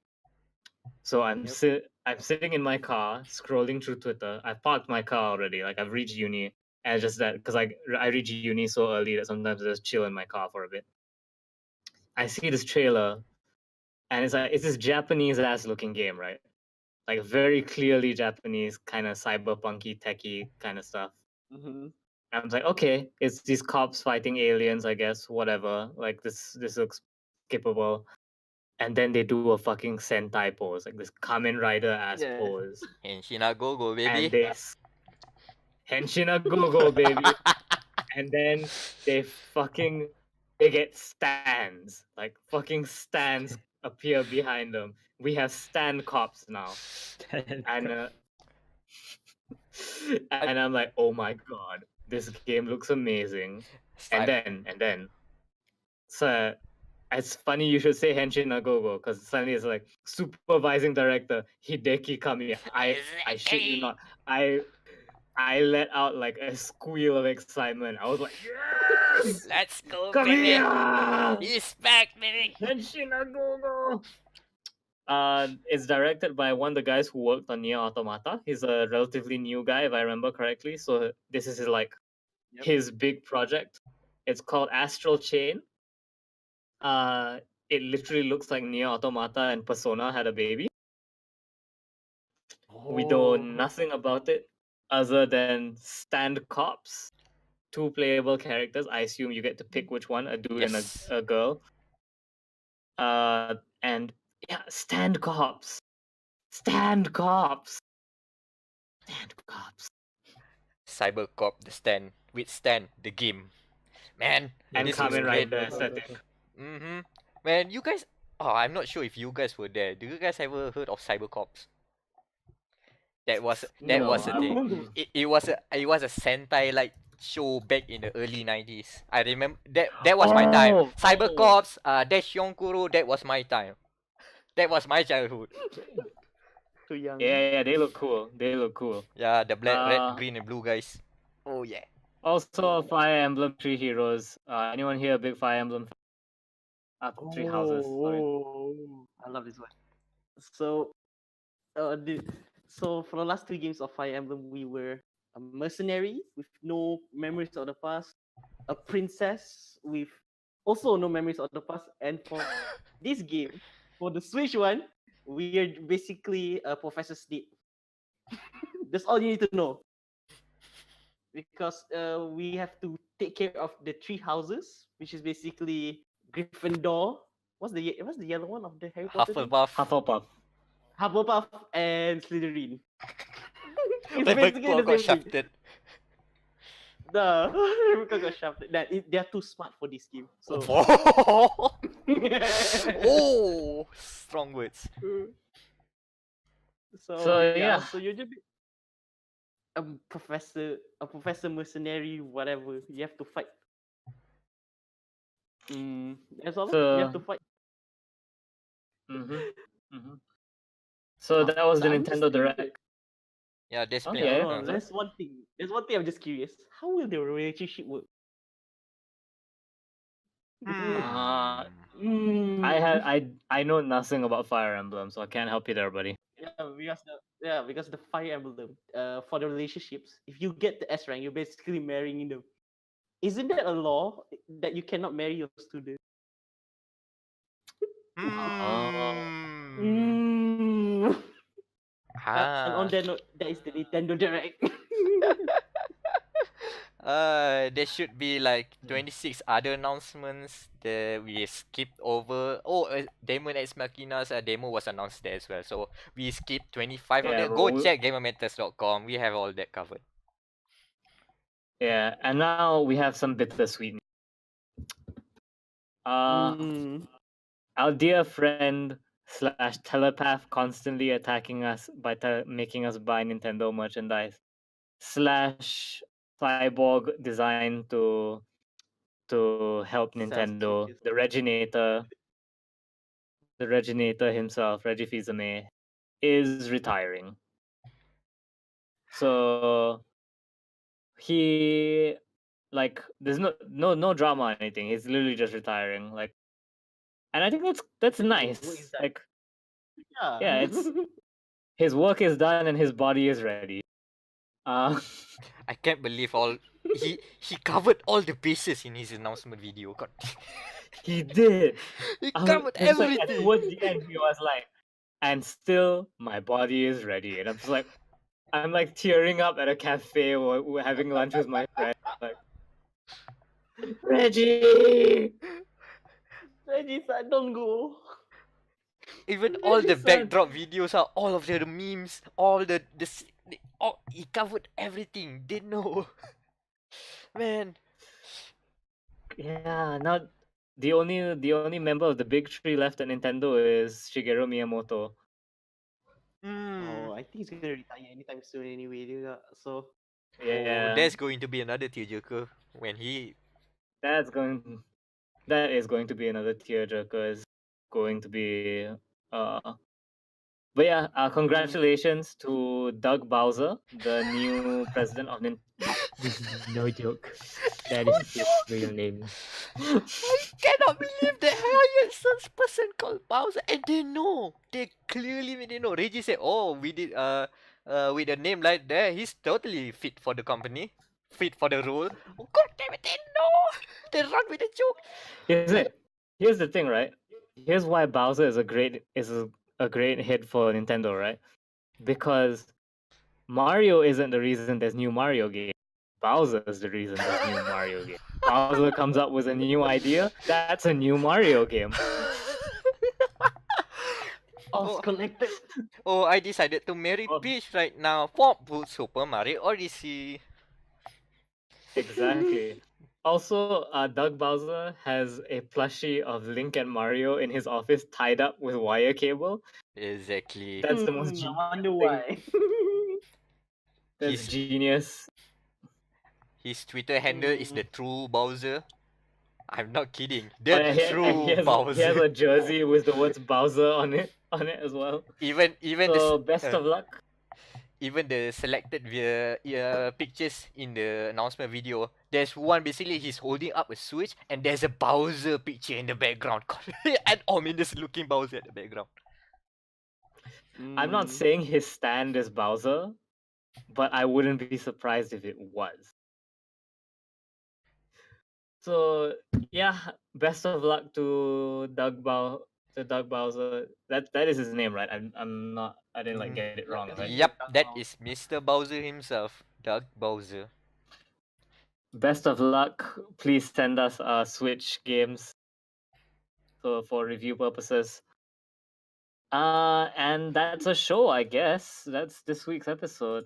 So I'm sitting in my car, scrolling through Twitter. I parked my car already. Like, I've reached uni, and it's just that because I reach uni so early that sometimes I just chill in my car for a bit. I see this trailer, and it's this Japanese ass looking game, right? Like very clearly Japanese, kind of cyberpunky, techie kind of stuff. Mhm. I was like, okay, it's these cops fighting aliens, I guess, whatever. Like this looks skippable. And then they do a fucking Sentai pose, like this Kamen Rider ass Yeah. pose. Henshina go baby. And this Henshina go baby. And then they get stands. Like fucking stands appear behind them. We have stand cops now. And and I'm like, oh my god, this game looks amazing. And then so it's funny you should say Henshin Nagogo, because suddenly it's like supervising director Hideki Kamiya. I shit you not. I let out like a squeal of excitement. I was like, yes! Let's go, baby. Kamiya! He's back, baby. Henshin Nagogo! It's directed by one of the guys who worked on Nier Automata. He's a relatively new guy, if I remember correctly. So this is his big project. It's called Astral Chain. It literally looks like Nier Automata and Persona had a baby. We know nothing about it other than stand cops, 2 playable characters. I assume you get to pick which one, a dude and a girl. And yeah, stand cops. Stand cops. Stand cops. Cybercop the stand the game. Man, And this looks Kamen great. Rider aesthetic. Mm-hmm. Man, you guys. Oh, I'm not sure if you guys were there. Do you guys ever heard of Cybercops? That was a thing. It was a Sentai like show back in the early 90s. I remember that was my time. Cybercops, Deshyonkuro, that was my time. That was my childhood. Too young. Yeah, they look cool. Yeah, the black, red, green, and blue guys. Oh yeah. Also, Fire Emblem 3 Heroes. Anyone here a big Fire Emblem fan? 3 houses. Sorry. I love this one. So, so for the last 3 games of Fire Emblem, we were a mercenary with no memories of the past, a princess with also no memories of the past, and for this game, for the Switch one, we are basically Professor Snape. That's all you need to know. Because we have to take care of the 3 houses, which is basically Gryffindor. What's the yellow one of the Harry Potter? Hufflepuff and Slytherin. It's basically the got same thing. shafted. No, Ravenclaw got shafted. They are too smart for this game. So. Oh, strong words. So yeah. So you're just a professor mercenary, whatever. You have to fight. That's all. You have to fight. So that was the Nintendo Direct. Yeah, there's Okay. There's one thing. I'm just curious. How will the relationship work? I know nothing about Fire Emblem, so I can't help you there, buddy. Because the Fire Emblem, for the relationships, if you get the S rank, you're basically marrying them. Isn't that a law that you cannot marry your student? And on that note, that is the Nintendo Direct. There should be like 26 other announcements that we skipped over. Oh, Daemon X Machina's demo was announced there as well. So we skipped 25 of Yeah, them. Go we- check gamermatters.com. We have all that covered. Yeah, and now we have some bittersweet. Our dear friend / telepath constantly attacking us by making us buy Nintendo merchandise / cyborg designed to help Nintendo. The Regginator himself, Reggie Fils-Aimé, is retiring. So he there's no drama or anything. He's literally just retiring. And I think that's nice. Like, yeah, it's his work is done and his body is ready. I can't believe he covered all the bases in his announcement video. God. He did. He I was- covered it's like, everything. towards the end, he was like, and still my body is ready. And I'm just like, I'm like tearing up at a cafe or we're having lunch with my friend. Like, Reggie! Reggie said, don't go. Even all the Reggie-san. backdrop videos are all of the memes, all he covered everything. Didn't know. Man. Yeah, now the only member of the big three left at Nintendo is Shigeru Miyamoto. Oh, I think he's gonna retire anytime soon anyway. So Yeah, There's going to be another tearjerker when he. that is going to be another tearjerker. It's going to be But yeah, congratulations to Doug Bowser, the new president of Nintendo. This is no joke. That is his real name. I cannot believe they hired such person called Bowser, and they know. They clearly know. Reggie said, "Oh, we did with a name like that, he's totally fit for the company, fit for the role." Oh, God damn it, they know. They run with the joke. Here's the thing, right? Here's why Bowser is a great hit for Nintendo, right? Because Mario isn't the reason there's new Mario game. Bowser is the reason there's new Mario game. Bowser comes up with a new idea, that's a new Mario game. all connected. Oh, I decided to marry Oh. Peach right now. For Super Mario Odyssey. Exactly. Also, Doug Bowser has a plushie of Link and Mario in his office tied up with wire cable. Exactly. That's the most I genius wonder thing. why. That's He's- genius. His Twitter handle is the true Bowser. I'm not kidding. Oh, The yeah, true he has Bowser. a jersey with the words Bowser on it as well. Even So best of luck. even the selected pictures in the announcement video, there's one basically he's holding up a switch and there's a Bowser picture in the background. An ominous looking Bowser at the background. I'm not saying his stand is Bowser, but I wouldn't be surprised if it was. So yeah, best of luck to Doug Bowser. That is his name, right? I didn't like get it wrong, right? Yep, that is Mr. Bowser himself, Doug Bowser. Best of luck. Please send us Switch games. So for review purposes. And that's a show, I guess. That's this week's episode.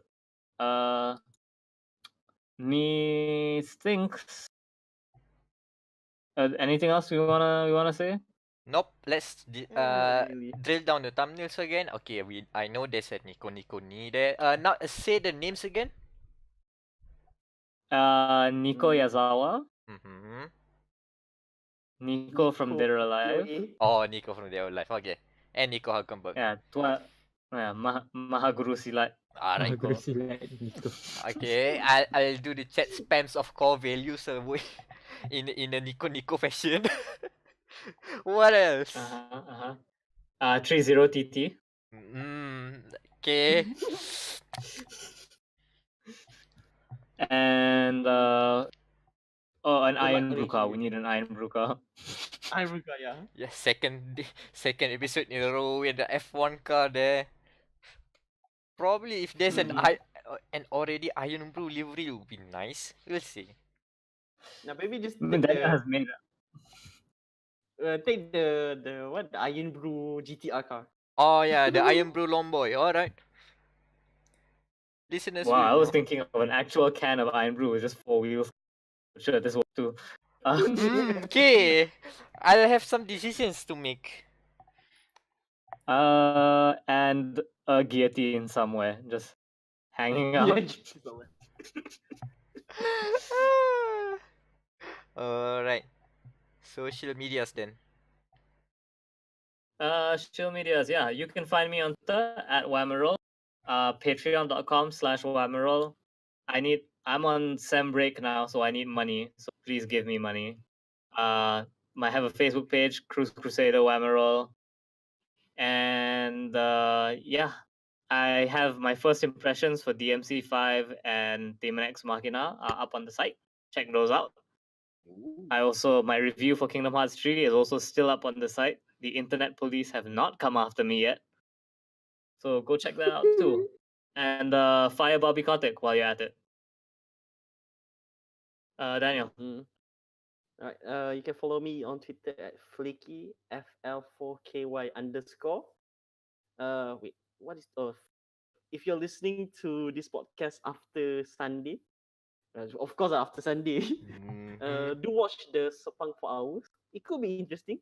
Me thinks. Anything else we wanna say? Nope, let's not really. drill down the thumbnails again. Okay, I know there's a NicoNico there. Now say the names again. Nico Yazawa, Mm-hmm. Nico from Dead or Alive. Oh, Nico from Dia Life. Okay, and Nico Hulkenberg. Yeah, Mahaguru Silat. Alright. Guru silat Nico. Okay, I'll do the chat spams of core values in a NicoNico fashion. What else? 30TT. Okay. And an Iron Mike Bruka. Reggie. We need an Iron Bruka. I forgot, yeah. Yeah, second episode in a row with the F1 car there. Probably if there's an already Iron Brew livery, it would be nice. We'll see. Now maybe just Danial has made take the Iron Brew GTR car. Oh yeah, the Iron Brew Lomboy. Alright. Listeners Wow, I will was know. thinking of an actual can of Iron Brew with just 4 wheels. Sure, this will too. Okay. I'll have some decisions to make. And a guillotine somewhere, just hanging out. Alright. Social medias then. Social medias, yeah. You can find me on Twitter at Wamerol, patreon.com/Wamerol. I'm on sem break now, so I need money. So please give me money. I have a Facebook page, Crusader Wamerol. And yeah, I have my first impressions for DMC5 and Daemon X Machina up on the site. Check those out. My review for Kingdom Hearts 3 is also still up on the site. The internet police have not come after me yet. So go check that out too. And fire Bobby Kotick while you're at it. Danial. Alright, you can follow me on Twitter at Flaky FL4KY_. Wait, what is if you're listening to this podcast after Sunday, of course after Sunday, do watch the Sepang for hours. It could be interesting.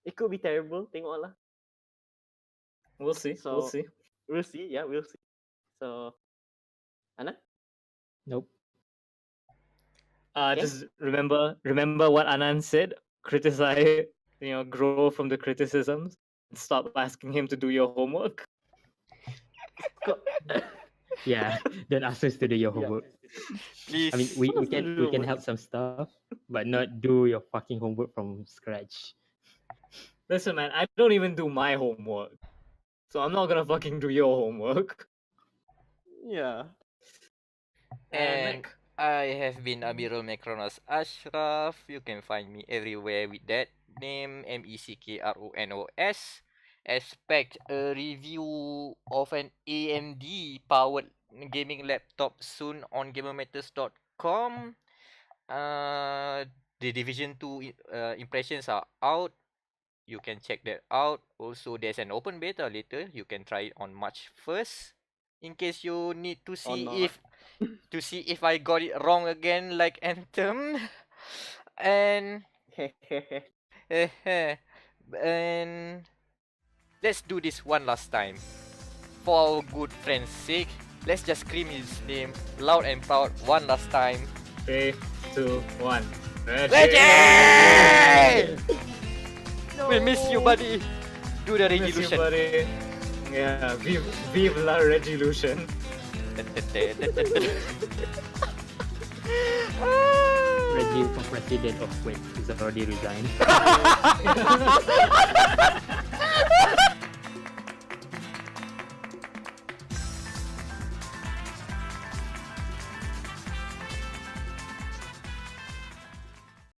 It could be terrible. Tengoklah. We'll see. We'll see. We'll see. Yeah, we'll see. So, Anan? Nope. Just remember what Anan said. Criticize, grow from the criticisms. Stop asking him to do your homework. Yeah, don't ask us to do your homework. Please. I mean, we can help some stuff, but not do your fucking homework from scratch. Listen, man, I don't even do my homework, so I'm not gonna fucking do your homework. Yeah. And I have been Amirul Mekronos Ashraf. You can find me everywhere with that name, MECKRONOS. Expect a review of an AMD powered gaming laptop soon on gamermatters.com. The Division 2 impressions are out. You can check that out. Also, there's an open beta later. You can try it on March 1st. In case you need to see if I got it wrong again, like Anthem. And and let's do this one last time. For our good friend's sake, let's just scream his name loud and proud one last time. 3, 2, 1. Reggie! We miss you, buddy. Do the Miss you, resolution. buddy. Yeah, vive la resolution. Reggie for president of Wait is already resigned.